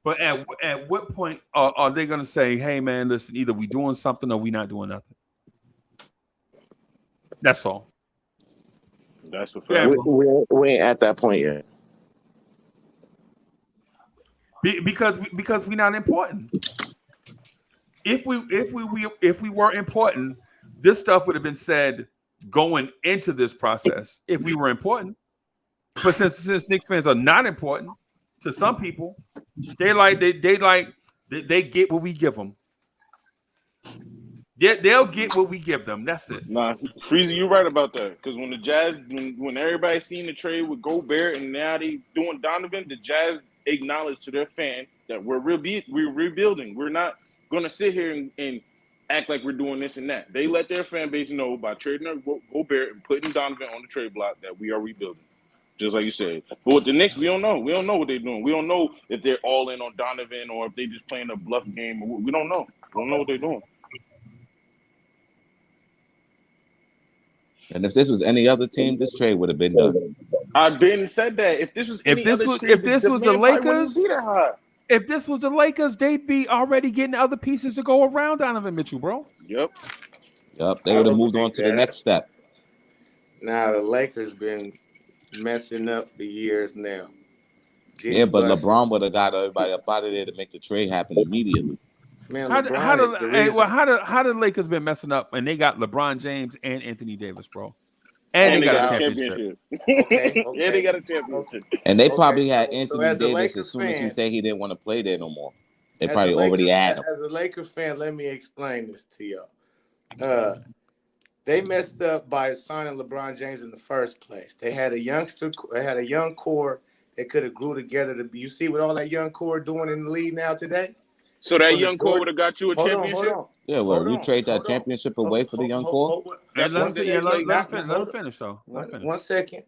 But at what point are they going to say, "Hey, man, listen, either we doing something or we not doing nothing"? That's all. That's what we ain't at that point yet. Because we're not important. If we were important, this stuff would have been said going into this process. If we were important, but since Knicks fans are not important to some people, they get what we give them. They'll get what we give them. That's it. Nah, Freezy, you're right about that. Because when the Jazz, when everybody seen the trade with Gobert and now they doing Donovan, the Jazz acknowledged to their fan that we're rebuilding. We're not going to sit here and act like we're doing this and that. They let their fan base know by trading Gobert and putting Donovan on the trade block that we are rebuilding. Just like you said. But with the Knicks, we don't know. We don't know what they're doing. We don't know if they're all in on Donovan or if they just playing a bluff game. We don't know. We don't know what they're doing. And if this was any other team, this trade would have been done. I've been said that. If this was the Lakers, they'd be already getting other pieces to go around Donovan Mitchell, bro. Yep. They would have moved on to the next step. Now the Lakers been messing up for years now. Yeah, but LeBron would have got everybody up out of there to make the trade happen immediately. Man, How LeBron is the reason. how the Lakers been messing up and they got LeBron James and Anthony Davis, bro, and they got a championship. Okay. Yeah, they got a championship. And they probably had so Anthony as a Davis Lakers as soon as he fan, said he didn't want to play there no more. They as probably a already Lakers, had him. as a Lakers fan, let me explain this to y'all. They messed up by signing LeBron James in the first place. They had a young core that could have grew together to be. You see what all that young core doing in the league now today? So that young core would have got you a championship? Hold on. Yeah, well, you trade that championship away for the young core? Let him finish, though. One second.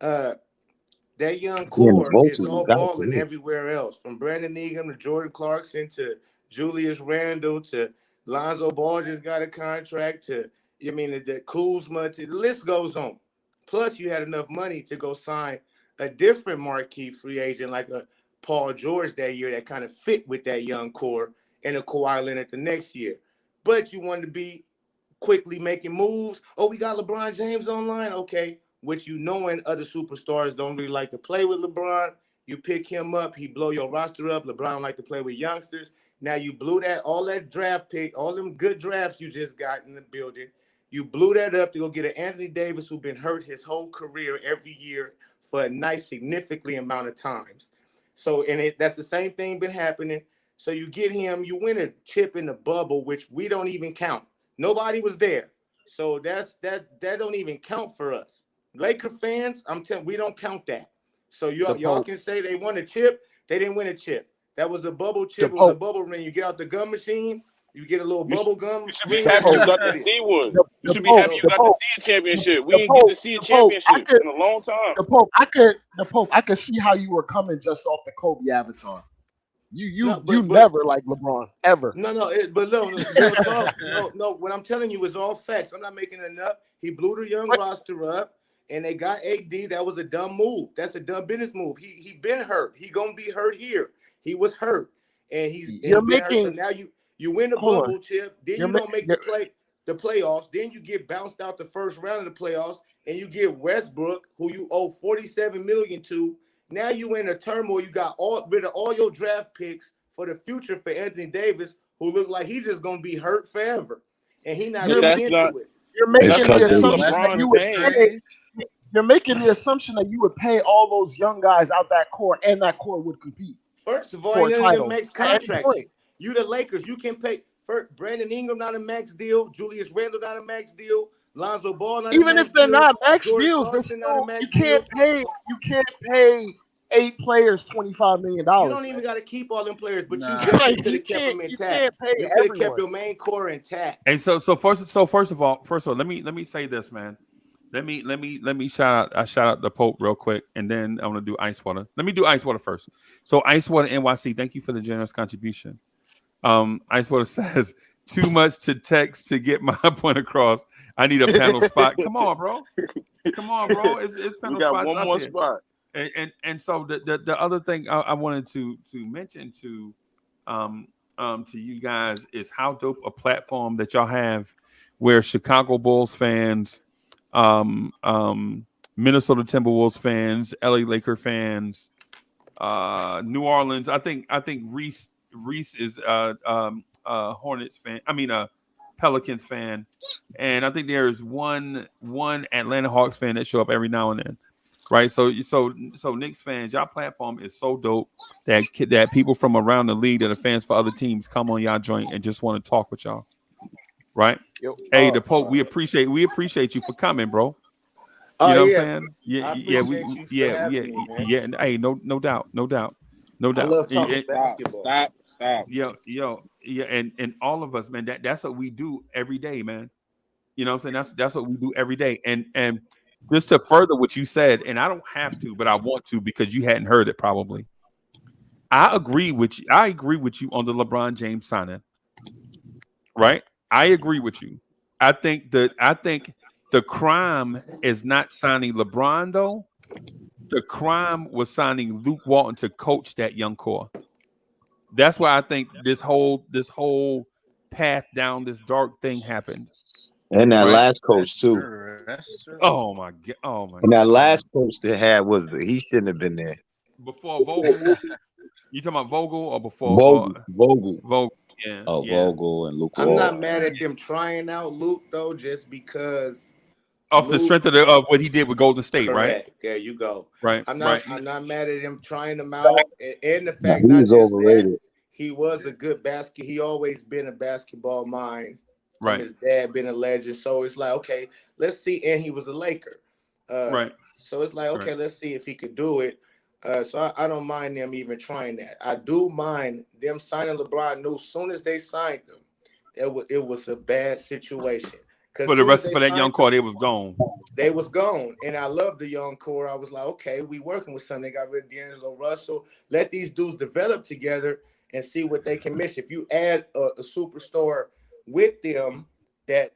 That young core is all balling everywhere else, from Brandon Ingram to Jordan Clarkson to Julius Randle to Lonzo Ball just got a contract to, the Kuzma, to the list goes on. Plus, you had enough money to go sign a different marquee free agent like a Paul George that year that kind of fit with that young core, and a Kawhi Leonard the next year. But you wanted to be quickly making moves. Oh, we got LeBron James online? Okay. Which knowing other superstars don't really like to play with LeBron. You pick him up, he blow your roster up. LeBron like to play with youngsters. Now you blew all that draft pick, all them good drafts you just got in the building. You blew that up to go get an Anthony Davis who's been hurt his whole career every year for a nice significantly amount of times. So, that's the same thing been happening. So you get him, you win a chip in the bubble, which we don't even count. Nobody was there. So that don't even count for us. Laker fans, I'm telling we don't count that. So y'all can say they won a chip. They didn't win a chip. That was a bubble chip. It was a bubble ring. You get out the gum machine, you get a little bubble gum. You should be happy you got to see one. You should be happy you got to see a championship. We didn't get to see a championship in a long time. The Pope, I could see how you were coming just off the Kobe avatar. You never like LeBron ever. No. What I'm telling you is all facts. I'm not making it up. He blew the young roster up, and they got AD. That was a dumb move. That's a dumb business move. He been hurt. He gonna be hurt here. He was hurt, and hurt. So now you win the bubble chip. Then you don't make the playoffs. Then you get bounced out the first round of the playoffs, and you get Westbrook, who you owe $47 million to. Now you in a turmoil. You got rid of all your draft picks for the future for Anthony Davis, who look like he just gonna be hurt forever, and he not really into it. You're making the assumption that you would pay. You're making the assumption that you would pay all those young guys out that core, and that core would compete. First of all, you max contracts. You the Lakers. You can pay. Brandon Ingram not a max deal. Julius Randle not a max deal. Lonzo Ball not even a max if they're deal. not max Jordan deals, Clarkson still, not a you can't pay 8 players $25 million. You don't even got to keep all them players, but you definitely could have kept them intact. You could have kept your main core intact. And so first of all, let me say this, man. Let me shout out the Pope real quick, and then I'm gonna do Ice Water. Let me do Ice Water first. So Ice Water NYC, thank you for the generous contribution. Ice Water says too much to text to get my point across. I need a panel spot. Come on, bro. It's panel we got spots one more spot. And so the other thing I wanted to mention to you guys is how dope a platform that y'all have, where Chicago Bulls fans, Minnesota Timberwolves fans, LA Laker fans, New Orleans. I think Reese is Hornets fan. I mean Pelicans fan, and I think there's one Atlanta Hawks fan that show up every now and then. Right, so Knicks fans, y'all platform is so dope that people from around the league that are fans for other teams come on y'all joint and just want to talk with y'all. Right? Hey, the Pope, we appreciate you for coming, bro. You know what I'm saying? Yeah. Hey, no doubt. I love talking basketball. Stop. Yeah, and all of us, man. That's what we do every day, man. You know what I'm saying? That's what we do every day, and. Just to further what you said, and I don't have to, but I want to because you hadn't heard it probably. I agree with you. I agree with you on the LeBron James signing. Right? I agree with you. I think the crime is not signing LeBron though. The crime was signing Luke Walton to coach that young core. That's why I think this whole path down this dark thing happened. And that last coach too. That's true. Oh my god! And that last coach they had he shouldn't have been there. Before Vogel, you talking about Vogel or before Vogel? Vogel and Luke. I'm not mad at them trying out Luke though, just because off the strength of what he did with Golden State, right? Correct. There you go. Right. I'm not mad at him trying them out, and the fact He's not just overrated. that he was a good he always been a basketball mind from Right. his dad, been a legend. So it's like, okay, let's see. And he was a Laker. Right. So it's like, okay, let's see if he could do it. So I don't mind them even trying that. I do mind them signing LeBron. Knew as soon as they signed him, it was a bad situation. For the rest for that young core, they was gone. They was gone. And I love the young core. I was like, okay, we working with something. They got rid of D'Angelo Russell. Let these dudes develop together and see what they can miss. If you add a superstar with them that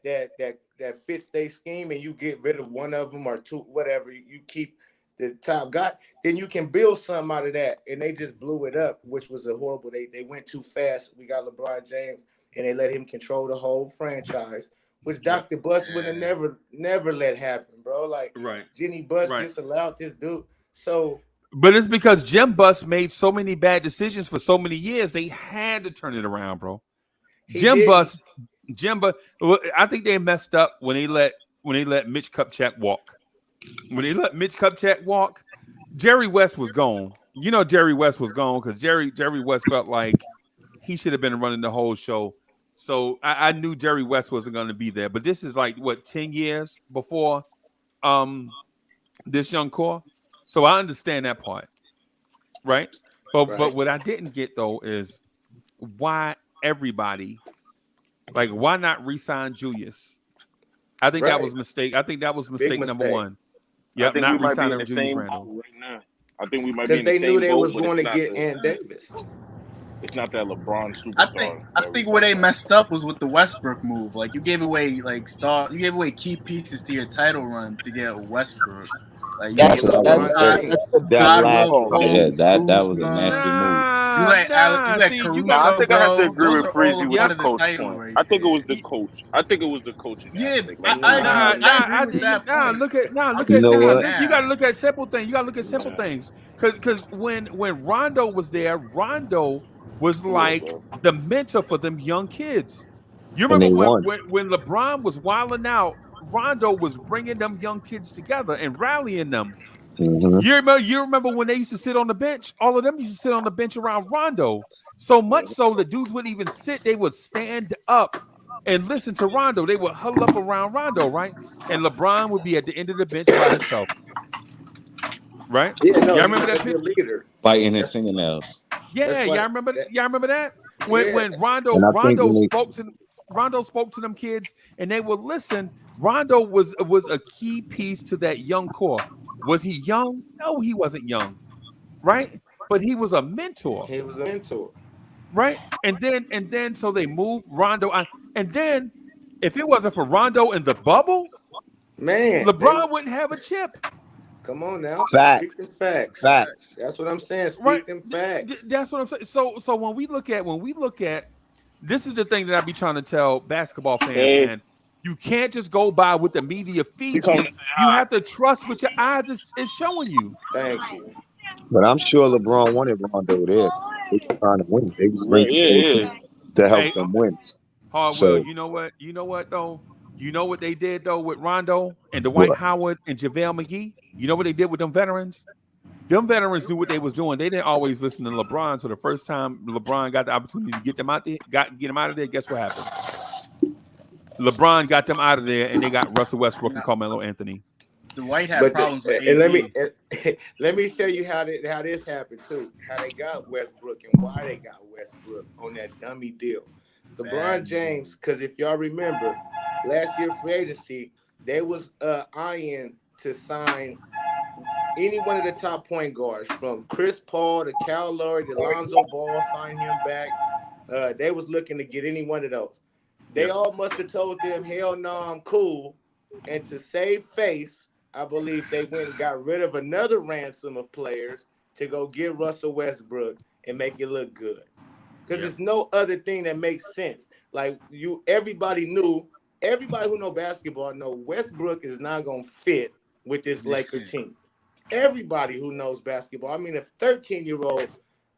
fits their scheme and you get rid of one of them or two, whatever, you keep the top guy, then you can build something out of that. And they just blew it up, which was a horrible. They went too fast. We got LeBron James and they let him control the whole franchise, which Dr. Buss would have never let happen, bro. Like Jenny Buss just allowed this dude. So, but it's because Jim Buss made so many bad decisions for so many years. They had to turn it around, bro. Jim Buss. I think they messed up when they let Mitch Kupchak walk. When they let Mitch Kupchak walk, Jerry West was gone. You know, Jerry West was gone because Jerry West felt like he should have been running the whole show. So I knew Jerry West wasn't going to be there. But this is like, what, 10 years before this young core? So I understand that part, right? But what I didn't get, though, is why everybody, like, why not re-sign Julius? I think that was a mistake. I think that was mistake number one. Yeah, not re-signing Julius Randle. Right now. I think we might be in because the they knew same they boat, was but going it's to not get Ann Davis. It's not that LeBron superstar. I think where they messed up was with the Westbrook move. Like you gave away key pieces to your title run to get Westbrook. Like that was a nasty move. You let Caruso, I think I have to agree with those are Freezy all with part the of the coach title point. right I think it there. was the coach. I think it was the coaching. Yeah, I agree with that point. Look at you got to look at simple things. You got to look at simple things because when Rondo was there, Rondo was like the mentor for them young kids. You remember when LeBron was wilding out, Rondo was bringing them young kids together and rallying them. Mm-hmm. You remember when they used to sit on the bench? All of them used to sit on the bench around Rondo. So much so the dudes wouldn't even sit; they would stand up and listen to Rondo. They would huddle up around Rondo, right? And LeBron would be at the end of the bench by himself, right? Yeah, no, y'all remember that picture? Leader biting his fingernails. Yeah, y'all remember that? Y'all remember that when Rondo spoke to them kids and they would listen. Rondo was a key piece to that young core. Was he young? No, he wasn't young, right? But he was a mentor. He was a mentor, right? And then so they moved Rondo on. And then if it wasn't for Rondo in the bubble, man, LeBron wouldn't have a chip. Come on now, facts. Facts. That's what I'm saying. Speak them facts. That's what I'm saying. So when we look at this is the thing that I be trying to tell basketball fans, man. You can't just go by what the media feeds you. You have to trust what your eyes is showing you. Thank you. But I'm sure LeBron wanted Rondo there. They were trying to win. They was waiting to help them win. Hardwell, you know what though? You know what they did though with Rondo and Dwight Howard and JaVale McGee? You know what they did with them veterans? Them veterans knew what they was doing. They didn't always listen to LeBron. So the first time LeBron got the opportunity to get them out there, get them out of there, guess what happened? LeBron got them out of there, and they got Russell Westbrook and Carmelo Anthony. Dwight had problems with and let me tell you how this happened too. How they got Westbrook and why they got Westbrook on that dummy deal. LeBron James, because if y'all remember, last year free agency, they was eyeing to sign any one of the top point guards, from Chris Paul to Kyle Lowry to Lonzo Ball, sign him back. They was looking to get any one of those. They all must have told them, hell no, I'm cool. And to save face, I believe they went and got rid of another ransom of players to go get Russell Westbrook and make it look good. Because there's no other thing that makes sense. Like everybody who know basketball know Westbrook is not going to fit with this Laker team. Everybody who knows basketball. I mean, a 13-year-old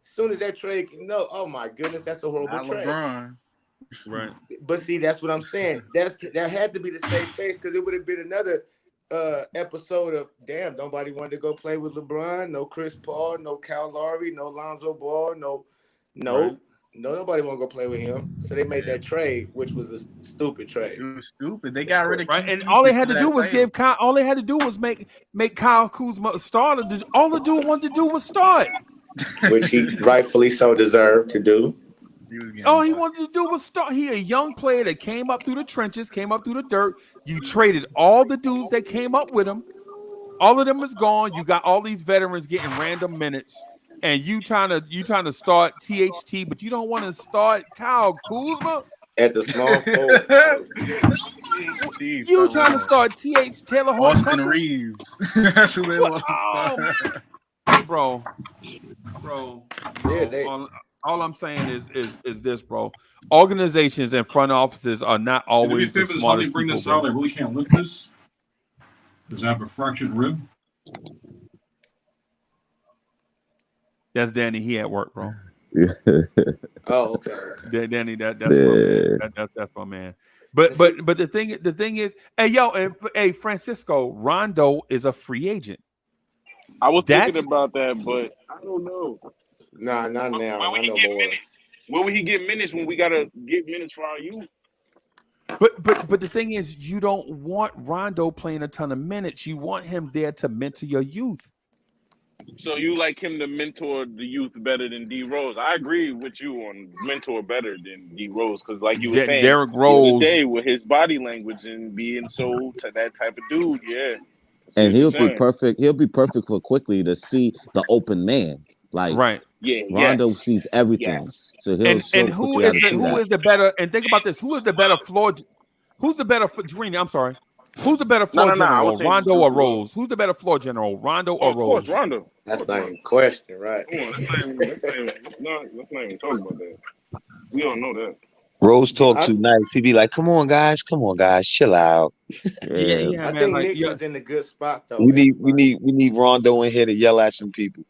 soon as that trade, oh my goodness, that's a horrible trade. LeBron. Right. But see, that's what I'm saying. That had to be the safe face because it would have been another episode of damn. Nobody wanted to go play with LeBron. No Chris Paul. No Kyle Lowry. No Lonzo Ball. Nobody want to go play with him. So they made that trade, which was a stupid trade. It was stupid. They got rid of right, and all they had to do was give Kyle. All they had to do was make Kyle Kuzma a starter. All the dude wanted to do was start, which he rightfully so deserved to do. All he wanted to do was start. He a young player that came up through the trenches, came up through the dirt. You traded all the dudes that came up with him. All of them is gone. You got all these veterans getting random minutes, and you trying to start THT, but you don't want to start Kyle Kuzma at the small forward. You trying to start Taylor Austin Reeves. That's who they want to start. Bro. Yeah, all I'm saying is this, bro. Organizations and front offices are not always the smartest bring people. This out, I really can't lift this. Does it have a fractured rib? That's Danny. He at work, bro. Oh, okay. Danny, that's my man. That's my man. But the thing is, hey Francisco, Rondo is a free agent. I was thinking about that, but I don't know. Nah, not now. Where would he get minutes? Where would he get minutes when we gotta get minutes for our youth? But the thing is, you don't want Rondo playing a ton of minutes. You want him there to mentor your youth. So you like him to mentor the youth better than D Rose? I agree with you on mentor better than D Rose because, like you were saying, Derrick Rose today with his body language and being so to that type of dude, yeah. And he'll be perfect. He'll be perfect for quickly to see the open man. Like right. Yeah, Rondo sees everything. Yes. So he'll and who is the better? And think about this: who is the better floor? Who's the better? Dreeny, I'm sorry. Who's the better floor general, Rondo or Rose? Who's the better floor general, Rondo or Rose? Of course, Rondo. That's not even a question, right? Let's not even talk about that. We don't know that. Rose talk too nice. He'd be like, come on, guys, chill out. I think Knicks is in a good spot though. We need Rondo in here to yell at some people.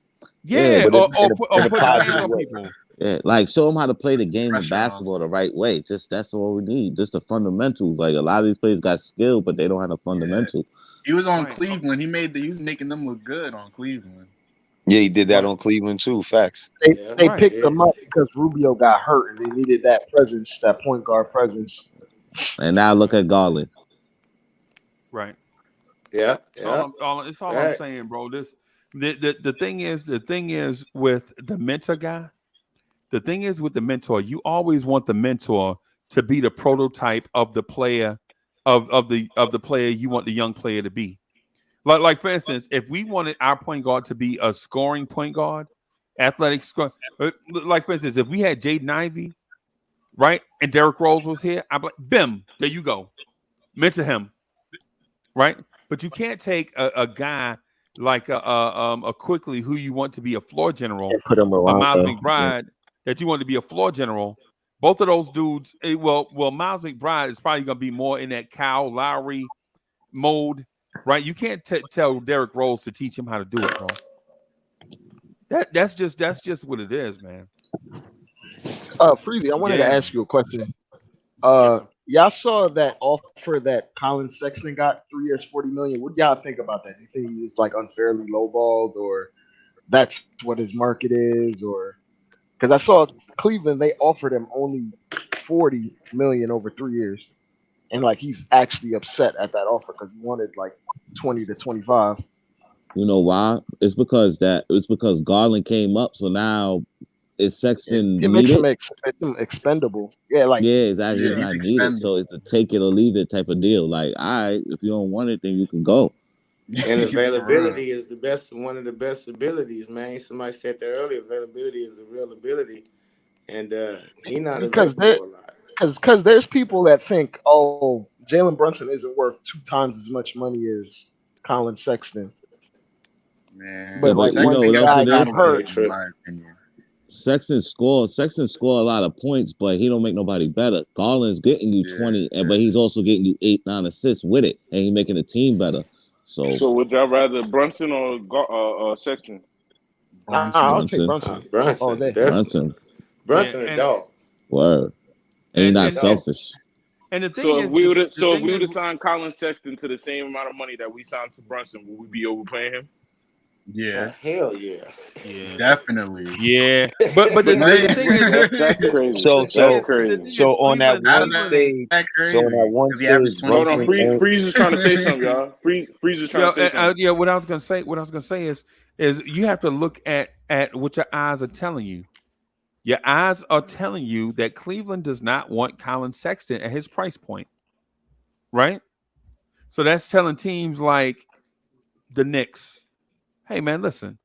Yeah, but or put his hands on people. Yeah, like show them how to play the game of basketball the right way. Just that's all we need. Just the fundamentals. Like a lot of these players got skill, but they don't have the fundamental. He was on Cleveland. He was making them look good on Cleveland. Yeah, he did that on Cleveland too. Facts. They picked him up because Rubio got hurt and they needed that presence, that point guard presence. And now look at Garland. Right. Yeah. It's all I'm saying, bro. The thing is with the mentor guy. The thing is with the mentor, you always want the mentor to be the prototype of the player of the player you want the young player to be. Like for instance, if we wanted our point guard to be a scoring point guard, athletic score, like for instance, if we had Jaden Ivey, right, and Derrick Rose was here, I'm like, bim, there you go, mentor him, right? But you can't take a guy like a Quickly who you want to be a floor general, put him around, Miles McBride that you want to be a floor general. Both of those dudes, well, Miles McBride is probably going to be more in that Kyle Lowry mode, right? You can't tell Derrick Rose to teach him how to do it, bro. That's just what it is, man. Freezy, I wanted to ask you a question. Y'all saw that offer that Colin Sexton got, 3 years, $40 million. What do y'all think about that? Do you think he was like unfairly lowballed, or that's what his market is, or because I saw Cleveland, they offered him only $40 million over 3 years, and like he's actually upset at that offer because he wanted like 20 to 25. You know why? It's because Garland came up, so now it's Sexton. It makes him expendable. Yeah, like exactly. He's not needed, so it's a take it or leave it type of deal. Like, all right, if you don't want it, then you can go. And availability is one of the best abilities, man. Somebody said that earlier. Availability is a real ability, and he's not available a lot. Because there's people that think, oh, Jalen Brunson isn't worth 2 times as much money as Colin Sexton. Man, but like one guy got hurt. Sexton score a lot of points, but he don't make nobody better. Garland's getting you 20, but he's also getting you 8-9 assists with it, and he's making the team better. So would y'all rather Brunson or Sexton? I'll take Brunson. Brunson, definitely. Brunson a dog. Word. And he's not selfish. And the thing So is, if we would have signed Colin Sexton to the same amount of money that we signed to Brunson, would we be overpaying him? Yeah. Hell yeah. Yeah. Definitely. Yeah. But the thing is that's crazy. So crazy. on that one stage, hold on, Freeze is trying to say something, y'all. Freeze is trying to say something. What I was gonna say is you have to look at what your eyes are telling you. Your eyes are telling you that Cleveland does not want Colin Sexton at his price point, right? So that's telling teams like the Knicks, hey man, listen,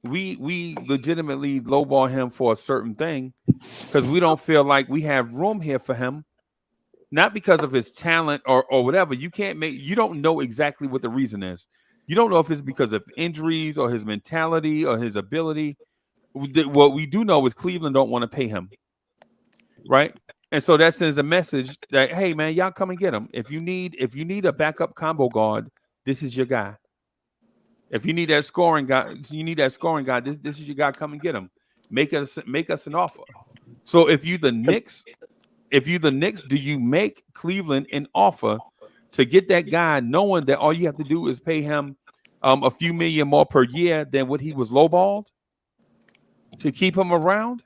we legitimately lowball him for a certain thing because we don't feel like we have room here for him, not because of his talent or whatever. You don't know exactly what the reason is. You don't know if it's because of injuries or his mentality or his ability. What we do know is Cleveland don't want to pay him, right? And so that sends a message that, hey man, y'all come and get him. If you need a backup combo guard, this is your guy. If you need that scoring guy, this is your guy. Come and get him. Make us an offer. So if you the Knicks, do you make Cleveland an offer to get that guy, knowing that all you have to do is pay him a few million more per year than what he was lowballed, to keep him around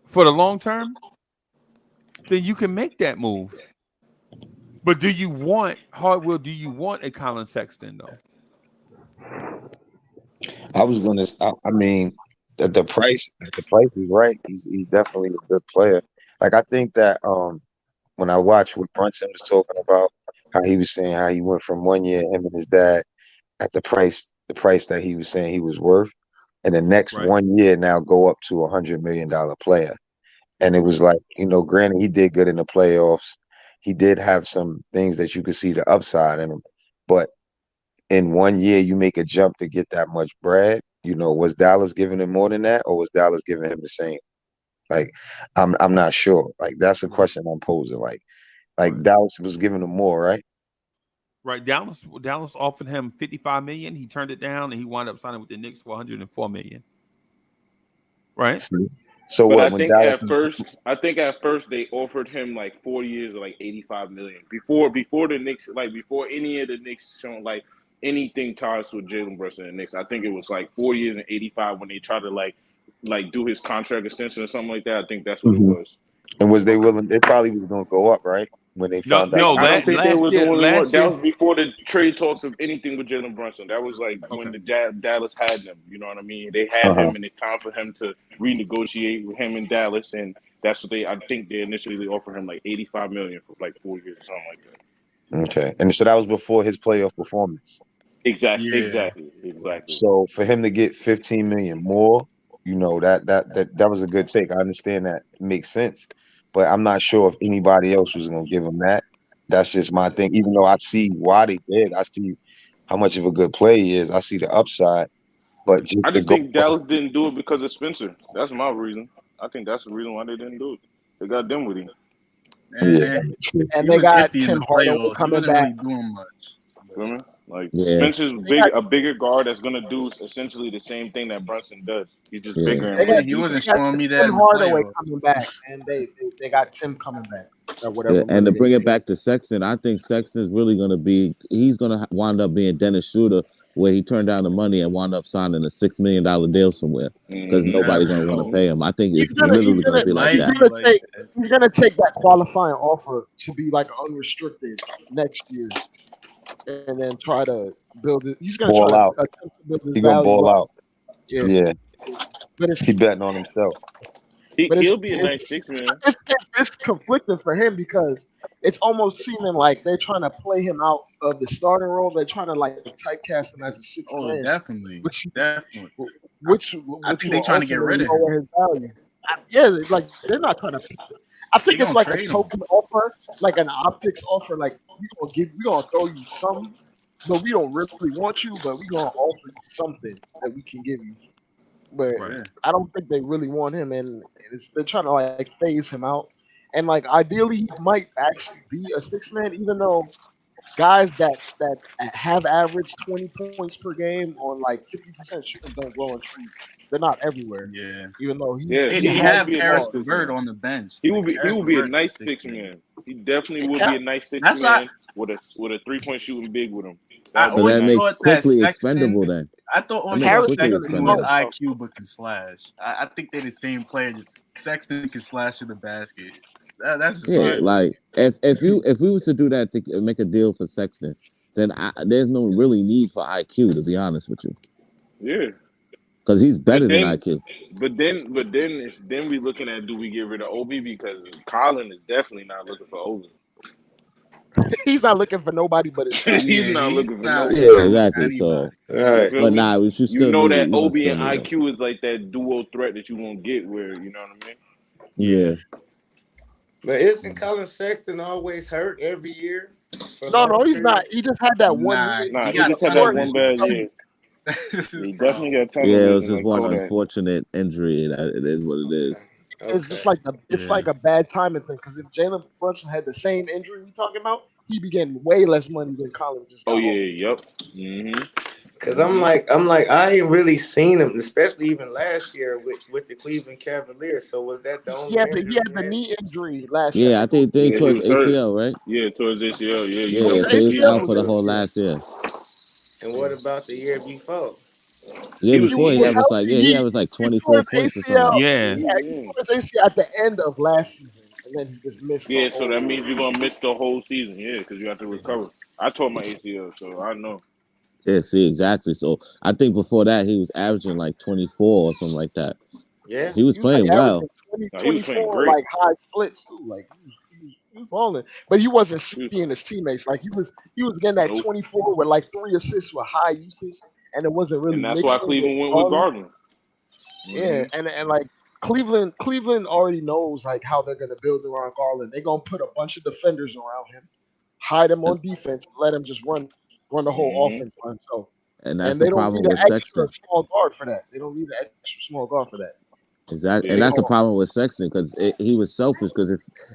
for the long term? Then you can make that move. But do you want Hardwill? Do you want a Colin Sexton though? I was gonna. I mean, the price is right. He's definitely a good player. Like I think that when I watched what Brunson was talking about, how he was saying how he went from 1 year, him and his dad, at the price that he was saying he was worth, and the next 1 year now go up to $100 million player. And it was like, granted he did good in the playoffs. He did have some things that you could see the upside in him, but in 1 year you make a jump to get that much bread. Was Dallas giving him more than that, or was Dallas giving him the same? Like, I'm not sure. Like, that's a question I'm posing. Like Dallas was giving him more, right? Right. Dallas offered him $55 million. He turned it down, and he wound up signing with the Knicks for $104 million. Right. So but what? I When think Dallas, at first they offered him like 4 years or like $85 million before the Knicks, like before any of the Knicks shown like anything ties with Jalen Brunson and the Knicks. I think it was like 4 years and 85 when they tried to like do his contract extension or something like that. I think that's what it was. And was they willing? They probably was going to go up, right? When they found out. I don't think there was that was before the trade talks of anything with Jalen Brunson. That was like when the Dallas had him. You know what I mean? They had him, and it's time for him to renegotiate with him in Dallas, and that's what I think they initially offered him like $85 million for like 4 years or something like that. Okay, and so that was before his playoff performance. Exactly. So for him to get $15 million more, that was a good take. I understand that it makes sense, but I'm not sure if anybody else was going to give him that. That's just my thing. Even though I see why they did, I see how much of a good player he is. I see the upside, but I just think Dallas didn't do it because of Spencer. That's my reason. I think that's the reason why they didn't do it. They got done with him. And they got Tim Hardaway coming back. Really doing much. Like Spencer's a bigger guard that's gonna do essentially the same thing that Brunson does. He's just bigger. And he wasn't showing me that. Tim Hardaway coming back, and they got Tim coming back. Or whatever. And to bring it back to Sexton, I think Sexton is really going to be. He's going to wind up being Dennis Schroeder, where he turned down the money and wound up signing a $6 million deal somewhere because nobody's going to want to pay him. I think it's literally going to be like that. He's going to take that qualifying offer to be like unrestricted next year, and then try to build it. He's going to ball out. He's going to ball out. Yeah. But he's betting on himself. He'll be a nice six man. It's conflicting for him because it's almost seeming like they're trying to play him out of the starting role. They're trying to like typecast him as a six man. Definitely. Which I think they're trying to get rid of him. Like they're not trying to. I think it's like a token offer, like an optics offer. Like we gonna throw you some, but we don't really want you, but we gonna offer you something that we can give you. But I don't think they really want him, and they're trying to like phase him out. And like ideally, he might actually be a six man, even though guys that have averaged 20 points per game on like 50% shooting don't grow on trees. They're not everywhere. Yeah. Even though Yeah, They he would have be a Karis nice six LeVert man. on the bench. He Like, would Karis be a LeVert nice is six man. man. He definitely would be a nice six That's why man with a 3-point shooting big with him. I So that always makes thought that quickly Sexton. expendable then. I thought That always makes thought quickly Sexton was expendable. IQ but can slash. I think they're the same player. Just Sexton can slash to the basket. That's just Yeah, my like if we was to do that to make a deal for Sexton, then there's no really need for IQ, to be honest with you, Yeah. because he's better But than then, IQ. then we looking at, do we get rid of Obi, because Colin is definitely not looking for Obi. He's not looking for nobody but himself. He's not looking for nobody. Yeah, exactly. So, You feel but me? nah, we should You still know need. that We gonna Obi still and need him. IQ is like that duo threat that you won't get, where, you know what I mean? Yeah. But isn't Colin Sexton always hurt every year? No, he's not. He just had that one weird. Nah, he just had that one bad year. He definitely got tunnel Yeah, it vision was just like one Kodak. unfortunate injury. It is what it is. It's just like like a bad timing thing. Because if Jalen Brunson had the same injury we talking about, he'd be getting way less money than Colin just got. Oh yeah, yep. Mm-hmm. Cause I'm like I ain't really seen him, especially even last year with the Cleveland Cavaliers. So was that the only? He had the knee injury last year. Yeah, I think they Yeah, towards he was hurt. ACL, right? Yeah, towards ACL. Yeah, Yeah, so he's out for the whole last year. And what about the year before? The year before he averaged like he averaged like 24 points or something. He tore his ACL at the end of last season, and then he just missed. Yeah, so that means you're gonna miss the whole season. Yeah, because you have to recover. I tore my ACL, so I know. Yeah, see, exactly. So I think before that he was averaging like 24 or something like that. Yeah, he was playing well. 24 like high splits too. Like he was balling, but he wasn't seeing his teammates. Like he was getting that 24 with like 3 assists with high usage, and it wasn't really. And that's why Cleveland went with Gardner. Yeah, and like Cleveland already knows like how they're gonna build around Garland. They're gonna put a bunch of defenders around him, hide him on defense, let him just run the whole offense by himself. And that's they the don't problem need with an extra Sexton. small guard for that. They don't need an extra small guard for that. Exactly, and that's the problem with Sexton because he was selfish. Because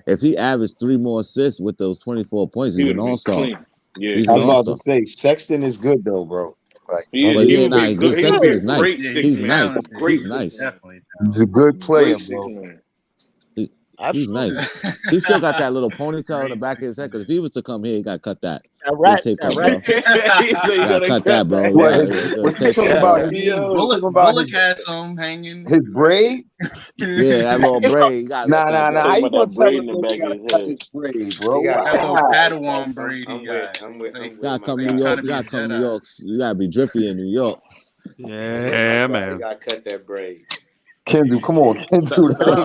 if he averaged 3 more assists with those 24 points, he's an all-star. Yeah, I was about to say Sexton is good though, bro. Like, he's good. Sexton is nice. He's nice. Great He's nice. He's a good player, bro. He's nice. He still got that little ponytail in the back of his head. Because if he was to come here, he got to cut that. That tape rat. Bro. You got to cut that, bro. What you talking about? Bullock has some hanging. His braid? Yeah, that little braid. Nah. How you gonna tell him that he gotta cut his braid, bro? That little Padawan braid he got. You gotta come to New York. You gotta come to New York. You gotta be drippy in New York. Yeah, man. You gotta cut that braid. Kendall, come on, Kendall. Let that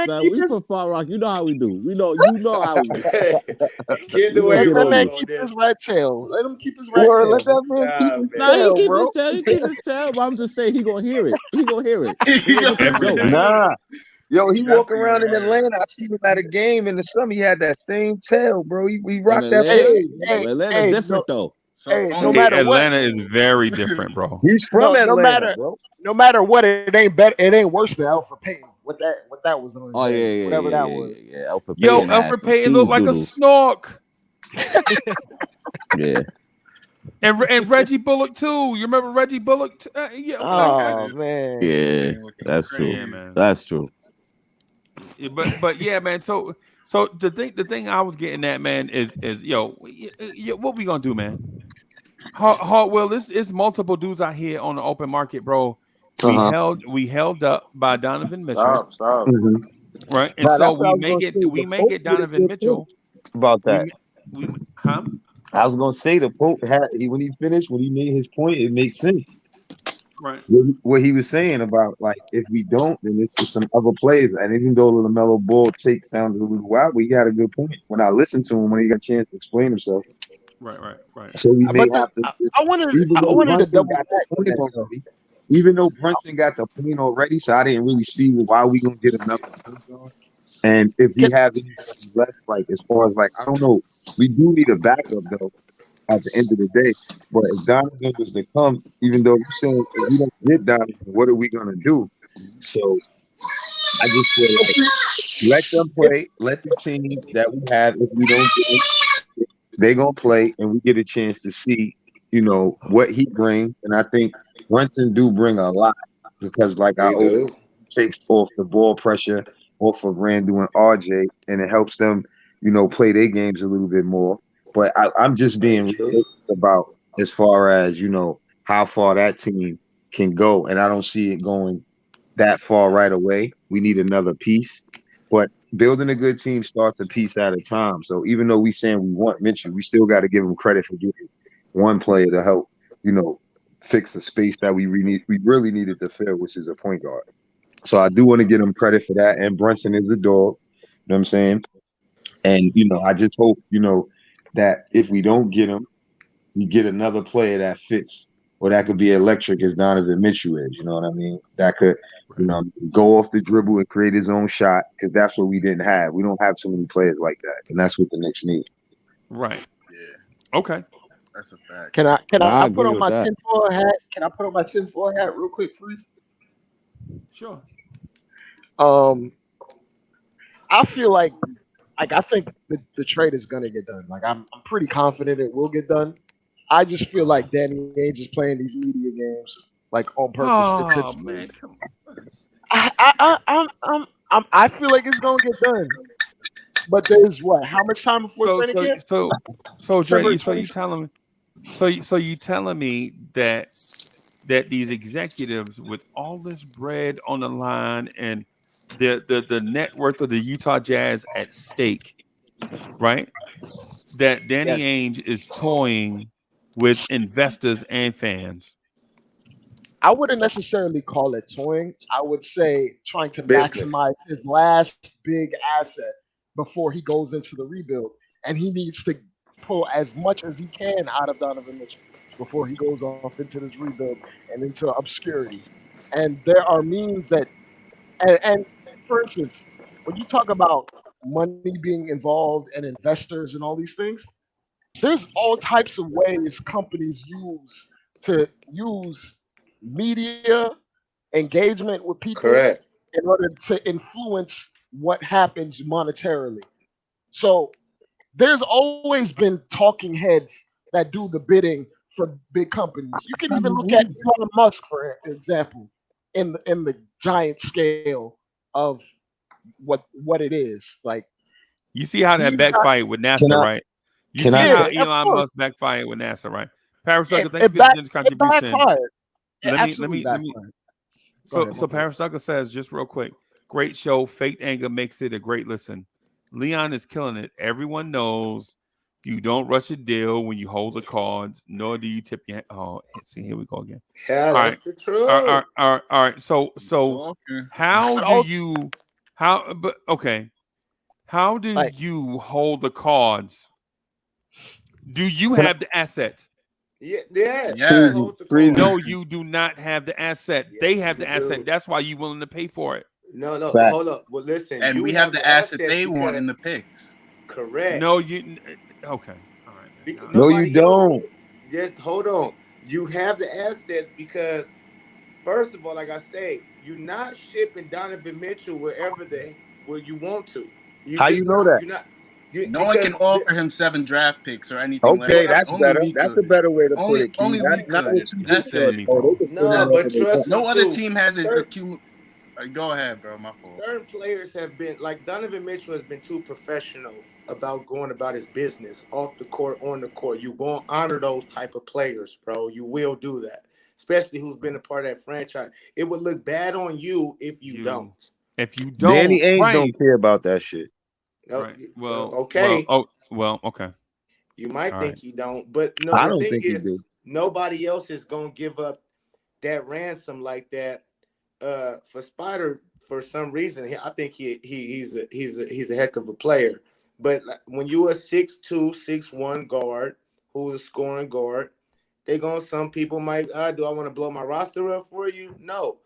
man We from Far Rock. You know how we do. You know how we do. Let that man keep his rat tail. Let him keep his rat tail. Let that man keep his tail, bro. He keep his tail, but I'm just saying he gonna hear it. He gonna hear it. Nah. Yo, he walk around in Atlanta. I seen him at a game in the summer. He had that same tail, bro. He rocked that braid. Atlanta different though. No matter Atlanta what, is very different, bro. He's from Atlanta, bro. No matter what, it ain't better. It ain't worse than Alfred Payton. What that was on. Oh yeah, whatever that was. Yeah. Alfred Payton. Alfred Payton looked like a snork. Yeah. And Reggie Bullock too. You remember Reggie Bullock? Man. Yeah, that's true. Yeah, man. That's true. Yeah, but yeah, man. So the thing I was getting at, man, is what we gonna do, man? Hartwell, it's multiple dudes out here on the open market, bro. We held up by Donovan Mitchell. Stop. Mm-hmm. Right, and so we may get Donovan Mitchell. About that. I was gonna say the Pope when he finished, when he made his point, it makes sense. Right. What he was saying about like if we don't, then it's some other players. And even though the LaMelo Ball take sounded a little wild, he had a good point. When I listened to him, when he got a chance to explain himself. Right. So we may have to. I wanted to double back. Even though Brunson got the point already, so I didn't really see why we gonna get another point. And if he has any left, like as far as like I don't know, we do need a backup though. At the end of the day, but if Donovan was to come, even though you're saying if we don't get Donovan, what are we gonna do? So I just feel like let them play. Let the team that we have, if we don't get them, they're gonna play, and we get a chance to see, what he brings. And I think Brunson do bring a lot because, like I He always do. takes off the ball pressure off of Randall and RJ, and it helps them, play their games a little bit more. But I'm just Very being true. realistic about as far as how far that team can go, and I don't see it going that far right away. We need another piece, but building a good team starts a piece at a time. So even though we saying we want Mitchell, we still got to give him credit for getting one player to help, fix the space that we really needed to fill, which is a point guard. So I do want to give him credit for that. And Brunson is a dog. You know what I'm saying? And I just hope, that if we don't get him, we get another player that fits or that could be electric as Donovan Mitchell is. You know what I mean? That could, go off the dribble and create his own shot, because that's what we didn't have. We don't have too many players like that, and that's what the Knicks need. Right. Yeah. Okay. That's a fact. Can I I put agree on with my that. tinfoil hat? Can I put on my tinfoil hat real quick, please? Sure. I feel like I think the trade is gonna get done. Like I'm pretty confident it will get done. I just feel like Danny Ainge is playing these media games like on purpose. Oh man, come on. I feel like it's gonna get done. But there's what? How much time before training camp? So Dre, September you telling me, so you telling me that these executives with all this bread on the line and the net worth of the Utah Jazz at stake, right? That Danny Yes. Ainge is toying with investors and fans. I wouldn't necessarily call it toying. I would say trying to Business. maximize his last big asset before he goes into the rebuild. And he needs to pull as much as he can out of Donovan Mitchell before he goes off into this rebuild and into obscurity. And there are means that, and for instance, when you talk about money being involved and investors and all these things, there's all types of ways companies use media engagement with people Correct. in order to influence what happens monetarily. So there's always been talking heads that do the bidding for big companies. You can even look at Elon Musk, for example, in the giant scale of what it is. Like You see how that he's got, backfired with Can NASA, I? right? You Can see I? how yeah, of Elon course, Musk backfired with NASA, right? Paris it, Tucker, thank it you for back this it contribution. backfired. It Let absolutely me. backfired. Go So ahead, my fault. Paris Tucker says, just real quick, great show. Fake anger makes it a great listen. Leon is killing it. Everyone knows you don't rush a deal when you hold the cards, nor do you tip your hand. Oh, see, here we go again. Yeah, All that's right. the All right, truth. all right. So Talking. how But do also, you how do like you hold the cards? Do you Can I? have the asset? Yeah, yes, we Yes. Freezy, hold the Freezy, cards. No, you do not have the asset. They Yes, have we the asset. do. That's why you're willing to pay for it. No, no, fact. hold up. Well, listen, And you we have have the the asset assets they want because in the picks. correct. No, you okay. All right, man. Because No, you nobody else. don't. Just hold on. You have the assets because first of all, like I say, you're not shipping Donovan Mitchell where you want to. You How you just know not. that? You're not. You No one because can offer him 7 draft picks or anything like Okay, what I that. that's Only better. we That's a could. better way to put Only it, Key. only we Not what could. you You just That's said. killing it. me, Oh, they bro. can say no, that but over trust there. me No other too. team has it. Certain Go ahead, bro. My fault. certain players have been like Donovan Mitchell has been too professional about going about his business off the court, on the court. You won't honor those type of players, bro. You will do that, especially who's been a part of that franchise. It would look bad on you if you You don't. if you Danny don't, Ainge right, don't care about that shit. Oh, right. Well, okay, okay. you might All think right. he don't, but no. I The don't thing think he is, do. nobody else is gonna give up that ransom like that. For Spider, for some reason, I think he's a heck of a player. But like, when you a 6'2", 6'1" guard who's a scoring guard, some people might do I want to blow my roster up for you? No.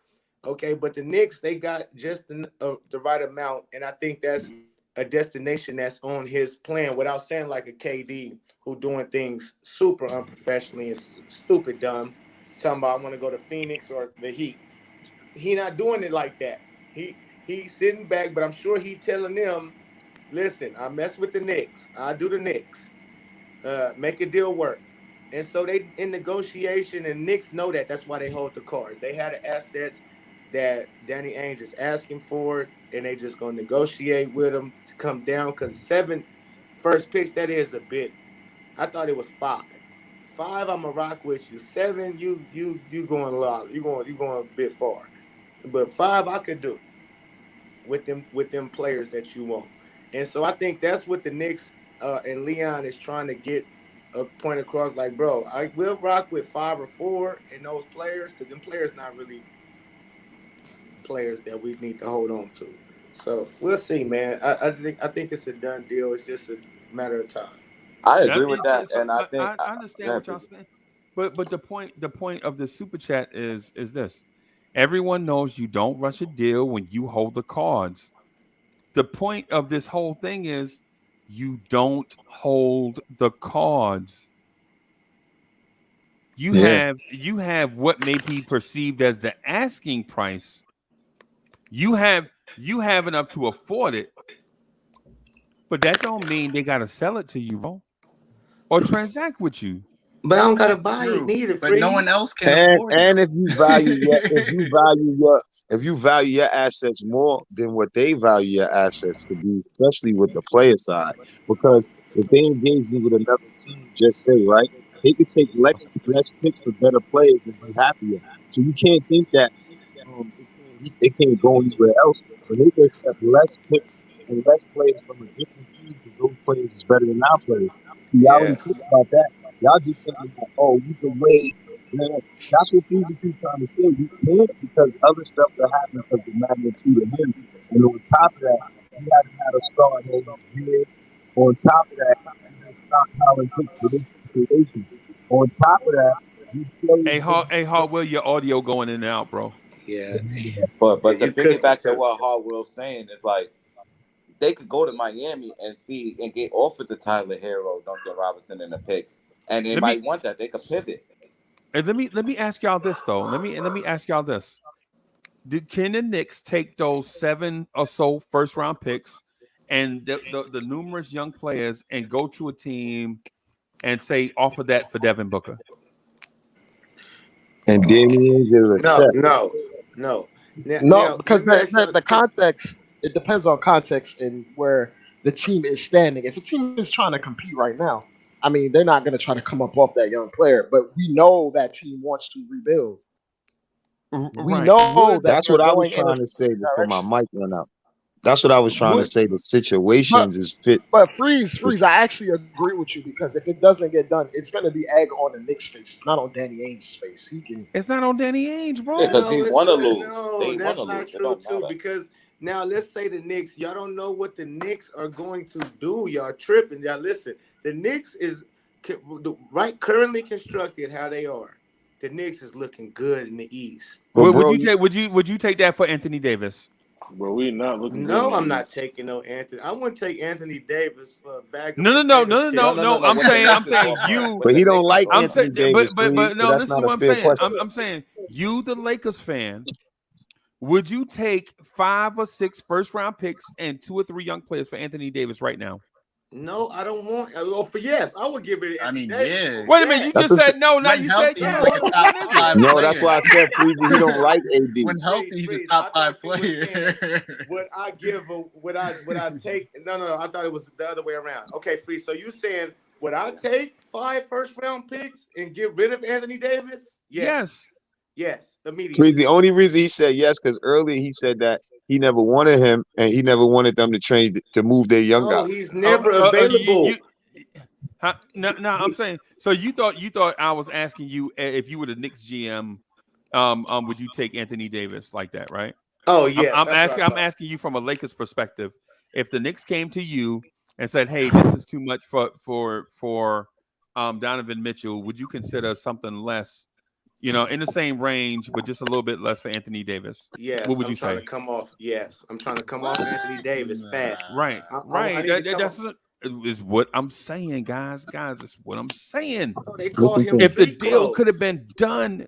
Okay, but the Knicks, they got just the right amount, and I think that's a destination that's on his plan without saying like a KD who doing things super unprofessionally and stupid dumb. Talking about I want to go to Phoenix or the Heat. He not doing it like that. He's sitting back, but I'm sure he's telling them, listen, I mess with the Knicks. I do the Knicks. Make a deal work. And so they in negotiation, and Knicks know that. That's why they hold the cards. They had the assets that Danny Ainge is asking for, and they just gonna negotiate with him to come down. Because 7 first picks, that is a bit. I thought it was 5. 5, I'm gonna rock with you. 7, you going a lot. You going a bit far. But 5, I could do with them players that you want. And so I think that's what the Knicks and Leon is trying to get a point across. Like, bro, I will rock with 5 or 4 in those players, because them players not really players that we need to hold on to. So we'll see, man. I think it's a done deal. It's just a matter of time. I agree with that, and I think I understand what y'all saying, but the point of the super chat is this: everyone knows you don't rush a deal when you hold the cards. The point of this whole thing is you don't hold the cards. You have what may be perceived as the asking price. You have enough to afford it, but that don't mean they gotta sell it to you, bro, or transact with you. But I don't gotta buy it neither. But no one else can afford it. And if you value your assets more than what they value your assets to be, especially with the player side, because if they engage you with another team, just say, right, they could take less picks for better players and be happier. So you can't think that they can't go anywhere else, but they can accept less picks and less players from a different team because those players is better than our players. So y'all don't think about that. Y'all just saying like, oh, you can wait. Man, that's what things keep trying to say. You can't, because other stuff that happened because the magnitude of him. And on top of that, you haven't had a star in years. On top of that, you didn't stop Colin Pick for this situation. On top of that, Hey, Hardwell, your audio going in and out, bro. Yeah, but to bring it back to what Hardwell's saying is like, they could go to Miami and get offered the Tyler Hero, Duncan Robinson, and the picks, and they might want that. They could pivot. And let me ask y'all this though. Let me ask y'all this: can the Knicks take those 7 or so first round picks and the numerous young players and go to a team and say offer that for Devin Booker? And Damian No, because the context, it depends on context and where the team is standing. If a team is trying to compete right now, I mean, they're not going to try to come up off that young player, but we know that team wants to rebuild. We know that. That's what I was trying to say before my mic went out. That's what I was trying to say. The situations is fit. But Freeze, I actually agree with you, because if it doesn't get done, it's going to be egg on the Knicks' face. It's not on Danny Ainge's face. It's not on Danny Ainge, bro. Because he want to lose. No, that's not true too. Because now let's say the Knicks, y'all don't know what the Knicks are going to do. Y'all tripping. Y'all listen. The Knicks is currently constructed how they are. The Knicks is looking good in the East. Would you take that for Anthony Davis? Bro, we not looking. No, I'm not taking no Anthony. I wouldn't take Anthony Davis for a bag. No. I'm saying you. But he don't like Anthony Davis. But no, this is what I'm saying. I'm saying you, the Lakers fan, would you take 5 or 6 first round picks and 2 or 3 young players for Anthony Davis right now? No, I don't want. Well, for yes, I would give it. Yeah. Wait a minute, you just said no. Now you said yes. No, that's why I said he don't like AD. When healthy, he's a top 5 player. Would I give? Would I take? No. I thought it was the other way around. Okay, Free. So you saying would I take 5 first round picks and get rid of Anthony Davis? Yes. Immediately. The only reason he said yes, because earlier he said that he never wanted him, and he never wanted them to trade to move their young guy. He's never available. No, I'm saying. So you thought I was asking you if you were the Knicks GM, would you take Anthony Davis like that, right? Oh yeah. I'm asking you from a Lakers perspective. If the Knicks came to you and said, "Hey, this is too much for Donovan Mitchell," would you consider something less? In the same range, but just a little bit less for Anthony Davis. Yes. What would you say? I'm trying to come off Anthony Davis fast. Right. Is what I'm saying, guys. It's what I'm saying. They call him If the street deal clothes. could have been done,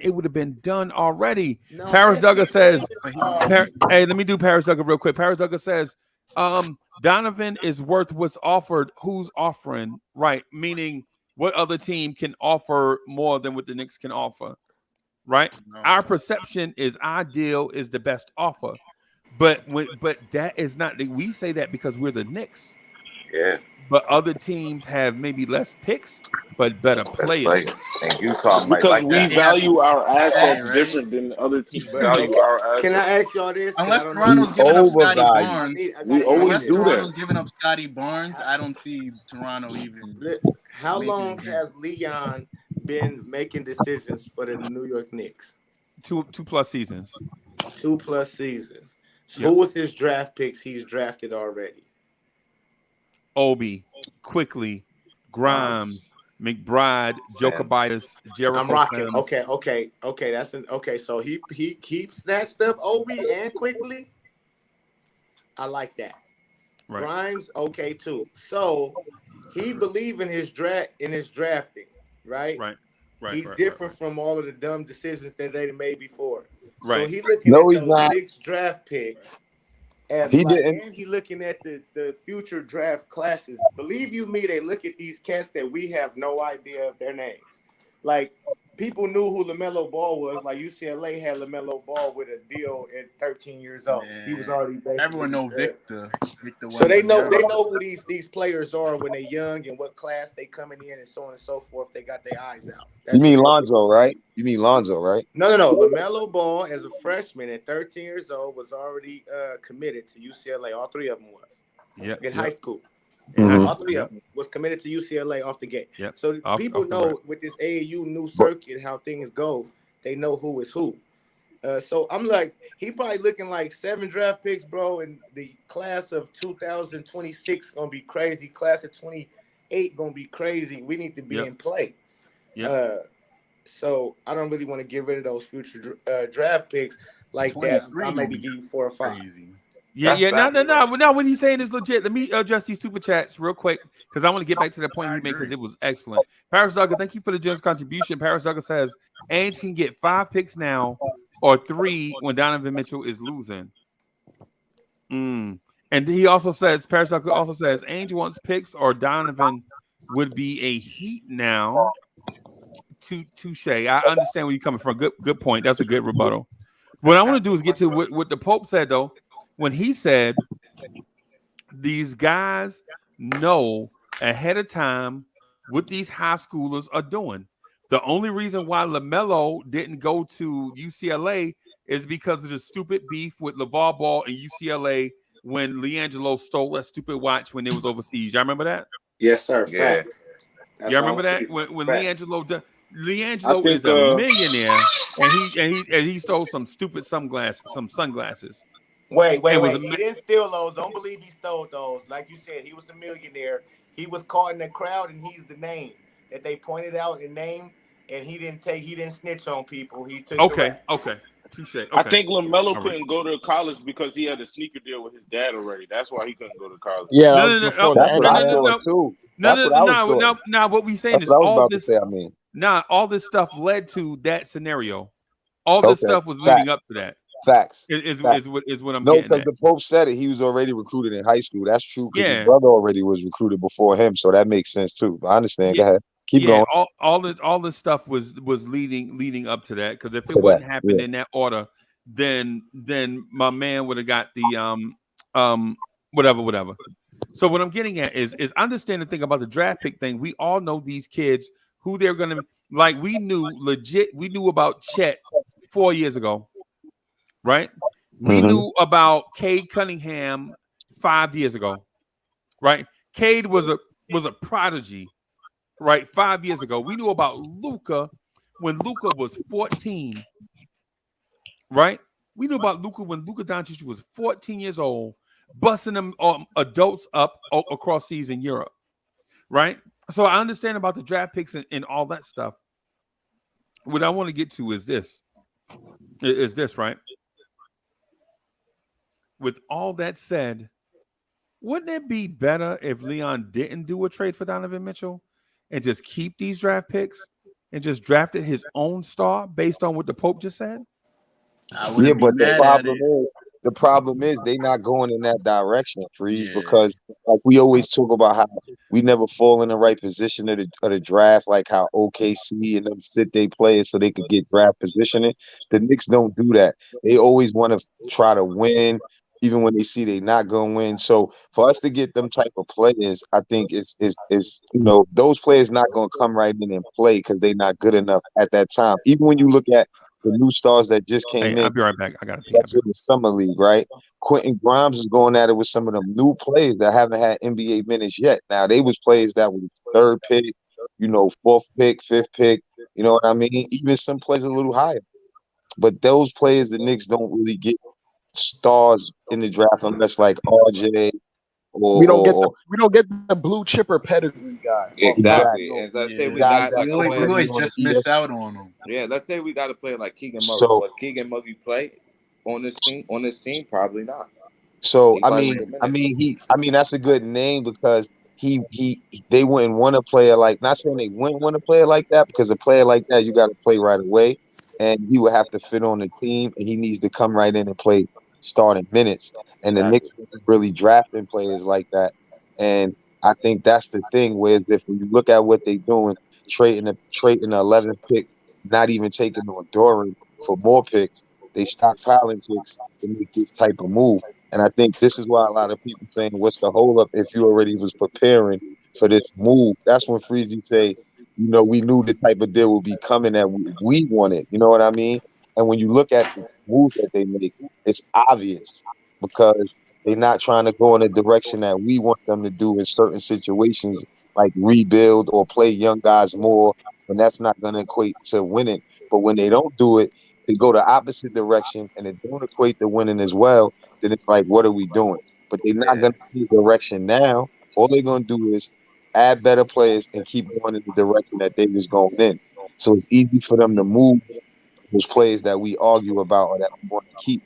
it would have been done already. No, Paris Duggar says, oh, hey, let me do Paris Duggar real quick. Paris Duggar says, Donovan is worth what's offered. Who's offering? Right. Meaning what other team can offer more than what the Knicks can offer. Right. Our perception is our deal is the best offer. But that is not, we say that because we're the Knicks. Yeah. But other teams have maybe less picks, but better players. And Utah might Because like we that. value our assets right? different than other teams But, value okay, our assets. can I ask y'all this? 'Cause Unless I don't Toronto's know. giving up Scotty overvalued. Barnes, We always unless do Toronto's that. giving up Scotty Barnes, I don't see Toronto even. How making long it big. has Leon been making decisions for the New York Knicks? 2+ seasons. 2+ seasons. So Yep. who was his draft picks he's drafted already? Obi, Quickly, Grimes, McBride, Jokibitis, Jericho. I'm rocking. Sims. Okay. Okay. So he snatched up Obi and Quickly. I like that. Right. Grimes, okay too. So he believe in his drafting, right? Right. He's different from all of the dumb decisions that they made before. So Right. he looking No, at he's those not. Knicks draft picks as He like, didn't. and he looking at the future draft classes. Believe you me, they look at these cats that we have no idea of their names. Like people knew who LaMelo Ball was. Like UCLA had LaMelo Ball with a deal at 13 years old. Yeah. He was already basically Everyone know Victor. So they know who these players are when they're young and what class they coming in and so on and so forth. They got their eyes out. You mean Lonzo, right? No. LaMelo Ball, as a freshman at 13 years old, was already committed to UCLA. All three of them was. Yep. In high school. Mhm. All three of them was committed to UCLA off the gate. Yep. So people know with this AAU new circuit how things go. They know who is who. So I'm like, he probably looking like 7 draft picks, bro. And the class of 2026 gonna be crazy. Class of 28 gonna be crazy. We need to be in play. So I don't really want to get rid of those future draft picks like that. I maybe give you 4 or 5. No, what he's saying is legit. Let me address these super chats real quick because I want to get back to the point he made because it was excellent. Paris Duggar, thank you for the generous contribution. Paris Duggar says Ainge can get 5 picks now or 3 when Donovan Mitchell is losing. And he also says, Paris Duggar also says Ainge wants picks or Donovan would be a Heat now. Touche. I understand where you're coming from. Good point. That's a good rebuttal. What I want to do is get to what the Pope said, though, when he said these guys know ahead of time what these high schoolers are doing. The only reason why LaMelo didn't go to UCLA is because of the stupid beef with LeVar Ball and UCLA when LiAngelo stole that stupid watch when it was overseas. Y'all remember that? Yes, sir. Facts. Y'all remember that when LiAngelo is a millionaire and he stole some stupid sunglasses. Wait. He didn't steal those. Don't believe he stole those. Like you said, he was a millionaire. He was caught in the crowd, and he's the name that they pointed out and named. And he didn't snitch on people. He took. Okay. Touche. Okay. I think LaMelo couldn't go to college because he had a sneaker deal with his dad already. That's why he couldn't go to college. Yeah, that's what I thought too. No. What we saying that's is what I was all about this. to say, I mean, all this stuff led to that scenario. All this stuff was leading up to that. Facts. Is what I'm no, getting because at. the Pope said it. He was already recruited in high school. That's true. Because Yeah. his brother already was recruited before him, so that makes sense too. I understand. Yeah. Go ahead. Keep going. All this stuff was leading up to that. Because if it wouldn't happen in that order, then my man would have got the whatever. So what I'm getting at is understand the thing about the draft pick thing. We all know these kids who they're gonna like. We knew about Chet 4 years ago, right? We knew about Cade Cunningham 5 years ago, right? Cade was a prodigy, right? 5 years ago. We knew about Luka when Luka was 14, right? We knew about Luka when Luka Doncic was 14 years old, busting them adults up across seas in Europe, right? So I understand about the draft picks and all that stuff. What I want to get to is this, right? With all that said, wouldn't it be better if Leon didn't do a trade for Donovan Mitchell and just keep these draft picks and just drafted his own star based on what the Pope just said? I Yeah, wouldn't be but mad at it. the problem is they not going in that direction, Freeze, Yeah. because like we always talk about how we never fall in the right position of the draft, like how OKC and them sit they players so they could get draft positioning. The Knicks don't do that. They always want to try to win, even when they see they not gonna win. So for us to get them type of players, I think is those players not gonna come right in and play because they're not good enough at that time. Even when you look at the new stars that just Hey, came I'll in. be right back. I got to pee. That's in the summer league, right? Quentin Grimes is going at it with some of them new players that haven't had NBA minutes yet. Now they was players that were third pick, fourth pick, fifth pick. You know what I mean? Even some players a little higher. But those players, the Knicks don't really get stars in the draft unless like RJ We don't get or the blue chipper pedigree guy. Exactly. exactly And let's say we Yeah. guys got that like a We player. always already on just the miss out on them. Yeah, let's say we got a player like Keegan Murray. So Was Keegan Murray play on this team? On this team, probably not. So He might get minutes. I mean that's a good name because he they wouldn't want a player like not saying they wouldn't want a player like that because a player like that you got to play right away and he would have to fit on the team and he needs to come right in and play starting minutes and the Exactly. Knicks wasn't really drafting players like that and I think that's the thing where if when you look at what they doing trading the 11th pick not even taking on Doran for more picks they stockpiling picks to make this type of move. And I think this is why a lot of people saying, "What's the hold up?" If you already was preparing for this move, that's when Freezy say, we knew the type of deal would be coming that we wanted. You know what I mean? And when you look at the moves that they make, it's obvious because they're not trying to go in the direction that we want them to do in certain situations, like rebuild or play young guys more. When that's not going to equate to winning, but when they don't do it, they go the opposite direction and it don't equate to winning as well, then it's like, what are we doing? But they're not Yeah. going to change direction now. All they're going to do is add better players and keep going in the direction that they was going in. So it's easy for them to move those players that we argue about or that we want to keep.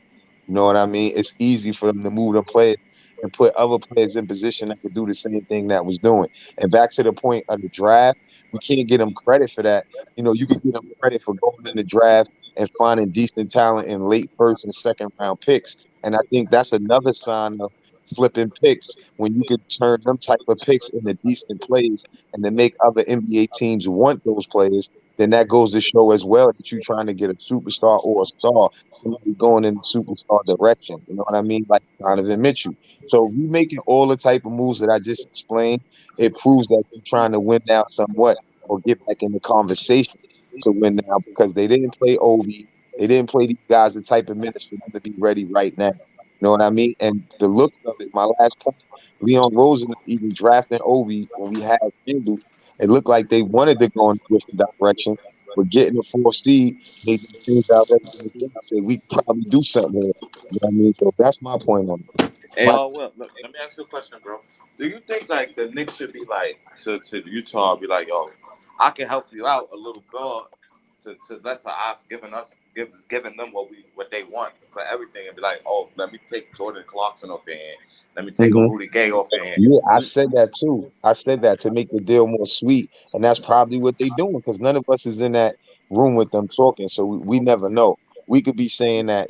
You know what I mean? It's easy for them to move them players and put other players in position that could do the same thing that was doing. And back to the point of the draft, we can't get them credit for that. You could get them credit for going in the draft and finding decent talent in late first and second round picks. And I think that's another sign of flipping picks when you can turn them type of picks into decent plays and to make other NBA teams want those players, then that goes to show as well that you're trying to get a superstar or a star, somebody going in the superstar direction. You know what I mean? Like Donovan Mitchell. So you making all the type of moves that I just explained, it proves that you're trying to win now somewhat or get back in the conversation to win now because they didn't play Obi. They didn't play these guys the type of minutes for them to be ready right now. You know what I mean? And the looks of it, my last point, Leon Rosen even drafting Obi when we had Kendall, it looked like they wanted to go in a different direction, but getting the fourth seed made them things already in the game. Say we could probably do something here. You know what I mean? So that's my point on it. Hey, But well, look, let me ask you a question, bro. Do you think like the Knicks should be like to Utah, be like, yo, I can help you out a little bit to that's how I've given them what they want for everything and be like, oh, let me take Jordan Clarkson off your hand. Let me take a mhm. Rudy Gay off your hand. Yeah, I said that too. I said that to make the deal more sweet, and that's probably what they doing because none of us is in that room with them talking, so we never know. We could be saying that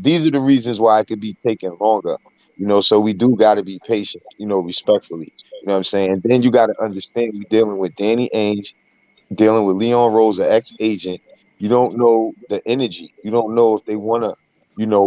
these are the reasons why it could be taking longer. So we do got to be patient, respectfully. You know what I'm saying? And then you got to understand we dealing with Danny Ainge, dealing with Leon Rose, an ex-agent. You don't know the energy. You don't know if they want to,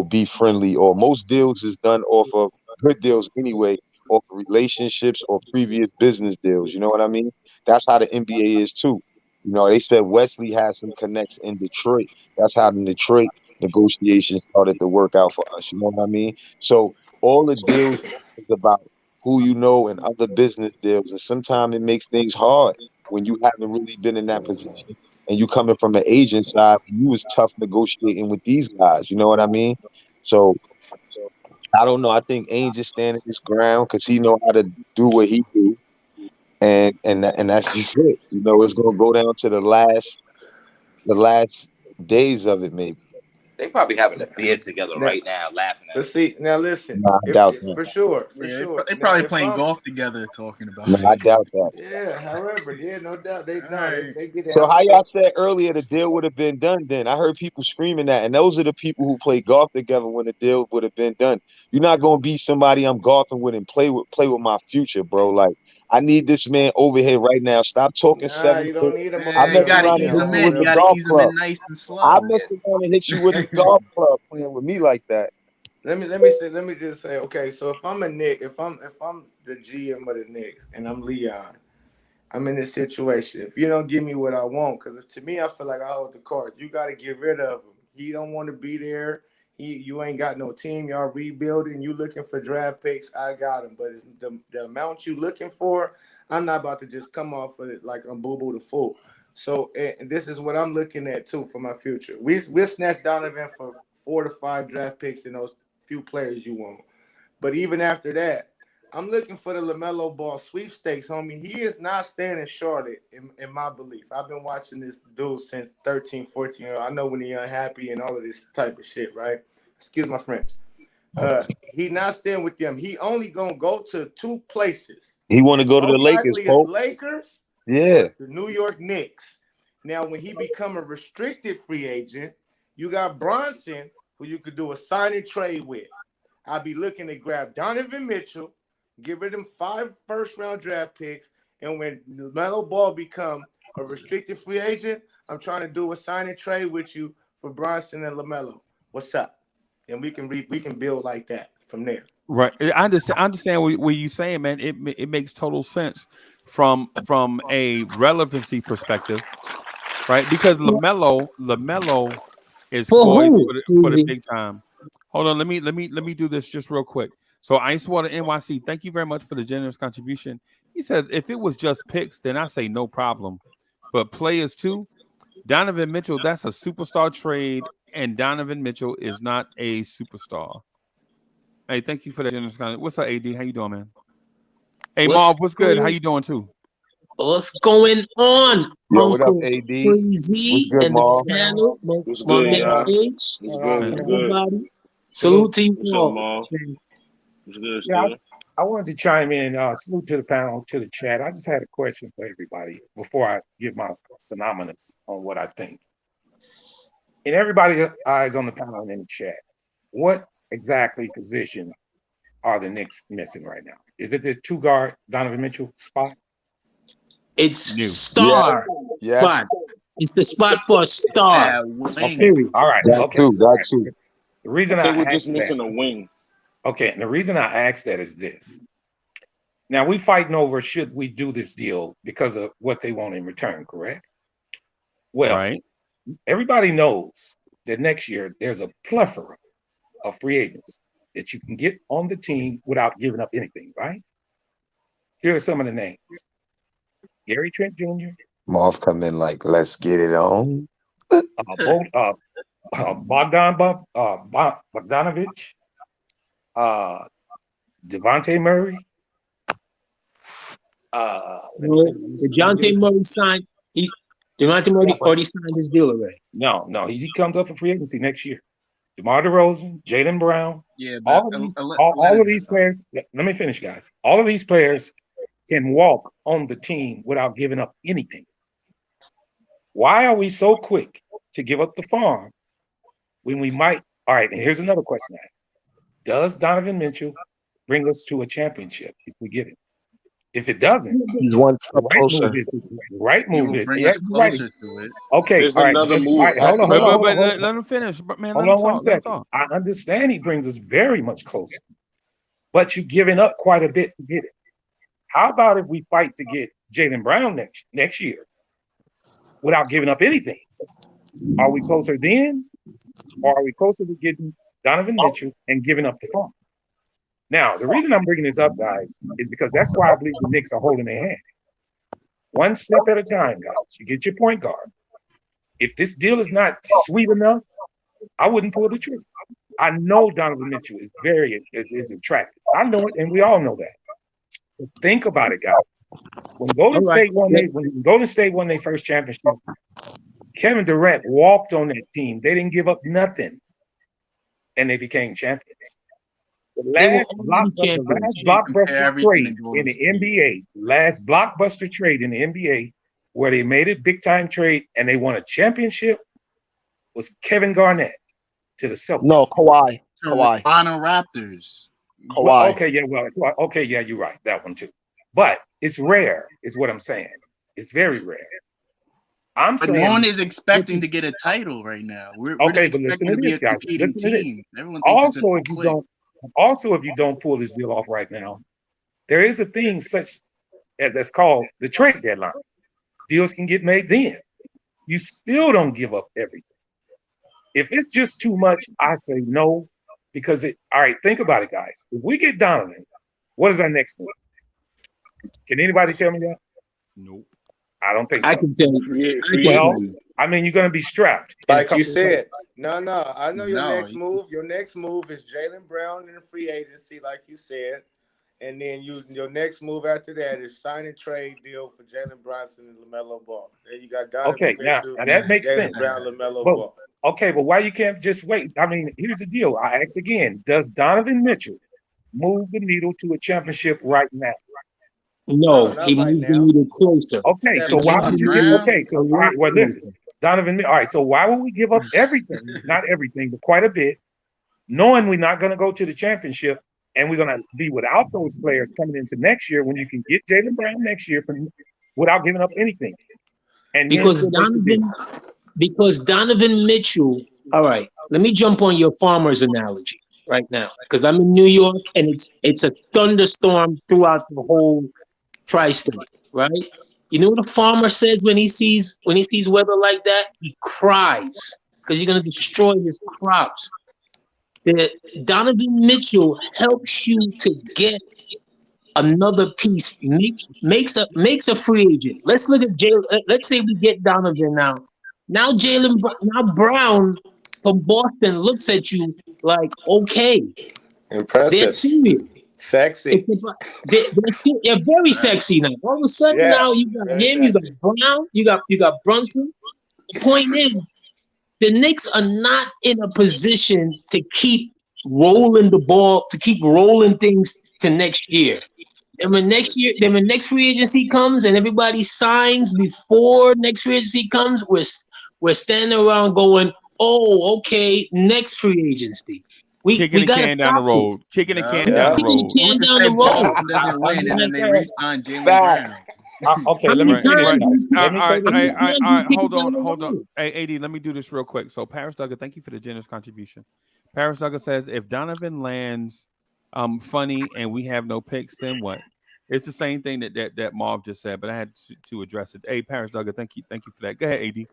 be friendly. Or most deals is done off of good deals anyway, off of relationships or previous business deals. You know what I mean? That's how the NBA is too. They said Wesley has some connects in Detroit. That's how the Detroit negotiations started to work out for us. You know what I mean? So all the deals is about who you know and other business deals, and sometimes it makes things hard when you haven't really been in that position and you coming from an agent side, you was tough negotiating with these guys. You know what I mean? So I don't know. I think Ainge is standing his ground because he know how to do what he do, and that's just it. It's gonna go down to the last days of it, maybe. They probably having a beer together right now, laughing at But it. see, now listen, No, I doubt that. for sure. They Now, probably if playing I'm, golf together, talking about No, I it. doubt that. yeah, however, yeah, no doubt, they get So out. how y'all So said earlier the deal would have been done then? I heard people screaming that, and those are the people who play golf together when the deal would have been done. You're not gonna be somebody I'm golfing with and play with my future, bro. Like I need this man over here right now. Stop talking nah, 7 you foot. don't need them I over Yeah, you mess there gotta right around and ease now, hit them you for in. with You the real. gotta golf ease them club. in nice and I slow. mess around and hit you with the golf club playing with me like that. Let me just say, okay, so if I'm a Knick, if I'm the GM of the Knicks and I'm Leon, I'm in this situation. If you don't give me what I want, because to me, I feel like I hold the cards. You got to get rid of him. He don't want to be there. You ain't got no team. Y'all rebuilding. You looking for draft picks. I got him. But it's the amount you looking for, I'm not about to just come off of it like I'm boo-boo the fool. So and this is what I'm looking at, too, for my future. We'll snatch Donovan for 4 to 5 draft picks and those few players you want. But even after that, I'm looking for the LaMelo Ball sweepstakes, homie. He is not staying in Charlotte, in my belief. I've been watching this dude since 13, 14 years old. I know when he's unhappy and all of this type of shit, right? Excuse my French. He not staying with them. He only going to go to 2 places. He want to And go to the most Lakers, likely it's Pope. Lakers Yeah. or the New York Knicks. Now, when he become a restricted free agent, you got Bronson, who you could do a sign and trade with. I'll be looking to grab Donovan Mitchell, give rid of them 5 first-round draft picks, and when LaMelo Ball become a restricted free agent, I'm trying to do a sign and trade with you for Bronson and LaMelo. What's up? And we can build like that from there. Right. I understand what you're saying, man. It makes total sense from a relevancy perspective, right? Because LaMelo is For poised who? for the Easy. big time. Hold on, let me do this just real quick. So Icewater NYC, thank you very much for the generous contribution. He says if it was just picks, then I say no problem. But players too, Donovan Mitchell, that's a superstar trade, and Donovan Mitchell is not a superstar. Hey, thank you for that generous comment. What's up, AD? How you doing, man? Hey, Marv, what's good? How you doing too? What's going on, Yo, what up, Uncle AD? Crazy What's good, and the Marv? panel, What's my good, man y'all? H, What's good? and What's good? everybody. Salute to you What's up, all. Mom? What's good, Yeah, Steve? I wanted to chime in. Salute to the panel, to the chat. I just had a question for everybody before I give my synonymous on what I think. In everybody's eyes on the panel and in the chat, what exactly position are the Knicks missing right now? Is it the 2-guard Donovan Mitchell spot? It's star Yes. spot. It's the spot for a star. Okay. All right. That Okay. too. All That right. too. The reason I I think we're just asked missing that. a wing. Okay, and the reason I asked that is this. Now we fighting over should we do this deal because of what they want in return, correct? Well, right. Everybody knows that next year there's a plethora of free agents that you can get on the team without giving up anything, right? Here are some of the names. Gary Trent Jr., Marv come in like, let's get it on. Bogdanovich, Devontae Murray. DeJounte Murray signed. DeJounte Murray already signed his deal already. No, he comes up for free agency next year. DeMar DeRozan, Jaylen Brown. Yeah, but all of these players. Let me finish, guys. All of these players can walk on the team without giving up anything. Why are we so quick to give up the farm when we might? All right, and here's another question I have. Does Donovan Mitchell bring us to a championship if we get it? If it doesn't, he's one step right closer. move is the right He move will is bring yeah, us you're right. closer to it. Okay, There's all right. another All move right, hold on, But let him finish. Man, hold let him on one talk. Let him second. talk. I understand he brings us very much closer, but you're giving up quite a bit to get it. How about if we fight to get Jaylen Brown next year without giving up anything? Are we closer then, or are we closer to getting Donovan Mitchell and giving up the farm? Now, the reason I'm bringing this up, guys, is because that's why I believe the Knicks are holding their hand. One step at a time, guys. You get your point guard. If this deal is not sweet enough, I wouldn't pull the trigger. I know Donovan Mitchell is is attractive. I know it, and we all know that. But think about it, guys. When Golden State won their first championship, Kevin Durant walked on that team. They didn't give up nothing. and they became champions. The They were last champions. blockbuster trade in the NBA, last blockbuster trade in the NBA, where they made it big time trade and they won a championship, was Kevin Garnett to the Celtics. No, Kawhi. Toronto Raptors. Kawhi. Well, okay, yeah, you're right. That one too. But it's rare, is what I'm saying. It's very rare. But no one is expecting to get a title right now. We're okay, just but listen expecting to to be this, a guys. competing Listen to this. team. Everyone thinks If you don't pull this deal off right now, there is a thing such as that's called the trade deadline. Deals can get made then. You still don't give up everything. If it's just too much, I say no, because all right, think about it, guys. If we get Donovan, what is our next move? Can anybody tell me that? Nope. I don't think so. I can tell you. I mean, you're going to be strapped. Like you said. No. I know your next move. Your next move is Jaylen Brown in the free agency, like you said. And then your next move after that is sign and trade deal for Jalen Brunson and LaMelo Ball. There you got Donovan Mitchell, now that makes Jaylen sense. Brown, LaMelo Ball. Okay, but why you can't just wait? I mean, here's the deal. I ask again: does Donovan Mitchell move the needle to a championship right now? No, he moved the needle closer. Okay, so why would you give? Okay, so all right, well, listen, Donovan. All right, so why would we give up everything? Not everything, but quite a bit, knowing we're not going to go to the championship, and we're going to be without those players coming into next year when you can get Jaylen Brown next year without giving up anything. And because Donovan Mitchell. All right, let me jump on your Farmers analogy right now, because I'm in New York and it's a thunderstorm throughout the whole tri-state, right? You know what a farmer says when he sees weather like that? He cries because you're gonna destroy his crops. Donovan Mitchell helps you to get another piece, makes a free agent. Let's look at Jalen. Let's say we get Donovan now. Now Brown from Boston looks at you like, okay, impressive, they're serious. Sexy. They're very sexy now. All of a sudden now you got him, you got Brown, you got Brunson. The point is, the Knicks are not in a position to keep rolling the ball, to keep rolling things to next year. And when next free agency comes and everybody signs before next free agency comes, we're standing around going, oh, okay, next free agency. Kicking the can down the road. Kicking the can down the road. Who's to say Boston doesn't win and then they re-sign Jaylen Brown? Okay, let me say this. Hold on. Hey, AD, let me do this real quick. So Paris Duggar, thank you for the generous contribution. Paris Duggar says, if Donovan lands funny and we have no picks, then what? It's the same thing that Marv just said, but I had to address it. Hey, Paris Duggar, thank you for that. Go ahead, AD.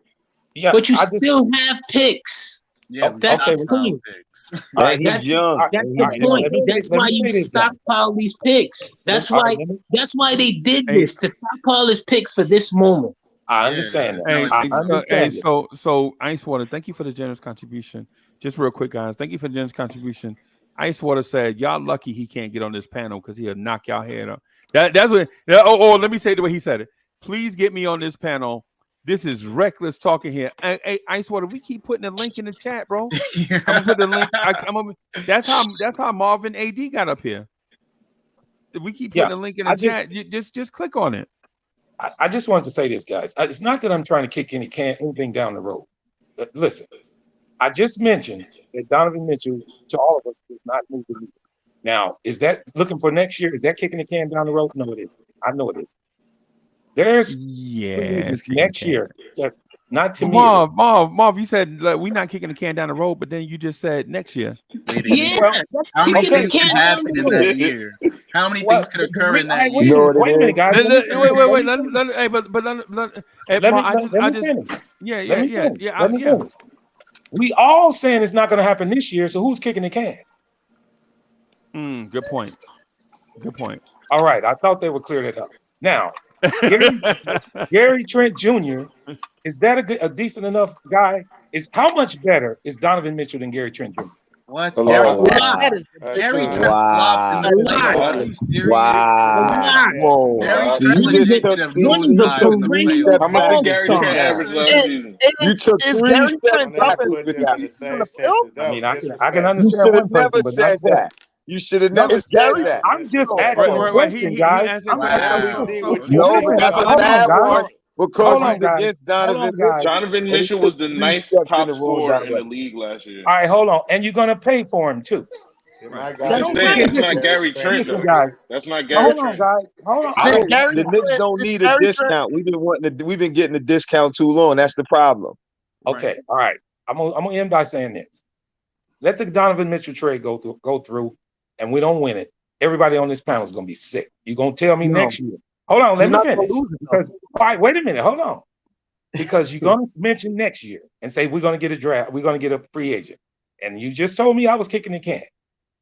Yeah, but you still have picks. Yeah, that's the point. That's the point. That's why you stockpile these picks. That's why they did this, to stockpile his picks for this moment. I understand that. So Ice Water, thank you for the generous contribution. Just real quick, guys, thank you for the generous contribution. Ice Water said, y'all lucky he can't get on this panel because he'll knock y'all head up. That's what. Let me say the way he said it. Please get me on this panel. This is reckless talking here. Hey, Ice Water, we keep putting the link in the chat, bro. I'm gonna put the link. That's how Marvin AD got up here. We keep putting the link in the chat. Just click on it. I just wanted to say this, guys. It's not that I'm trying to kick anything down the road. But listen, I just mentioned that Donovan Mitchell, to all of us, is not moving. Now, is that looking for next year? Is that kicking the can down the road? No, it isn't. I know it is. There's next year. Not to me. Marv, you said we're not kicking the can down the road, but then you just said next year. Yeah, that's how many things can could happen in that year? How many things could occur in that year? Wait a minute, guys. Let me finish. We all saying it's not going to happen this year, so who's kicking the can? Good point. All right, I thought they were clear that up. Now, Gary Trent Jr., is that a decent enough guy? How much better is Donovan Mitchell than Gary Trent Jr.? What? A Gary lot. Trent flopped in the playoffs. Are you serious? Gary So Trent you just legit took did have see, no see, you side took in the 3 steps playoffs. How much back did with Gary Trent discount. average last season? You took Is 3 Gary steps Trent Don't ever back dropping with put with them that. in the pieces on same the field? sentence. I That was mean, I can disrespectful. You understand should have one never person, but not said both. that. You should have No, never Is said Gary that. I'm just Disrespectful. asking a He question, guys. answered I'm the Now asking we a question. Wow. see question. what you No, think Listen, that's a about hold on, bad Donovan guys. one Mitchell. because Hold he's on, guys. against Hold Donovan on, guys. Mitchell, Donovan and he Mitchell took was the 3 ninth steps in top the wrong scorer in the direction. league last year. All right, hold on. And you're gonna pay for him too. My I'm guy just Don't didn't saying forget, pay that's for not listen, Gary Gary Trent Trent listen, though. though. guys. That's not But Gary hold on, Trent. guys. Hold on. I Did don't. Okay. Gary The Knicks Trent? don't Is need a Gary Trent? discount. We've been getting the discount too long. That's the problem. Okay. All right. I'm gonna end by saying this. Let the Donovan Mitchell trade go through, and we don't win it. Everybody on this panel is gonna be sick. You're gonna tell me No, next year. Hold on, you're let me not gonna finish. lose it though. Because all right, wait a minute, hold on. Because you're gonna mention next year and say we're gonna get a draft, we're gonna get a free agent. And you just told me I was kicking the can.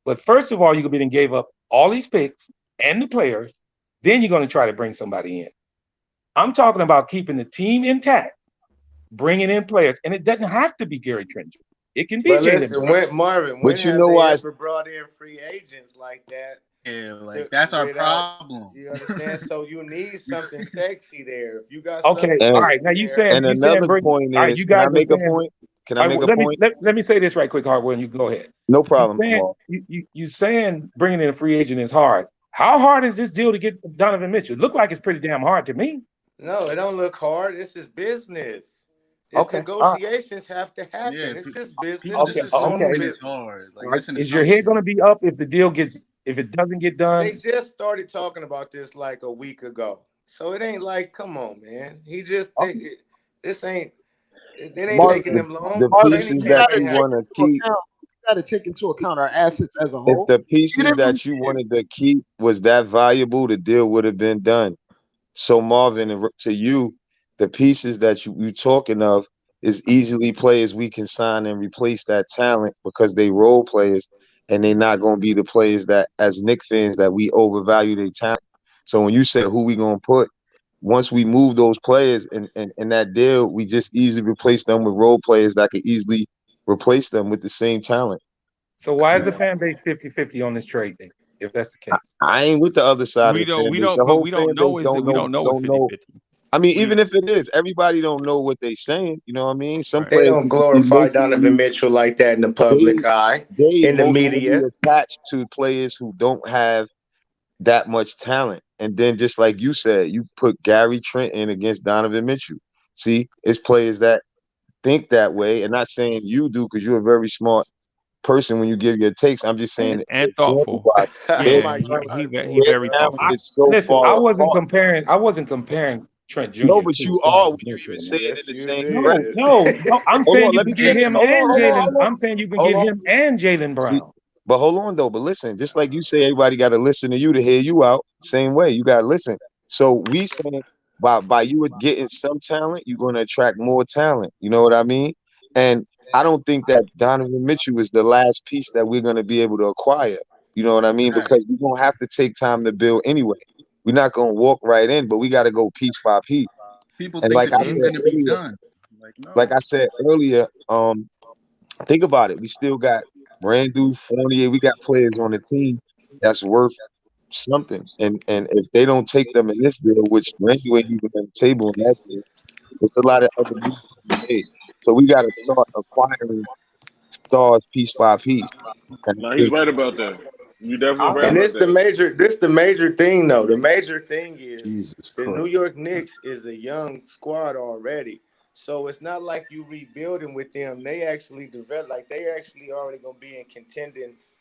But first of all, you're gonna gave up all these picks and the players, then you're gonna try to bring somebody in. I'm talking about keeping the team intact, bringing in players, and it doesn't have to be Gary Trent Jr. It can be But Jalen listen, Brown. when But you have know they why? ever brought in free agents like that? Yeah, like that's our Without, problem. you understand? So you need something sexy there. If you got Okay, something all And right. Now sexy there, and you saying another bring. point All right, is, you can I guys are make a saying. point? Can I make a Let me point? let me say this right quick, Hardwell, and you go ahead. No You problem, saying Jamal. you saying bringing in a free agent is hard. How hard is this deal to get Donovan Mitchell? It look like it's pretty damn hard to me. no, it don't look hard. This is business. It's Okay, all right. negotiations have to Yeah, happen. It's just people business. just Okay, This is normal assuming okay. it's business. hard. All Like right. that's an Is your head assumption. going to be up if it doesn't get They done? just started talking about this like a week ago. So it ain't like, come on, man. This ain't it ain't The, taking Marvin, the, them long. the Marvin, Training pieces you camp that gotta ain't you take want happened. to into keep, account. You gotta take into account our assets as a if whole. the You pieces didn't. that you wanted to keep was that valuable, the deal would have been done. So Marvin, to you, the pieces that you talking of is easily players we can sign and replace that talent because they role players and they're not going to be the players that, as Knicks fans, that we overvalue their talent. So when you say who we going to put, once we move those players in that deal, we just easily replace them with role players that could easily replace them with the same talent. So why is the fan base 50-50 on this trade thing? If that's the case, I ain't with the other side of the fan base. The But whole we fan don't base know is that we don't know it's don't know. 50-50. I mean, even if it is, everybody don't know what they saying. You know what I mean? Some They players don't glorify Donovan emotionally Mitchell like that in the public eye, they in the emotionally media. attached to players who don't have that much talent. And then just like you said, you put Gary Trent in against Donovan Mitchell. See, it's players that think that way, and not saying you do because you're a very smart person when you give your takes. I'm just saying And example thoughtful. wise, their Yeah, talent, he their very talent thoughtful. is so listen, far apart. I wasn't comparing Trent No, Jr. but to you are Donovan when you Mitchell. even Man. say it in Yes, the you same breath. did. No. I'm Hold saying on, you let me can get finish. him Hold on, and hold on, Jalen. hold on. I'm saying you can Hold get on. him and Jalen See, Brown. but hold on though. But listen, just like you say, everybody got to listen to you to hear you out. Same way, you got to listen. So we saying by you getting some talent, you're going to attract more talent. You know what I mean? And I don't think that Donovan Mitchell is the last piece that we're going to be able to acquire. You know what I mean? Right. Because we're going to have to take time to build anyway. We're not going to walk right in, but we got to go piece by piece. People And think the like I team's said gonna be earlier, done. Like think about it. We still got Randall, Fournier. We got players on the team that's worth something. And if they don't take them in this deal, which Randall ain't even on the table in that deal, it's a lot of other moves to be made. So we got to start acquiring stars piece by piece. And No, I he's think right about that. You're definitely right And about that. this the major thing though. The major thing is Jesus the New Christ. York Knicks is a young squad already. So it's not like you rebuilding with them. They actually develop like they actually already gonna be in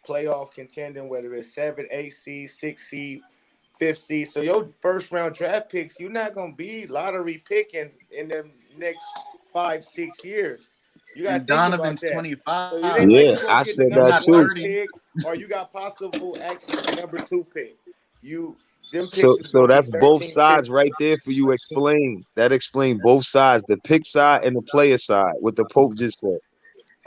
playoff contending, whether it's 7, 8 seed, 6 seed, 5th seed. So your first round draft picks, you're not gonna be lottery picking in the next 5, 6 years. You gotta and think about Donovan's that. 25. So it ain't like yeah, you're gonna I get the said He's that number not too. 1 30. pick or you got possible actually number 2 pick. Them So picks is so gonna be that's both 13, sides 15. right there for you explain. That explain both sides, the pick side and the player side, what the Pope just said.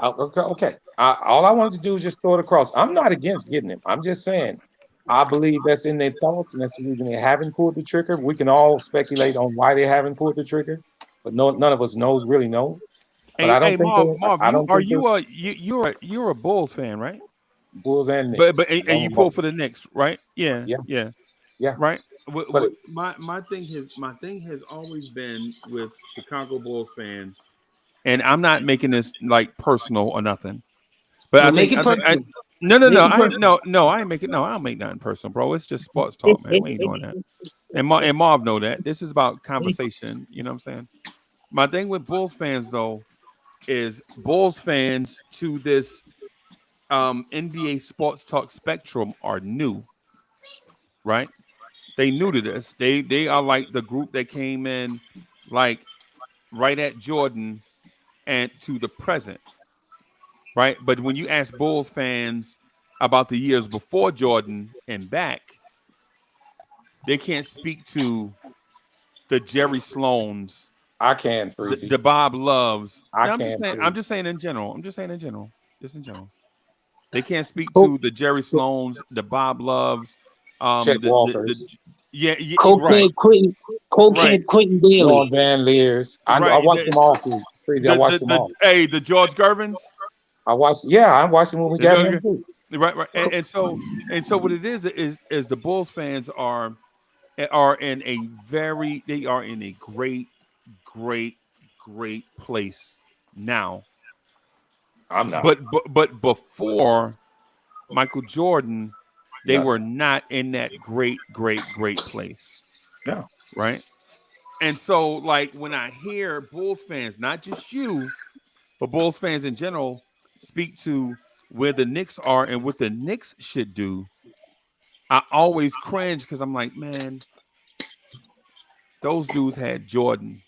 Okay. All I wanted to do is just throw it across. I'm not against getting him. I'm just saying, I believe that's in their thoughts, and that's the reason they haven't pulled the trigger. We can all speculate on why they haven't pulled the trigger, but none of us really know. But I don't think Marv, I don't think you're a Bulls fan, right? Bulls and Knicks. But you pull for the Knicks, right? Yeah. Yeah. Right. But My thing has always been with Chicago Bulls fans, and I'm not making this like personal or nothing. But I make think it personal. I ain't making I don't make nothing personal, bro. It's just sports talk, man. We ain't doing that. And Marv know that. This is about conversation. You know what I'm saying? My thing with Bulls fans though is Bulls fans to this NBA sports talk spectrum are new, right? They new to this. They are like the group that came in like right at Jordan and to the present, right? But when you ask Bulls fans about the years before Jordan and back, they can't speak to the Jerry Sloans. I can, Freezy. The Bob Loves. I'm I'm just saying in general. Just in general. They can't speak to the Jerry Sloans, the Bob Loves, Chet Walkers. Cocaine Quentin Daly. Lord Van Leers. I watched them all, Freezy. I watched them all. Hey, the George Gervins. I watched them when we got them too. Right. And so what it is the Bulls fans are in a great place now. I'm not. But before Michael Jordan, they were not in that great place. No. Right. And so like when I hear Bulls fans, not just you, but Bulls fans in general, speak to where the Knicks are and what the Knicks should do, I always cringe because I'm like, man, those dudes had Jordan.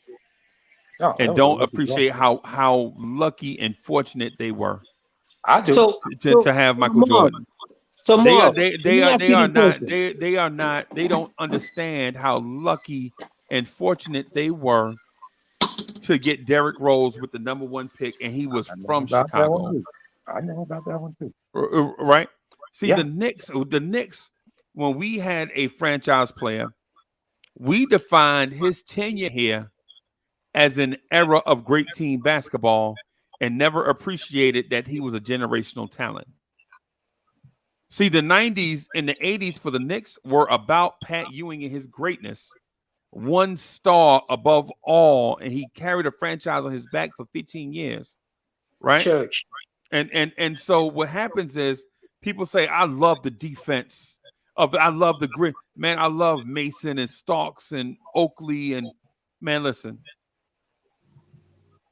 And don't appreciate how lucky and fortunate they were. I do to have Michael Jordan. So they don't understand how lucky and fortunate they were to get Derrick Rose with the number 1 pick, and he was from Chicago. I know about that one too. Right? See, the Knicks, when we had a franchise player, we defined his tenure here as an era of great team basketball and never appreciated that he was a generational talent. See, the 90s and the 80s for the Knicks were about Pat Ewing and his greatness. 1 star above all, and he carried a franchise on his back for 15 years. Right? Church. And so what happens is people say, I love the defense. I love the grit. Man, I love Mason and Starks and Oakley. And man, listen.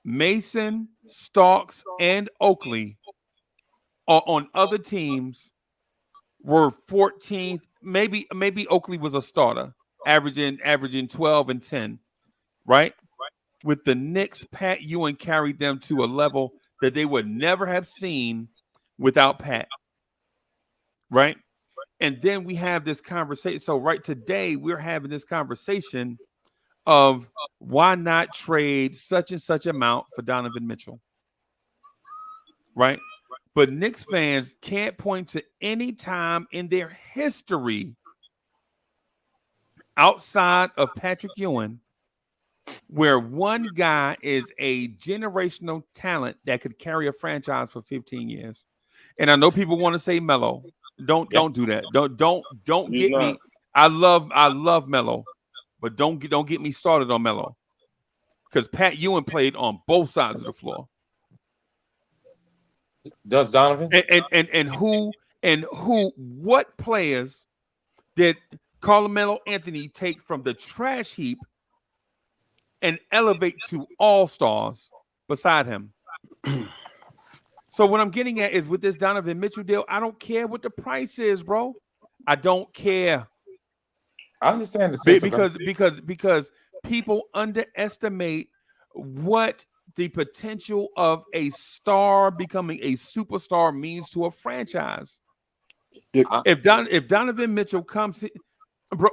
Mason, Starks, and Oakley are on other teams were 14th. Maybe Oakley was a starter, averaging 12 and 10, right? With the Knicks, Pat Ewing carried them to a level that they would never have seen without Pat, right? And then we have this conversation. So right today, we're having this conversation of why not trade such and such amount for Donovan Mitchell, right? But Knicks fans can't point to any time in their history outside of Patrick Ewing where one guy is a generational talent that could carry a franchise for 15 years. And I know people want to say Melo. Don't do that. Don't get me. I love Melo, but don't get me started on Melo. Because Pat Ewing played on both sides of the floor. Does Donovan? What players did Carmelo Anthony take from the trash heap and elevate to all-stars beside him? So what I'm getting at is with this Donovan Mitchell deal, I don't care what the price is, bro. I don't care. I understand the sense because people underestimate what the potential of a star becoming a superstar means to a franchise. If Donovan Mitchell comes, bro,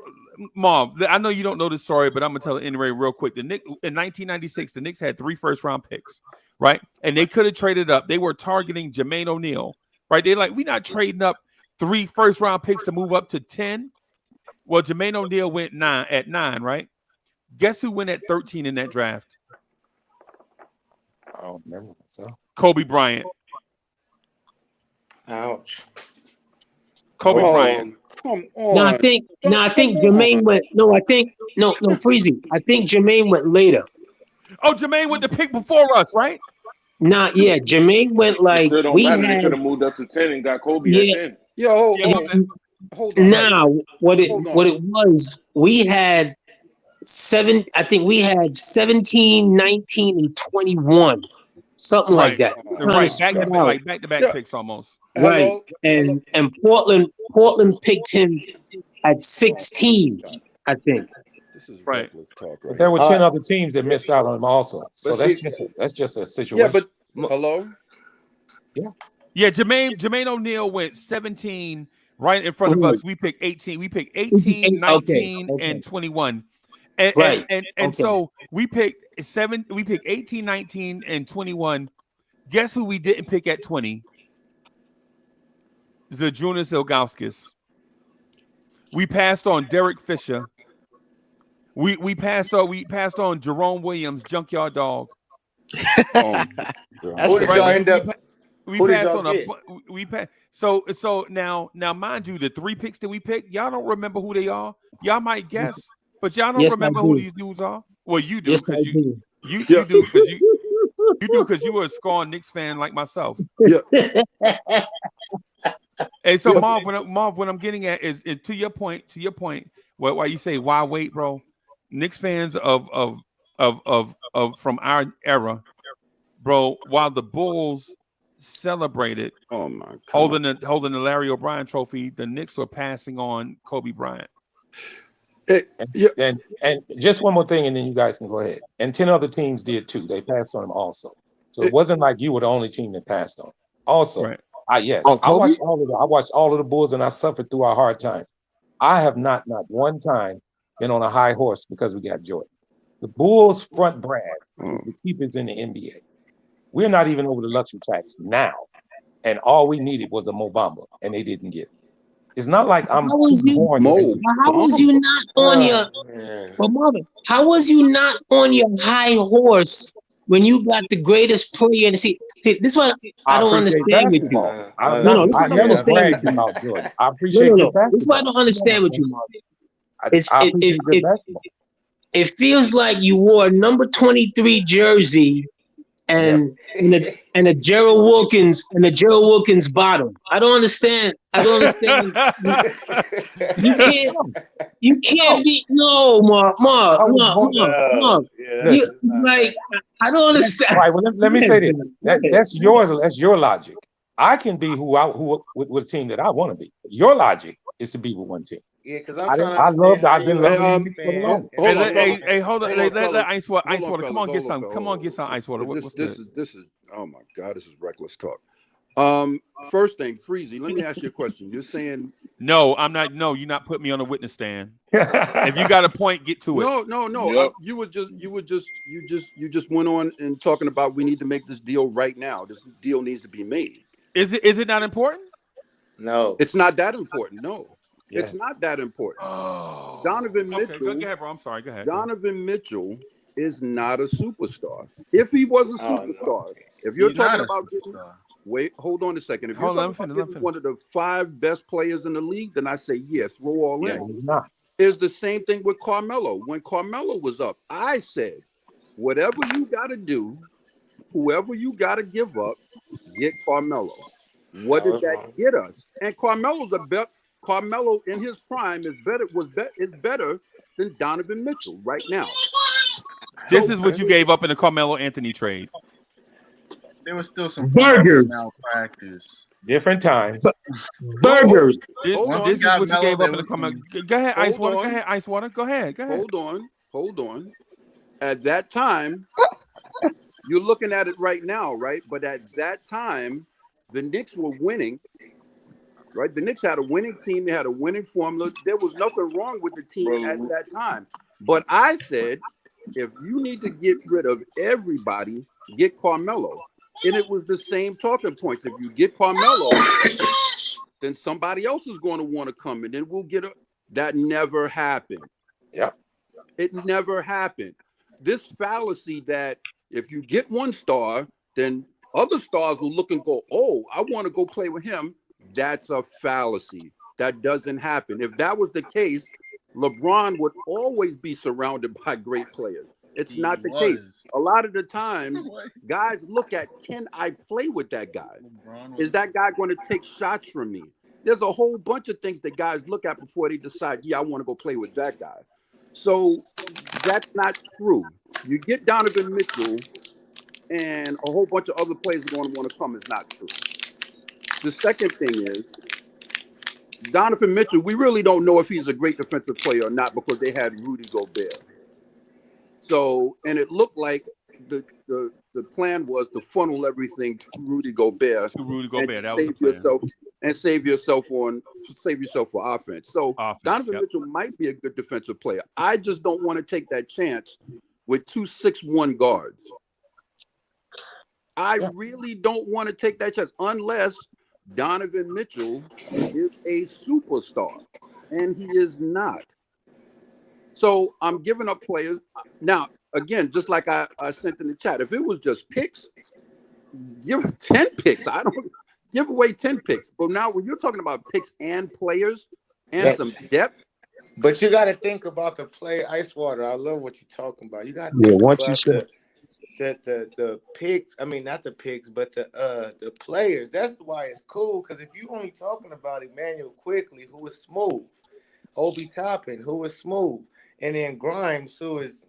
Mom, I know you don't know this story, but I'm gonna tell it anyway, real quick. The Knicks in 1996, the Knicks had 3 first-round picks, right? And they could have traded up. They were targeting Jermaine O'Neal, right? They're like, we're not trading up 3 first-round picks to move up to 10. Well, Jermaine O'Neal went 9, right? Guess who went at 13 in that draft? I don't remember myself. Kobe Bryant. Ouch. Kobe Bryant. Come on. No, I think Jermaine went. No, Freezy. I think Jermaine went later. Oh, Jermaine with the pick before us, right? Nah, yeah, Jermaine went like Still don't we matter. They had. could have moved up to 10 and got Kobe at Yeah. 10. Yo, hold on. Now, what it was, we had I think we had 17, 19, and 21. Something like that. Right, back to back picks almost. Right. And Portland picked him at 16, I think. This is right. Talk But there were 10 other teams that missed out on him also. So that's just a situation. Yeah, but hello? Yeah, Jermaine O'Neal went 17 right in front of us. We picked 18. We picked 18, 19, and 21. And so we picked 18, 19, and 21. Guess who we didn't pick at 20? Zydrunas Ilgauskas. We passed on Derek Fisher. We passed on Jerome Williams, Junkyard Dog. So now mind you, the 3 picks that we picked, y'all don't remember who they are. Y'all might guess, but y'all don't remember who these dudes are. Well, you do because you do because you were a scorned Knicks fan like myself. Yeah. Hey, so Marv, what I'm getting at is to your point. Why you say why wait, bro? Knicks fans of from our era, bro. While the Bulls celebrated, holding the Larry O'Brien trophy, the Knicks were passing on Kobe Bryant. And just one more thing, and then you guys can go ahead. And 10 other teams did too. They passed on him also. So it wasn't like you were the only team that passed on. Also, I watched all of the Bulls, and I suffered through our hard times. I have not one time been on a high horse because we got Jordan. The Bulls' front brand is the cheapest in the NBA. We're not even over the luxury tax now, and all we needed was a Mo Bamba, and they didn't get it. It's not like I'm born. How was you not on how was you not on your high horse when you got the greatest player? And see, this is what I don't understand with you. I never bragged about Jordan. I appreciate your basketball. This is what I don't understand with you, Marvin. It feels like you wore a number 23 jersey and a Gerald Wilkins bottom. I don't understand. You can't be Mark. Like I don't understand. All right, well, let me say this. That's your logic. I can be who with a team that I want to be. Your logic is to be with one team. Yeah, because I've been loving Hey, hold on. Let Ice Water. Come on, get some Ice Water. This is oh my God, this is reckless talk. First thing, Freezy, let me ask you a question. You're saying no, I'm not. No, you're not putting me on a witness stand. If you got a point, get to it. No. Yep. You just went on and talking about we need to make this deal right now. This deal needs to be made. Is it not important? No, it's not that important. No. Yeah. It's not that important. Oh, Donovan Mitchell. Okay, go ahead, bro. I'm sorry. Go ahead. Donovan Mitchell is not a superstar. If he was a superstar, if you're talking about wait, hold on a second. If you're talking about one of the 5 best players in the league, then I say yes, roll all in. He's not. It's the same thing with Carmelo. When Carmelo was up, I said, whatever you got to do, whoever you got to give up, get Carmelo. What did that get us? And Carmelo in his prime is better than Donovan Mitchell right now. This is what you gave up in the Carmelo Anthony trade. There was still some burgers malpractice. Different times. Burgers. This is what you gave up in the Carmelo. Go ahead, Ice Water. Go ahead, Ice Water. Go ahead. Hold on. At that time, you're looking at it right now, right? But at that time, the Knicks were winning. Right, the Knicks had a winning team. They had a winning formula. There was nothing wrong with the team at that time. But I said, if you need to get rid of everybody, get Carmelo. And it was the same talking points. If you get Carmelo, then somebody else is going to want to come, and then we'll get a. That never happened. Yeah, it never happened. This fallacy that If you get one star, then other stars will look and go, oh, I want to go play with him. That's a fallacy. That doesn't happen. If that was the case, LeBron would always be surrounded by great players. It's not the case. A lot of the times, guys look at, can I play with that guy? Is that guy going to take shots from me? There's a whole bunch of things that guys look at before they decide, yeah, I want to go play with that guy. So that's not true. You get Donovan Mitchell and a whole bunch of other players are going to want to come is not true. The second thing is, Donovan Mitchell, we really don't know if he's a great defensive player or not because they had Rudy Gobert. So, and it looked like the plan was to funnel everything to Rudy Gobert. To Rudy Gobert, that save was the plan. save yourself for offense. So Donovan Mitchell might be a good defensive player. I just don't want to take that chance with 2 6'1" guards. I really don't want to take that chance unless Donovan Mitchell is a superstar, and he is not. So I'm giving up players. Now, again, just like I sent in the chat, if it was just picks, give 10 picks. I don't give away 10 picks. But now when you're talking about picks and players and some depth. But you got to think about the player, Icewater. I love what you're talking about. You got to Yeah, think once about you said the picks. I mean, not the picks, but the players. That's why it's cool. Because if you only talking about Emmanuel Quickly, who is smooth, Obi Toppin, who is smooth, and then Grimes, who is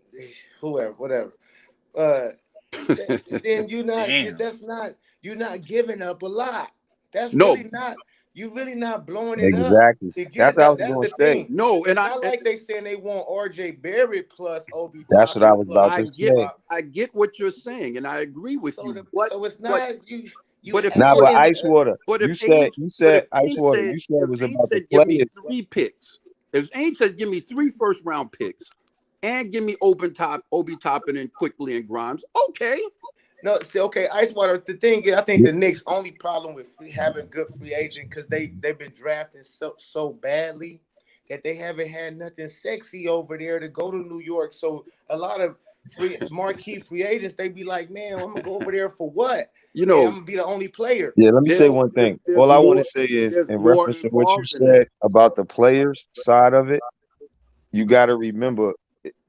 whoever, whatever. Then you're not giving up a lot. That's really not. You really not blowing it up to get That's what I was going to say. thing. No, and it's not like they saying they want RJ Barrett plus Obi. That's what I was about to say. I get what you're saying, and I agree with you. So it's not you. But if but Icewater, but you said Icewater, you said it was about the give me players. 3 picks. If Ainge said give me 3 first-round picks and give me Obi Toppin and Quickly and Grimes, okay. No, see, okay, Icewater. The thing is, I think the Knicks' only problem with having good free agent because they've been drafting so badly that they haven't had nothing sexy over there to go to New York. So a lot of marquee free agents, they be like, man, I'm gonna go over there for what? I'm gonna be the only player. Yeah, let me say one thing. All I want to say is, in reference to what you said about the players side of it, you got to remember,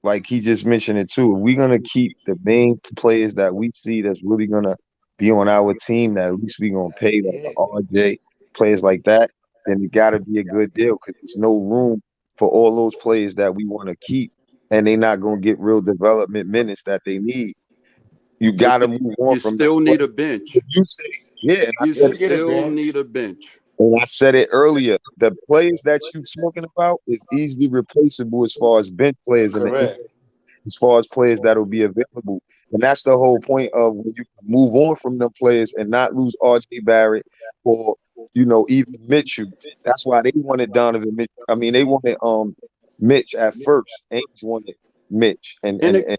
like he just mentioned it too, if we're going to keep the main players that we see that's really going to be on our team, that at least we're going to pay, like the RJ, players like that, then it got to be a good deal because there's no room for all those players that we want to keep, and they're not going to get real development minutes that they need. You got to move on from that. You still need a bench. You say, yeah, and you still need a bench. And I said it earlier, the players that you're talking about is easily replaceable as far as bench players in the NBA, as far as players that will be available. And that's the whole point of when you move on from them players and not lose RJ Barrett or, even Mitchell. That's why they wanted Donovan Mitchell. I mean, they wanted Mitch at first. Ainge wanted Mitch. And again,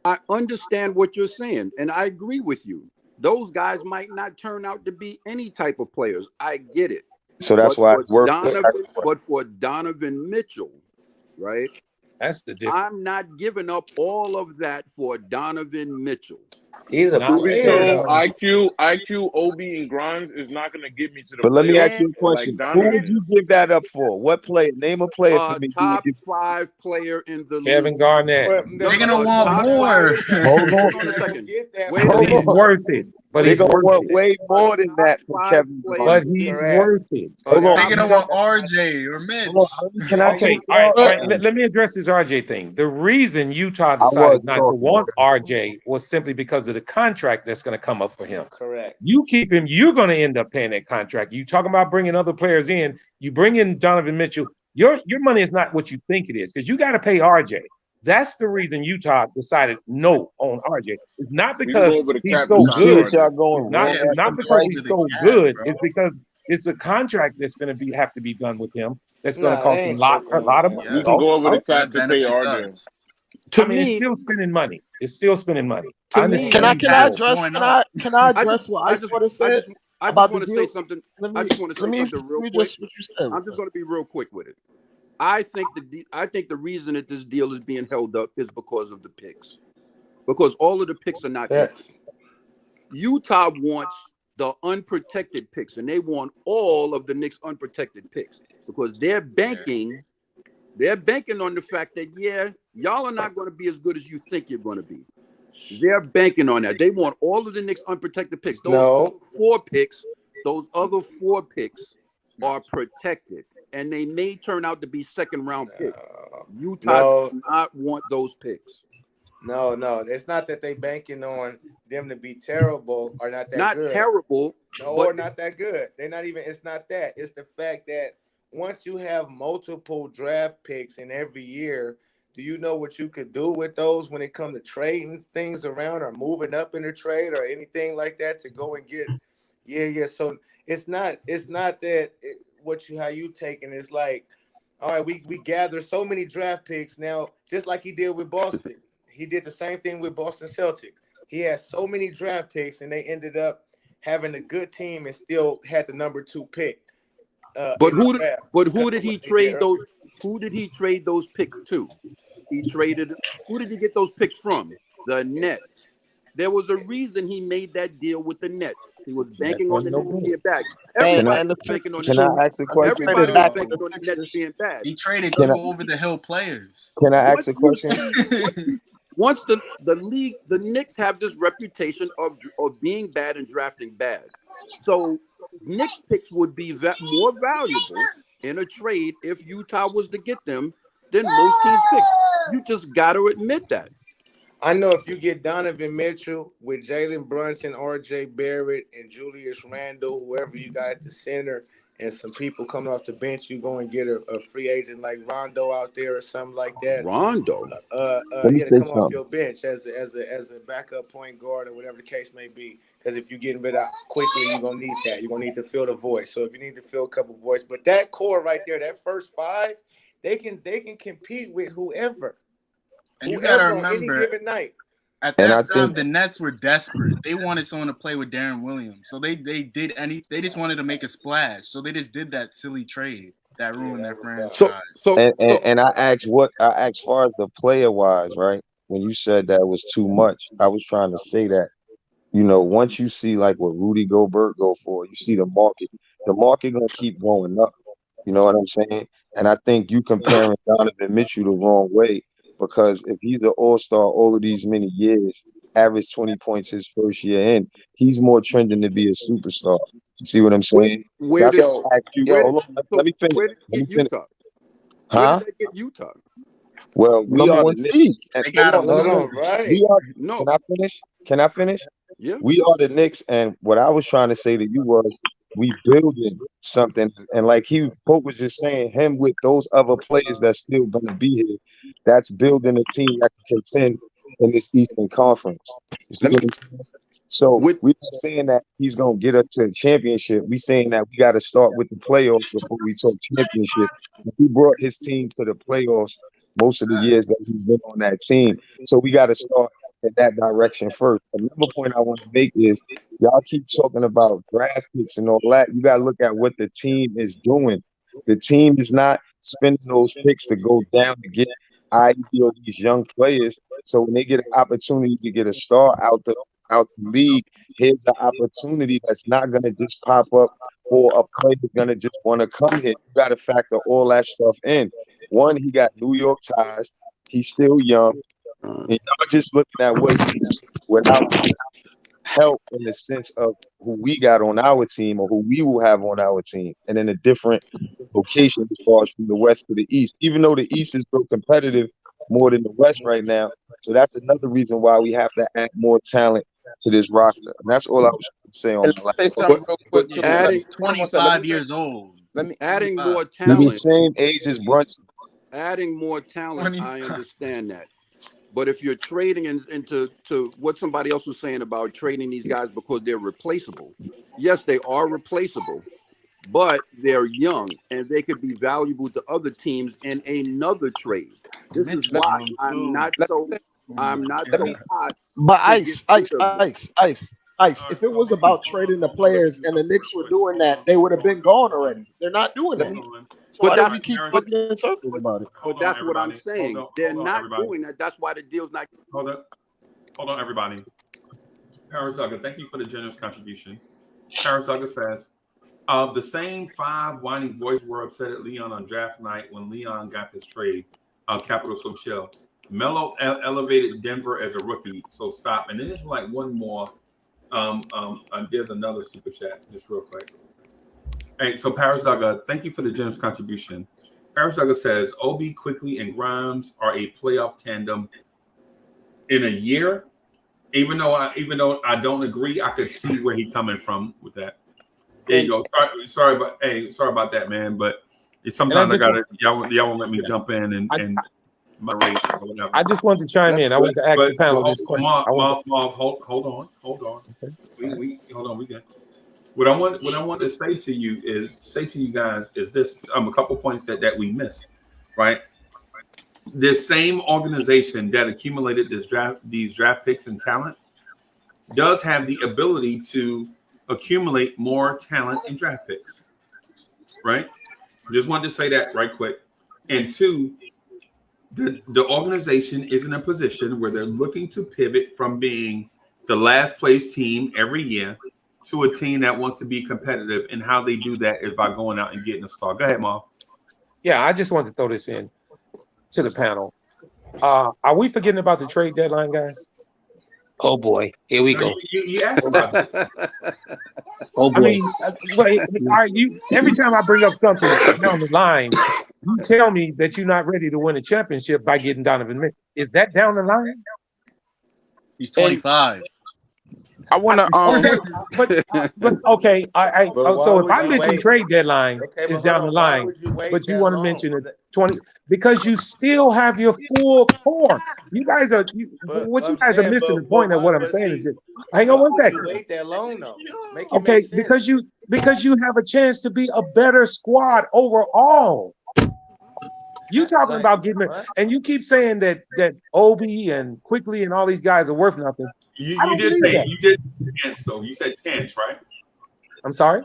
I understand what you're saying, and I agree with you. Those guys might not turn out to be any type of players. I get it. So that's why it's worth But for Donovan Mitchell, right? That's the difference. I'm not giving up all of that for Donovan Mitchell. He's a player. IQ, Obi, and Grimes is not going to get me to the. But let me ask you a question: who would you give that up for? What player? Name a player for me. Top 5 player in the Kevin league. Garnett. They're gonna want more. Hold on a second. But he's worth it. But they're he's gonna worth want it. way more than that from Kevin Garnett. But he's worth it. They're gonna want RJ or Mitch. Can I take? All right. Let me address this RJ thing. The reason Utah decided not to want RJ was simply because of the contract that's going to come up for him. Correct. You keep him, you're going to end up paying that contract. You talking about bringing other players in. You bring in Donovan Mitchell. Your money is not what you think it is because you got to pay RJ. That's the reason Utah decided no on RJ. It's not because he's so good. It's not because he's so good. It's because it's a contract that's going to have to be done with him. That's going to cost a lot of money. You can go over the cap to pay RJ. It's still spending money. It's still spending money. Can I address what I just want to say? I just want to say something. I just want to say something real quick. I'm just going to be real quick with it. I think the reason that this deal is being held up is because of the picks. because all of the picks are not equal. Utah wants the unprotected picks, and they want all of the Knicks unprotected picks because they're banking on the fact that, y'all are not going to be as good as you think you're going to be. They're banking on that. They want all of the Knicks unprotected picks. Those other four picks are protected, and they may turn out to be second-round picks. Utah does not want those picks. No, it's not that they banking on them to be terrible or not that good. Not terrible, or not that good. They're not even. It's not that. It's the fact that once you have multiple draft picks in every year, do you know what you could do with those when it comes to trading things around or moving up in the trade or anything like that to go and get? Yeah. So it's not that how you taking. It's like, all right, we gather so many draft picks now, just like he did with Boston. He did the same thing with Boston Celtics. He had so many draft picks, and they ended up having a good team and still had the number 2 pick. But who did he trade those? Who did he trade those picks to? Who did he get those picks from? The Nets. There was a reason he made that deal with the Nets. He was banking on the Nets being back. Everybody was banking on the Nets. Everybody was banking on the Nets being bad. He traded 2 over-the-hill players. Can I ask a question? Once the league, the Knicks have this reputation of being bad and drafting bad. So Knicks picks would be more valuable in a trade if Utah was to get them than most teams' picks. You just got to admit that. I know if you get Donovan Mitchell with Jalen Brunson, R.J. Barrett, and Julius Randle, whoever you got at the center, and some people coming off the bench, you go and get a free agent like Rondo out there or something like that. Rondo, to come off your bench as a backup point guard or whatever the case may be. Because if you're getting rid of quickly, you're gonna need that. You're gonna need to fill the void. So if you need to fill a couple voids, but that core right there, that first 5, they can compete with whoever. And you gotta remember, on any given night. At that time, the Nets were desperate. They wanted someone to play with Darren Williams, so they did they just wanted to make a splash. So they just did that silly trade that ruined their franchise. And I asked far as the player wise, right? When you said that was too much, I was trying to say that, once you see like what Rudy Gobert go for, you see the market gonna keep going up. You know what I'm saying? And I think you comparing Donovan Mitchell the wrong way. Because if he's an all-star all of these many years, average 20 points his first year in, he's more trending to be a superstar. You see what I'm saying? Let me finish. Where did they get Utah? Where did they get Utah? Well, we are the Knicks. Can I finish? Yeah. We are the Knicks, and what I was trying to say to you was we building something, and like Pope was just saying, him with those other players that's still gonna be here, that's building a team that can contend in this Eastern Conference. You see what I'm saying? So we're not saying that he's gonna get us to a championship. We're saying that we got to start with the playoffs before we talk championship. He brought his team to the playoffs most of the years that he's been on that team. So we got to start in that direction first. Another point I want to make is y'all keep talking about draft picks and all that. You got to look at what the team is doing. The team is not spending those picks to go down to get these young players. So when they get an opportunity to get a star out the league, here's the opportunity that's not going to just pop up, or a player is going to just want to come here. You got to factor all that stuff in. One, he got New York ties. He's still young. And y'all just looking at what he's without help in the sense of who we got on our team or who we will have on our team, and in a different location as far as from the West to the East, even though the East is so competitive more than the West right now. So that's another reason why we have to add more talent to this roster. And that's all I was going to say on the last. He's 25 years old. Adding more talent. The same age as Brunson. Adding more talent, I understand that. But if you're trading into what somebody else was saying about trading these guys because they're replaceable, yes, they are replaceable, but they're young and they could be valuable to other teams in another trade. This is why I'm not so hot. But Ice. If it was about trading the players and the Knicks were doing that, they would have been gone already. They're not doing that. So but why do we keep looking in circles about it? But that's what I'm saying. They're not doing that. That's why the deal's not. Hold on, everybody. Paris Duggar, thank you for the generous contribution. Paris Duggar says, the same 5 whining boys were upset at Leon on draft night when Leon got this trade. Capital Social. Melo elevated Denver as a rookie, so stop. And then there's like one more. There's another super chat, just real quick. Hey, so Paris Duggar, thank you for the generous contribution. Paris Duggar says, Obi, Quickly, and Grimes are a playoff tandem in a year. Even though I don't agree, I could see where he's coming from with that. There you go. Sorry about that, man. But sometimes I gotta y'all won't let me jump in and my rate or whatever. I just wanted to chime in. I wanted to ask the panel this question. Marv, hold on. Okay. We hold on. We got. What I want to say to you guys is this: a couple points that we missed, right? This same organization that accumulated these draft picks and talent does have the ability to accumulate more talent and draft picks, right? Just wanted to say that right quick. And 2, the organization is in a position where they're looking to pivot from being the last place team every year to a team that wants to be competitive. And how they do that is by going out and getting a star. Go ahead, Marv. Yeah, I just wanted to throw this in to the panel. Are we forgetting about the trade deadline, guys? Oh boy, here we go. You asked about it. Oh boy. I mean, every time I bring up something down the line, you tell me that you're not ready to win a championship by getting Donovan Mitchell. Is that down the line? He's 25. I want to but okay. So if I mention trade deadline, it's down the line. But you want to mention it 20 because you still have your full core. You guys are missing the point of what I'm saying is that, hang on one second. Wait that long though. Okay, because you have a chance to be a better squad overall. You talking about getting it, and you keep saying that Obi and Quickly and all these guys are worth nothing. You did say chance though. You said chance, right? I'm sorry.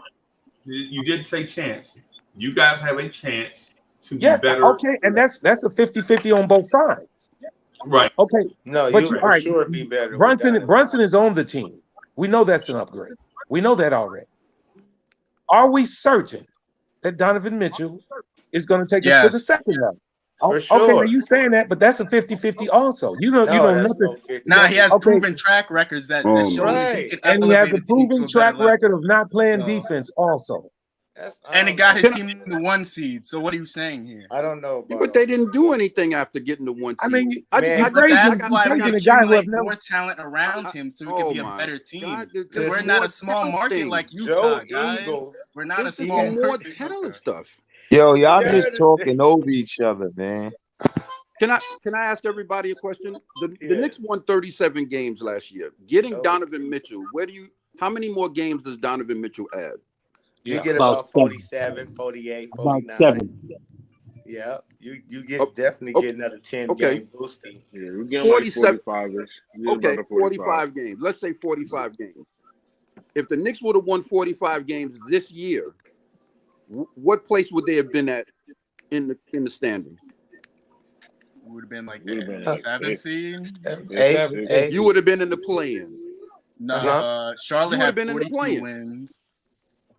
You did say chance. You guys have a chance to be better. Okay, and that's a 50-50 on both sides. Right. Okay. No, but you for sure be better. Brunson is on the team. We know that's an upgrade. We know that already. Are we certain that Donovan Mitchell is going to take us to the second level? For sure. Okay, now you saying that, but that's a 50-50 also. You know nothing. Nah, he has proven track records that show he can and he has a proven track record of not playing defense also. And he got his team in the 1 seed. So what are you saying here? I don't know. But they didn't do anything after getting the 1 seed. I mean, that's why we got to accumulate more talent around him so we can be a better team. Because we're not a small market like Utah, guys. We're not a small market. Talent stuff. Yo, y'all just talking over each other, man. Can I ask everybody a question? The Knicks won 37 games last year. Getting Donovan Mitchell, how many more games does Donovan Mitchell add? You get about 47, 48, 49. About 7. Yeah, you definitely get another 10 game boosting. Yeah, we're getting 47. Like 45-ish. Okay, 45 games. Let's say 45 games. If the Knicks would have won 45 games this year, what place would they have been at in the standings? Would have been like the 7th seed. 8. You would have been in the play-in. No, Charlotte had 42 wins.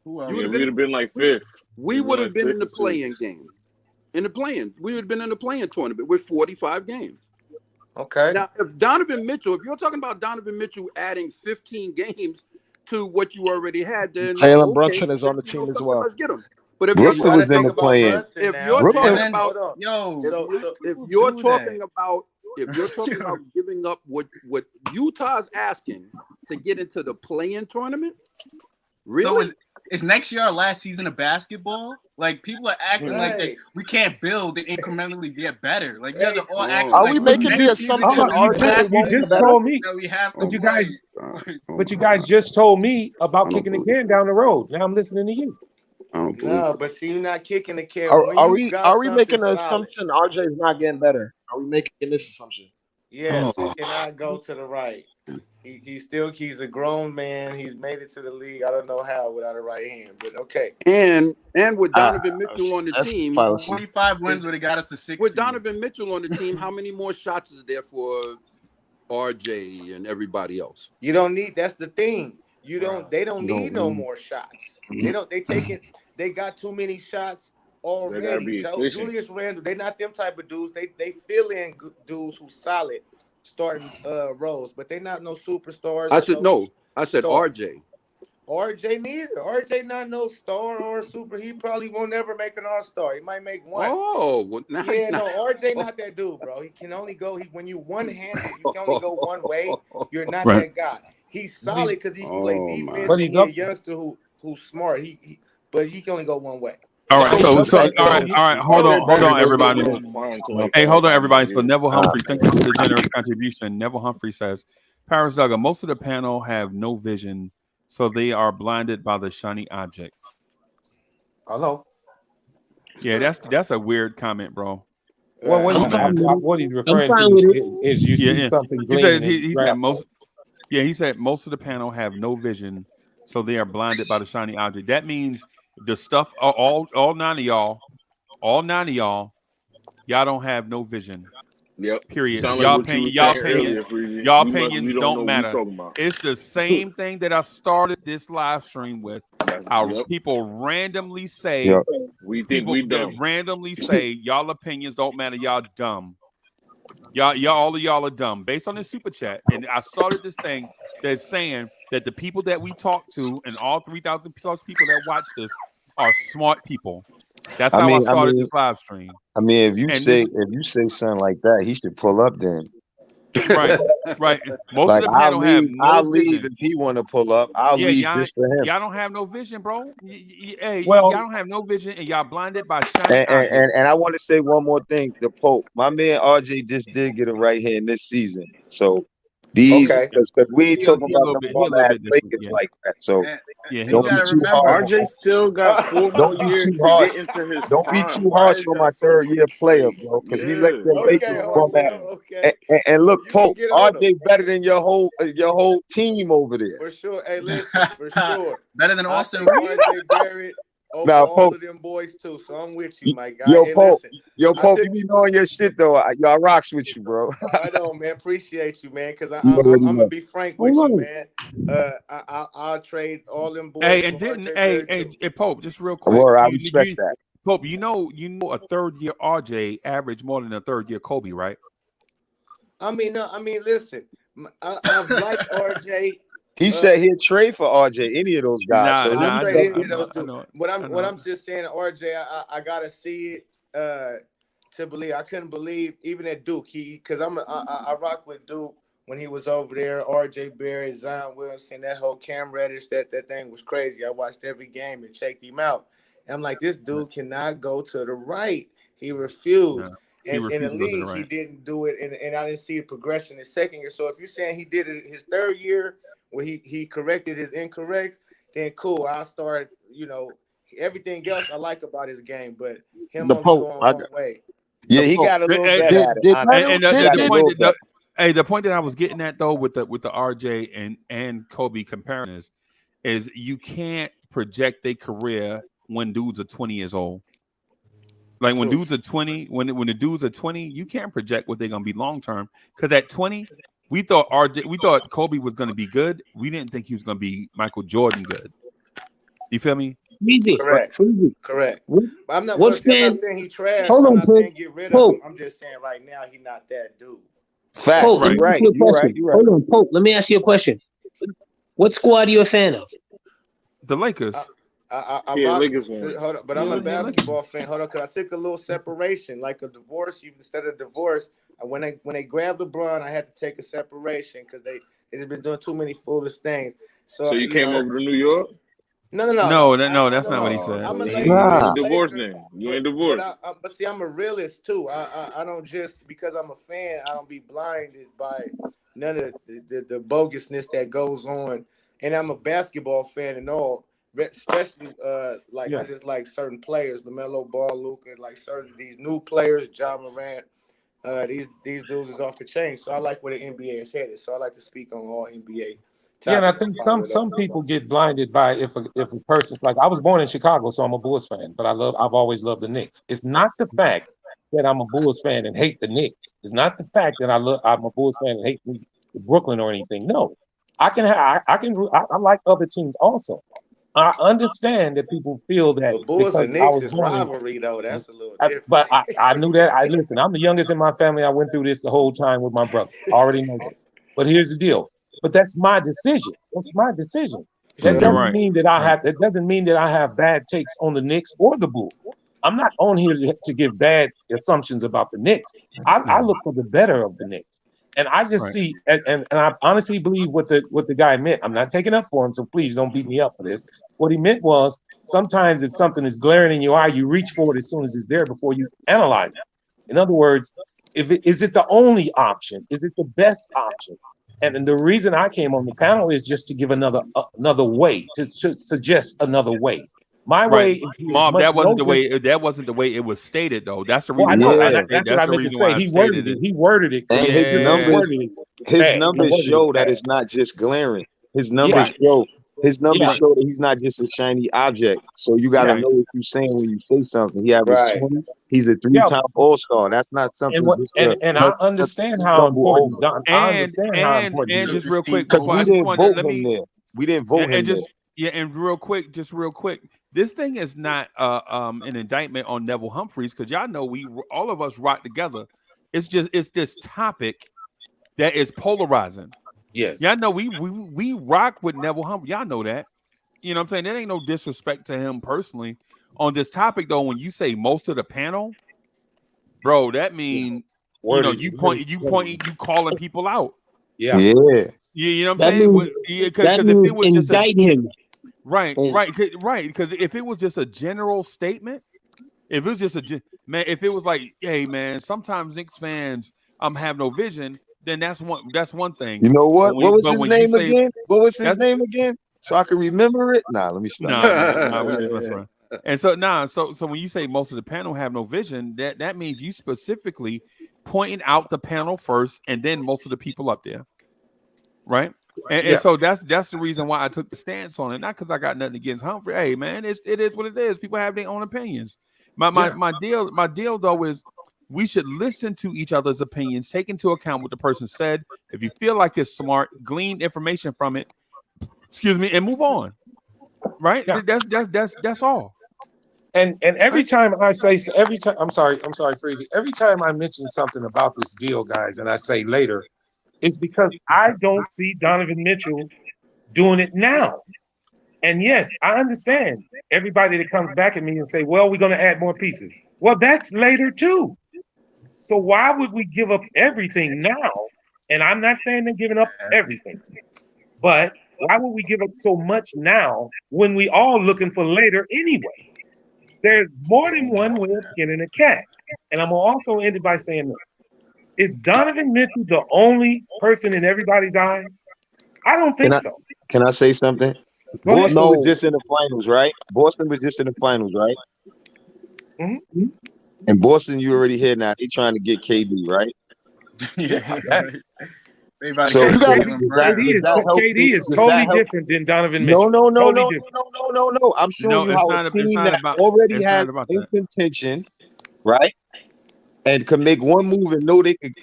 Who else? Yeah, we'd have been like 5th. We would have been in the play-in game. In the play-in, we would have been in the play-in tournament with 45 games. Okay. Now, if you're talking about Donovan Mitchell adding 15 games to what you already had, then Jalen Brunson is on the team as well. Let's get him. But if Brooklyn you're was in the play-in. If you're talking about giving up what Utah's asking to get into the play-in tournament, really? So is next year our last season of basketball? Like people are acting like this. We can't build and incrementally get better. Like you guys are all acting. Are like we making the assumption? You just told me. But you guys just told me about kicking the can down the road. Now I'm listening to you. No, but see, you're not kicking the can. Are we making the assumption RJ's not getting better? Are we making this assumption? Yes, he cannot go to the right. He's a grown man. He's made it to the league. I don't know how without a right hand, but okay. And with Donovan Mitchell on the team, 25 wins would have got us to 6. With Donovan Mitchell on the team, how many more shots is there for RJ and everybody else. You don't need. That's the thing. They don't need no more shots. They got too many shots They gotta already. be efficient. Julius Randle, they not them type of dudes. They fill in good dudes who solid starting roles, but they not no superstars. I said no. I said stars. RJ. RJ neither. RJ not no star or super. He probably won't never make an all-star. He might make one. Oh, well, now yeah, no, RJ not that dude, bro. He can only go. When you one-handed, you can only go one way. You're not that guy. He's solid because he can play defense. But he's a youngster who's smart. But he can only go one way. All right, all right. Hold on, everybody. Hey, hold on, everybody. So Neville Humphrey, thank you for the generous contribution. Neville Humphrey says, Paris Saga, most of the panel have no vision, so they are blinded by the shiny object. Hello. Yeah, that's a weird comment, bro. Well, what he's referring to is you see something. He said most of the panel have no vision, so they are blinded by the shiny object. That means the stuff, all 9 of y'all, y'all don't have no vision. Yep. Period. Sound Y'all like opinions don't matter. It's the same thing that I started this live stream with. How people randomly say we think we dumb. Randomly say y'all opinions don't matter. Y'all dumb. All of y'all are dumb based on this super chat. And I started this thing that's saying that the people that we talk to and all 3,000 plus people that watch this are smart people. That's how I started this live stream. I mean, if you say something like that, he should pull up then. Right. Most of the panel have no I'll vision. leave if he want to pull up. I'll leave just for him. Y'all don't have no vision, bro. Y'all don't have no vision, and y'all blinded by shiny objects. And I want to say one more thing. The Pope, my man RJ just did get it right here in this season. So these, because we ain't talking about the format Lakers like that. So don't be too hard. RJ still got 4 more years to get into his Don't prime. be too harsh on my third-year player, bro. Because we let the Lakers format. And look, Pope, RJ better than your whole team over there. For sure. Hey, listen, for sure. Better than Austin. RJ Barrett. Over all Pope, of them boys too, so I'm with you, my guy. Yo, hey, Pope, listen, you be knowing your shit though. Y'all rocks with you, bro. I know, man. Appreciate you, man. Because I'm gonna be frank with you, man. I'll trade all them boys. Hey, Pope, just real quick. Well, I respect that. Pope, you know, a third-year RJ average more than a third-year Kobe, right? I mean, listen, I've liked RJ. He said he'd trade for RJ, any of those guys. I'll trade any of those dudes. What I'm just saying, RJ, I gotta see it to believe. I couldn't believe even at Duke, because I rock with Duke when he was over there. RJ Barrett, Zion Williamson, that whole Cam Reddish, that thing was crazy. I watched every game and checked him out. And I'm like, this dude cannot go to the right. He refused. And in the league, he didn't do it, and I didn't see a progression his second year. So if you're saying he did it his third year, where he corrected his incorrects, then cool. I'll start, everything else I like about his game, but him only going one way. Yeah, he got a little bit. The point that I was getting at though with the RJ and Kobe comparison is you can't project their career when dudes are 20 years old. Like when dudes are 20, when the dudes are 20, you can't project what they're gonna be long term. Because at 20, we thought Kobe was gonna be good. We didn't think he was gonna be Michael Jordan good. You feel me? Easy. Correct. I'm not saying he trash. Hold on, I'm not saying get rid of him. I'm just saying right now he's not that dude. Fact. Pope, Right. You're right. Hold on, Pope. Let me ask you a question. What squad are you a fan of? The Lakers. Hold on, but I'm a basketball fan. Hold on, because I took a little separation, like a divorce. Instead of divorce, when they grabbed LeBron, I had to take a separation because they've been doing too many foolish things. So you came over to New York? No, that's not what he said. I'm a divorce then. You ain't divorced. But see, I'm a realist too. I don't just because I'm a fan, I don't be blinded by none of the bogusness that goes on. And I'm a basketball fan and all. Especially I just like certain players, LaMelo Ball, Luka, like certain these new players, Ja Morant. These dudes is off the chain. So I like where the NBA is headed. So I like to speak on all NBA. Yeah, and I think some people get blinded by if a person's like, I was born in Chicago, so I'm a Bulls fan, but I've always loved the Knicks. It's not the fact that I'm a Bulls fan and hate the Knicks. It's not the fact that I'm a Bulls fan and hate Brooklyn or anything. No, I like other teams also. I understand that people feel that But Bulls because and I Knicks was is born in, rivalry though. That's a little different. but I knew that. Listen, I'm the youngest in my family. I went through this the whole time with my brother. I already know this. But here's the deal. But that's my decision. That's my decision. That doesn't mean that that doesn't mean that I have bad takes on the Knicks or the Bulls. I'm not on here to give bad assumptions about the Knicks. I look for the better of the Knicks. And I just see, and I honestly believe what the guy meant. I'm not taking up for him, so please don't beat me up for this. What he meant was sometimes if something is glaring in your eye, you reach for it as soon as it's there before you analyze it. In other words, is it the only option? Is it the best option? And the reason I came on the panel is just to give another way, to suggest another way. My way is Mom, that wasn't the way it was stated though. That's the Well, reason I know. why That's what I meant to say. He worded it. He worded it. And his numbers show that it's not just glaring. His numbers show that he's not just a shiny object. So you got to know what you're saying when you say something. He averaged 20. He's a 3-time All-Star. That's not something. And I understand how important. I understand how important. And just real quick, because we didn't vote him there. We didn't vote him there. Yeah, and real quick, this thing is not an indictment on Neville Humphreys, because y'all know all of us rock together. It's this topic that is polarizing. Yes, y'all know we rock with Neville Humphreys. Y'all know that. You know what I'm saying? There ain't no disrespect to him personally on this topic though. When you say most of the panel, bro, that means you calling people out. Yeah. You know what I'm saying? Because if it was just indict him. Right. Because if it was just a general statement, if it was just if it was like, hey man, sometimes Knicks fans have no vision, then that's one thing. You know what? What was his name again? What was his name again? So I can remember it. Nah, let me stop. Nah, we just mess around. And so when you say most of the panel have no vision, that means you specifically pointing out the panel first, and then most of the people up there, right? And so that's the reason why I took the stance on it. Not because I got nothing against Humphrey. Hey man, it is what it is. People have their own opinions. My deal though is we should listen to each other's opinions, take into account what the person said. If you feel like it's smart, glean information from it. Excuse me, and move on. Right? Yeah. That's all. And every time I say I'm sorry, Freezy. Every time I mention something about this deal, guys, and I say later, it's because I don't see Donovan Mitchell doing it now. And yes, I understand everybody that comes back at me and say, well, we're going to add more pieces. Well, that's later too. So why would we give up everything now? And I'm not saying they're giving up everything, but why would we give up so much now when we all looking for later anyway? There's more than one way of skinning a cat. And I'm going to also end it by saying this. Is Donovan Mitchell the only person in everybody's eyes? I don't think so. Can I say something? Boston was just in the finals, right? Boston was just in the finals, right? Mm-hmm. And Boston, you already hear now, they trying to get KD, right? So KD is totally different than Donovan Mitchell. No. I'm showing you how a team that already has in contention, right? And can make one move and know they could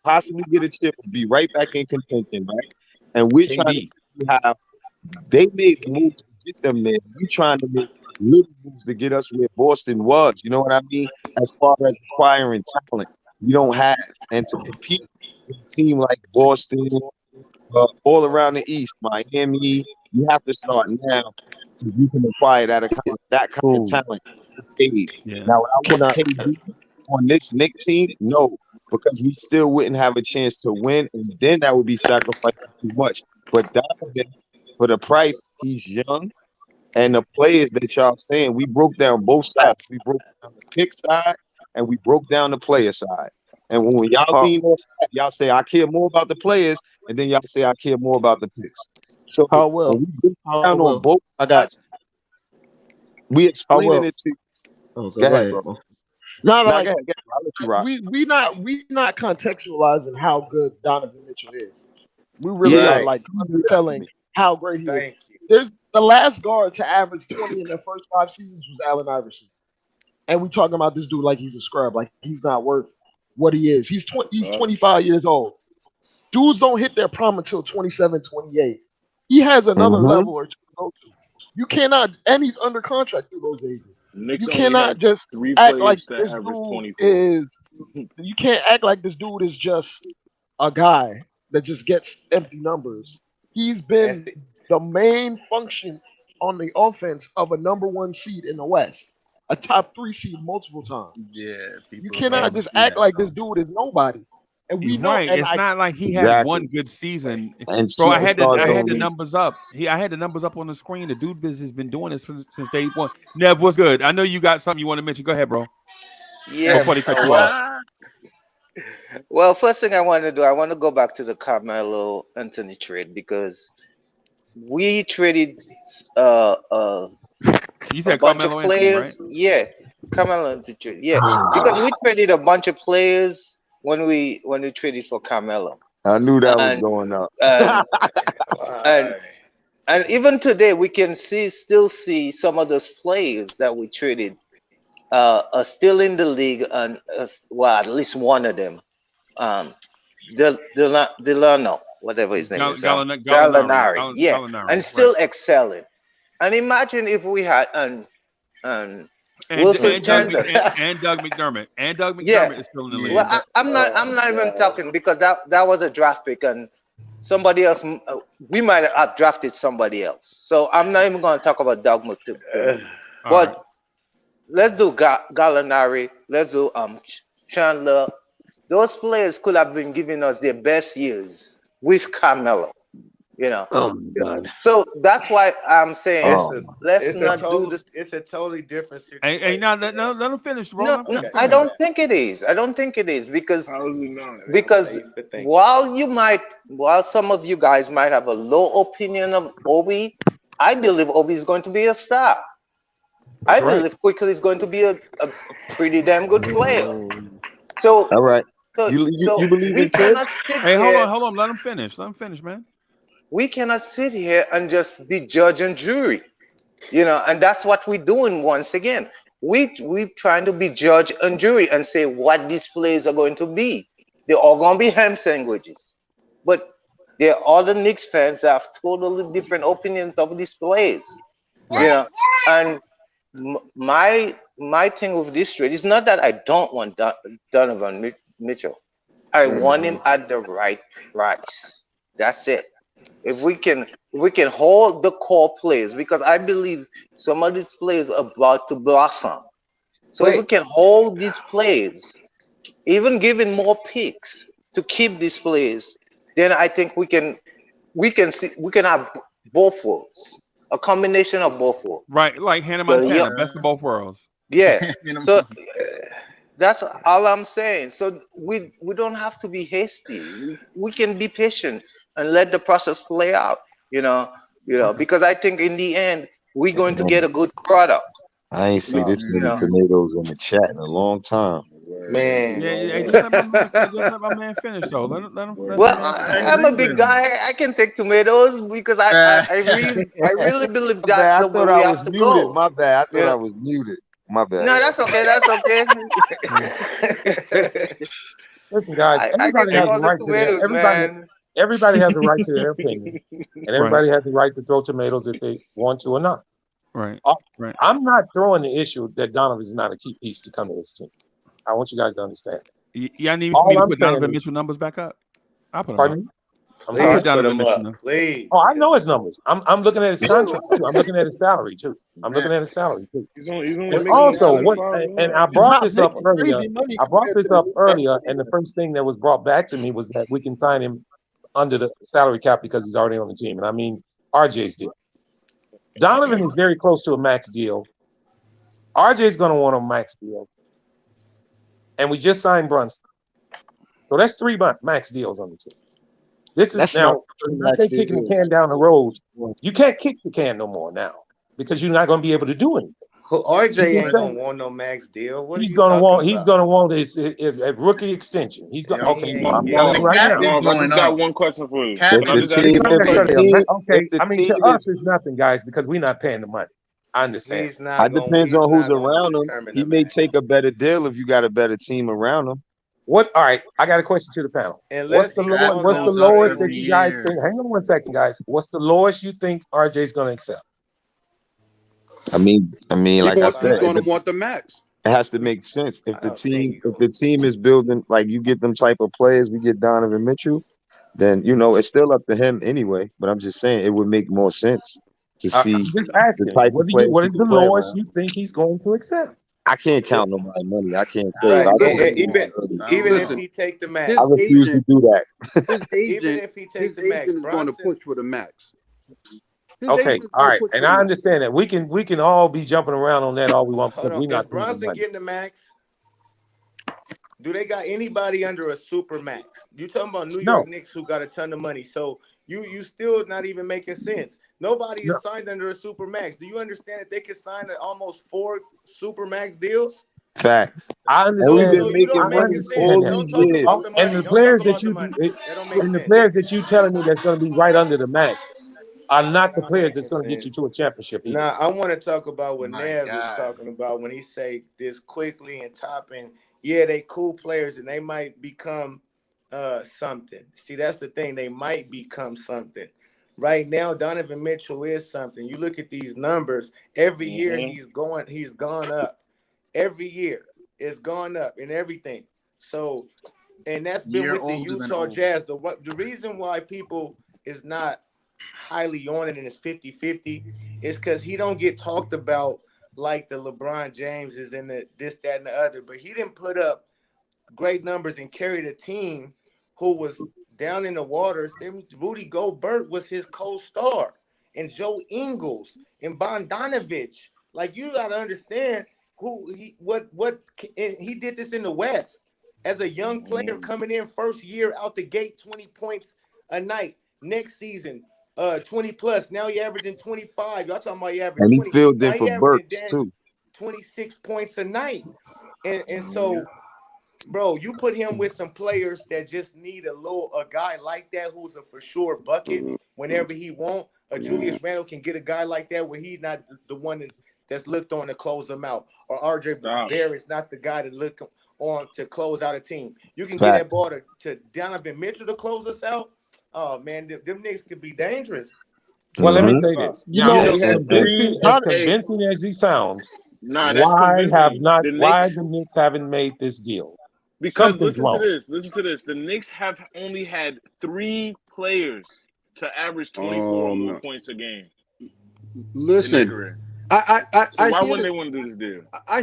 possibly get a chip and be right back in contention, right? And we're trying to see how they made moves to get them there. We're trying to make little moves to get us where Boston was. You know what I mean? As far as acquiring talent, we don't have. And to compete with a team like Boston, all around the East, Miami, you have to start now. You can acquire that kind of talent. Yeah. Now, I want KD on this Knicks team, no, because we still wouldn't have a chance to win, and then that would be sacrificing too much. But Donovan, for the price, he's young, and the players that y'all saying, we broke down both sides. We broke down the pick side, and we broke down the player side. And when y'all lean off that, y'all say I care more about the players, and then y'all say I care more about the picks. So when we break down on both sides, we explaining it to you. Go ahead, bro. No, go ahead. I'll let you rock. We not contextualizing how good Donovan Mitchell is. We really are like telling how great he is. There's the last guard to average 20 in their first 5 seasons was Allen Iverson, and we talking about this dude like he's a scrub, like he's not worth what he is. He's 25 years old. Dudes don't hit their prime until 27, 28. He has another level or two to go to. You cannot, and he's under contract through those ages. Knicks You only cannot had just 3 act like players that this averaged dude 24. is. You can't act like this dude is just a guy that just gets empty numbers. He's been the main function on the offense of a number 1 seed in the West, a top 3 seed multiple times. Yeah, you cannot just act like this dude is nobody. And we know, right. and It's not like he had one good season. And Bro, I had superstars the don't leave. numbers up. I had the numbers up on the screen. The dude has been doing this since day one. Nev, what's good? I know you got something you want to mention. Go ahead, bro. Yeah. Before they cut you off. Well, first thing I want to do, I want to go back to the Carmelo Anthony trade because we traded you said a bunch Carmelo of players. Anthony, right? Yeah, Carmelo Anthony trade. Yeah, because we traded a bunch of players when we traded for Carmelo. I knew that was going up. And even today, we can still see some of those players that we traded are still in the league, and well, at least one of them, Delano, whatever his name is, Gallinari, yeah, and still excelling. And imagine if we had Wilson Chandler and Doug McDermott. And Doug McDermott is still in the league. Well, I'm not even talking because that was a draft pick and somebody else. We might have drafted somebody else. So I'm not even going to talk about Doug McDermott. But let's do Gallinari. Let's do Chandler. Those players could have been giving us their best years with Carmelo. You know. Oh my God. So that's why I'm saying let's not do this. It's a totally different situation. Hey, no, let him finish, bro. No, I don't think it is. I don't think it is because while some of you guys might have a low opinion of Obi, I believe Obi is going to be a star. I believe quickly is going to be a pretty damn good player. So all right. So, you believe in cannot Hey, hold on. Let him finish. Man. We cannot sit here and just be judge and jury, you know, and that's what we're doing once again. We trying to be judge and jury and say what these players are going to be. They're all going to be ham sandwiches, but there are other Knicks fans that have totally different opinions of these players, you know. And my thing with this trade is not that I don't want Donovan Mitchell. I want him at the right price. That's it. If we can hold the core players, because I believe some of these players are about to blossom. So if we can hold these players, even giving more picks to keep these players, then I think we can have both worlds, a combination of both worlds. Right, like Hannah Montana, best of both worlds. Yeah. So that's all I'm saying. So we don't have to be hasty. We can be patient and let the process play out, you know, because I think in the end we're going to get a good product. I ain't see this many tomatoes in the chat in a long time. Man, just let my man finish though. Let him I'm a big guy. I can take tomatoes because I really believe that's the way we have to go. My bad. I thought I was muted. My bad. No, that's okay. That's okay. Listen, guys, everybody has the right to their opinion, and everybody has the right to throw tomatoes if they want to or not. Right. I'm not throwing the issue that Donovan is not a key piece to come to this team. I want you guys to understand. Y'all need me to put Donovan Mitchell numbers back up? I'll put them up. Please put him up. Please. Oh, I know his numbers. I'm looking at his contract too. I'm looking at his salary too. He's only also, and I brought this up earlier. And the first thing that was brought back to me was that we can sign him under the salary cap because he's already on the team. And I mean RJ's deal. Donovan is very close to a max deal. RJ's going to want a max deal. And we just signed Brunson. So that's 3 max deals on the team. This is now, when I say kicking the can down the road, you can't kick the can no more now because you're not going to be able to do anything. RJ ain't gonna want no max deal. He's gonna want a rookie extension. He's gonna I just got one question for you. To us it's nothing, guys, because we're not paying the money. I understand. It depends on who's around him. He may take a better deal if you got a better team around him. What? All right, I got a question to the panel. What's the lowest that you guys think? Hang on one second, guys. What's the lowest you think RJ's going to accept? I mean, like I said, he's going to want the max. It has to make sense. If the team is building, like you get them type of players, we get Donovan Mitchell, then it's still up to him anyway. But I'm just saying it would make more sense to see I'm just asking, the type of players. What is the lowest you think he's going to accept? I can't count nobody's money. I can't say. Right. If Even if he take the max, I refuse to do that. Even if he takes the max, is going to push for the max. Okay, all right, and I understand that we can all be jumping around on that all we want because we're not. Is Bronson getting the max? Do they got anybody under a super max? You talking about New York Knicks who got a ton of money? So you still not even making sense. Nobody is signed under a super max. Do you understand that they could sign almost 4 super max deals? Facts. I understand. We've been making money all these years. And the players that you telling me that's going to be right under the max are not the players that's going to get you to a championship. Now I want to talk about what Nev was talking about when he say this quickly and topping. Yeah, they cool players and they might become something. See, that's the thing. They might become something. Right now, Donovan Mitchell is something. You look at these numbers. Every year he's gone up. Every year it's gone up in everything. So, and that's been with the Utah Jazz. The reason why people is not highly on it and it's 50-50 is because he don't get talked about like the LeBron James is in the this, that, and the other. But he didn't put up great numbers and carried a team who was down in the waters. Rudy Gobert was his co-star, and Joe Ingles and Bogdanovich. Like, you got to understand who he did this in the West as a young player coming in first year out the gate, 20 points a night. Next season, 20 plus. Now you're averaging 25. Y'all talking about you averaging 20. And he filled in for Burks too. 26 points a night. And so, bro, you put him with some players that just need a guy like that who's a for sure bucket whenever he wants. A Julius Randle can get a guy like that where he's not the one that's looked on to close them out. Or RJ Barrett's not the guy to look on to close out a team. You can get that ball to Donovan Mitchell to close us out. Oh, man, them Knicks could be dangerous. Well, let me say this. As convincing as he sounds, why the Knicks haven't made this deal? Because listen to this. The Knicks have only had 3 players to average 24 or more points a game. Listen, so why wouldn't they want to do this deal? I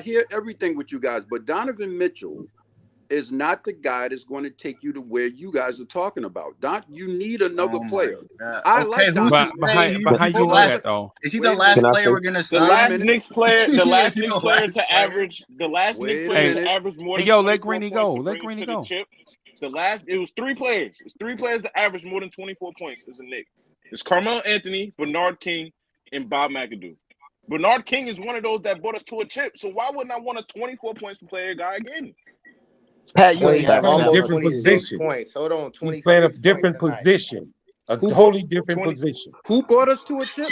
hear everything with you guys, but Donovan Mitchell is not the guy that's going to take you to where you guys are talking about. You need another player. I like Donovan. But how you doing that though? Is he the last player we're gonna sign? The last Knicks player to average more than 24 points to bring us to the chip. It was 3 players. It's 3 players that averaged more than 24 points as a Knick. It's Carmelo Anthony, Bernard King, and Bob McAdoo. Bernard King is one of those that brought us to a chip. So why wouldn't I want a 24 points per player guy again? Pat, you have almost different position. Points. Hold on, he's playing a different position, totally different position. Who brought us to a chip?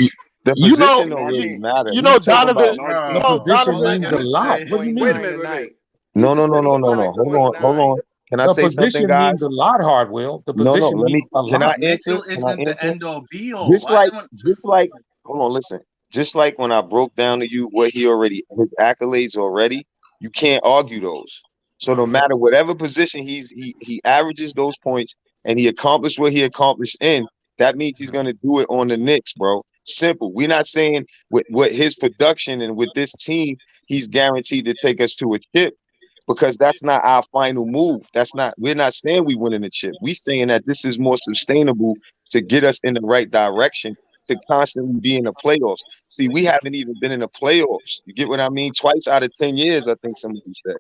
The position don't really matter. Donovan. The position means a lot. What do you mean? Wait a minute. No. Hold on. Can I say something, guys? Means a lot, Hardwell. The position means a lot. Can I answer? Isn't the end all be all. Just like, hold on, listen. Just like when I broke down to you what his accolades already, you can't argue those. So no matter whatever position he averages those points and he accomplished what he accomplished in, that means he's gonna do it on the Knicks, bro. Simple. We're not saying with his production and with this team, he's guaranteed to take us to a chip, because that's not our final move. We're not saying we winning a chip. We're saying that this is more sustainable to get us in the right direction to constantly be in the playoffs. See, we haven't even been in the playoffs. You get what I mean? Twice out of 10 years, I think somebody said.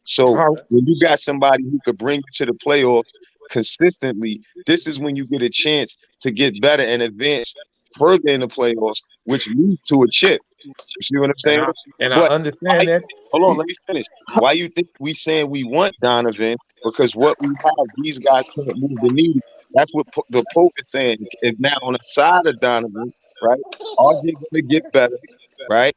So when you got somebody who could bring you to the playoffs consistently, this is when you get a chance to get better and advance further in the playoffs, which leads to a chip. You see what I'm saying? I understand that. Hold on, let me finish. Why you think we saying we want Donovan? Because what we have, these guys can't move the needle. That's what the Pope is saying. And now on the side of Donovan, right? RJ gonna get better, right?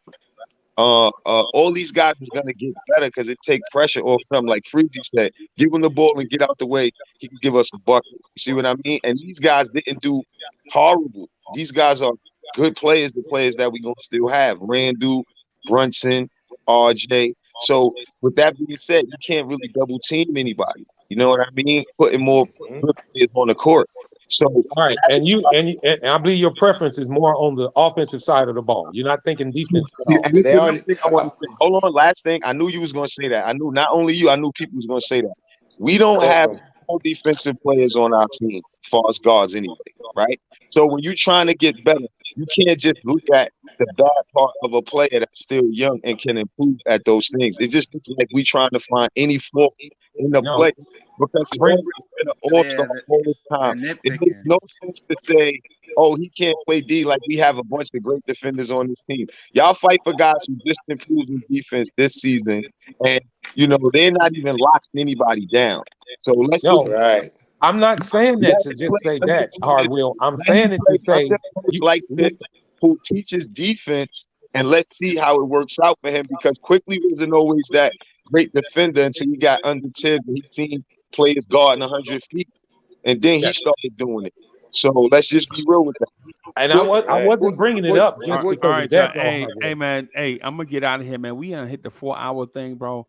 all these guys is gonna get better because it take pressure off something. Like Freezy said, give him the ball and get out the way. He can give us a bucket. You see what I mean? And these guys didn't do horrible. These guys are good players, the players that we gonna still have. Randall, Brunson, RJ. So with that being said, you can't really double team anybody. You know what I mean? Putting more good players on the court. So all right, and I believe your preference is more on the offensive side of the ball. You're not thinking defense at all. And this is another thing I want to say. Hold on, last thing. I knew you was gonna say that. I knew not only you, I knew people was gonna say that. We don't have no defensive players on our team, as far as guards anyway, right? So when you're trying to get better, you can't just look at the bad part of a player that's still young and can improve at those things. It just looks like we trying to find any fault in the play because he's already been an all-star all this time. It makes no sense to say, oh, he can't play D like we have a bunch of great defenders on this team. Y'all fight for guys who just improved in defense this season, and you know they're not even locking anybody down. So let's right. I'm not saying that to just say that, Hardwill. I'm saying it to say like this, who teaches defense, and let's see how it works out for him because Quickly wasn't always that great defender until he got under 10 and he seen players guarding 100 feet, and then he started doing it. So let's just be real with that. And I wasn't bringing it up just because all right, of that. hey, man, I'm gonna get out of here, man. We gonna hit the 4-hour thing, bro.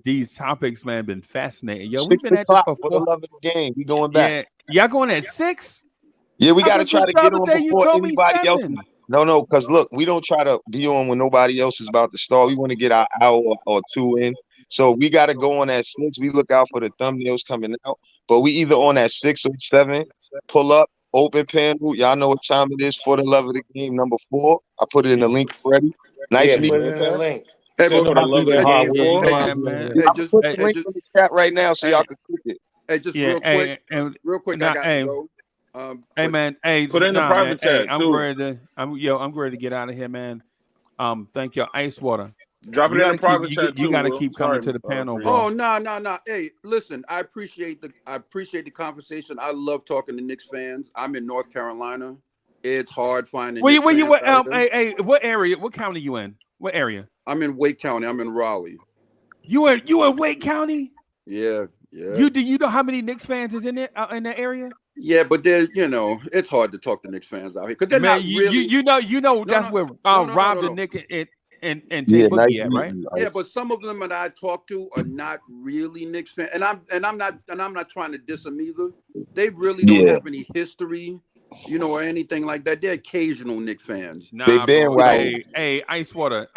These topics, man, been fascinating. Yo, we've 6 been at this o'clock for the love of the game. We going back. Yeah, y'all going at 6? Yeah, we got to try to get on You before told me anybody else. 7. No, because look, we don't try to be on when nobody else is about to start. We want to get our hour or 2 in. So we got to go on at 6. We look out for the thumbnails coming out. But we either on at 6 or 7. Pull up, open panel. Y'all know what time it is for the love of the game. Number 4. I put it in the link already. Nice meeting you. Put it in the link. Hey, Just put the link in the chat right now so y'all can click it. Hey, just real quick, I got to go. Hey man, hey, put it in the private chat I'm too. ready to get out of here, man. Thank you, Ice Water. Drop it in the private chat too. You got to bro. keep coming to the panel, bro. Oh no. Hey, listen, I appreciate the conversation. I love talking to Knicks fans. I'm in North Carolina. It's hard finding. What area? What county you in? What area? I'm in Wake County. I'm in Raleigh. You in Wake County? Yeah. Do you know how many Knicks fans is in there in that area? Yeah, but there's it's hard to talk to Knicks fans out here because they're not really. You know that's where Rob the Nick and Jay Boogie at, right? Yeah, but some of them that I talk to are not really Knicks fans, and I'm not trying to diss them either. They really don't have any history, or anything like that. They're occasional Knicks fans. Nah, they bandwagon. Hey, Ice Water,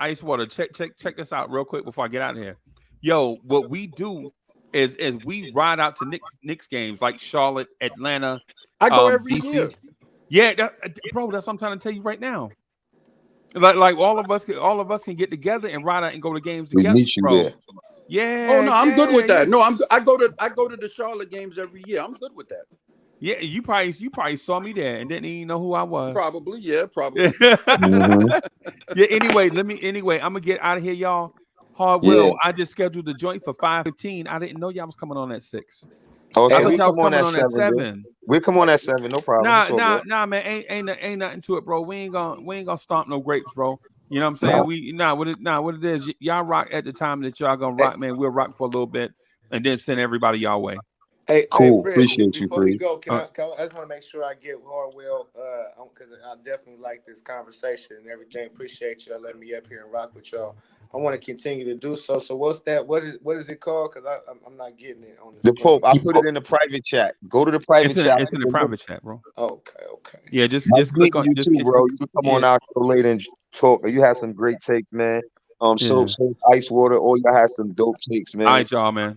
check this out real quick before I get out of here. Yo, what we do is we ride out to Knicks games like Charlotte, Atlanta. I go every DC. year. Yeah, bro, that's what I'm trying to tell you right now. Like all of us can get together and ride out and go to games together, bro. There. Yeah. Oh no, I'm good with that. No, I go to the Charlotte games every year. I'm good with that. Yeah, you probably saw me there and didn't even know who I was. Probably. Yeah. Yeah. Anyway, I'm gonna get out of here, y'all. Hardwill, I just scheduled the joint for 5:15. I didn't know y'all was coming on at 6. Oh, so I we thought y'all was come on coming at at 7. We come on at 7, no problem. Nah, man, ain't nothing to it, bro. We ain't gonna stomp no grapes, bro. You know what I'm saying? What it is, y'all rock at the time that y'all gonna rock, man. We'll rock for a little bit and then send everybody y'all way. Hey, cool. Fred, Appreciate you, before we Fred. go, I just want to make sure I get Hardwill, because I definitely like this conversation and everything. Appreciate y'all letting me up here and rock with y'all. I want to continue to do so. So what's that? What is it called? Because I'm not getting it on the Pope. I put it in the private chat. Go to the private chat. It's in the private chat, bro. Okay. Yeah, just click on you too, bro. You can come on out so later and talk. You have some great takes, man. So Ice Water, all y'all have some dope takes, man. All right, y'all, man.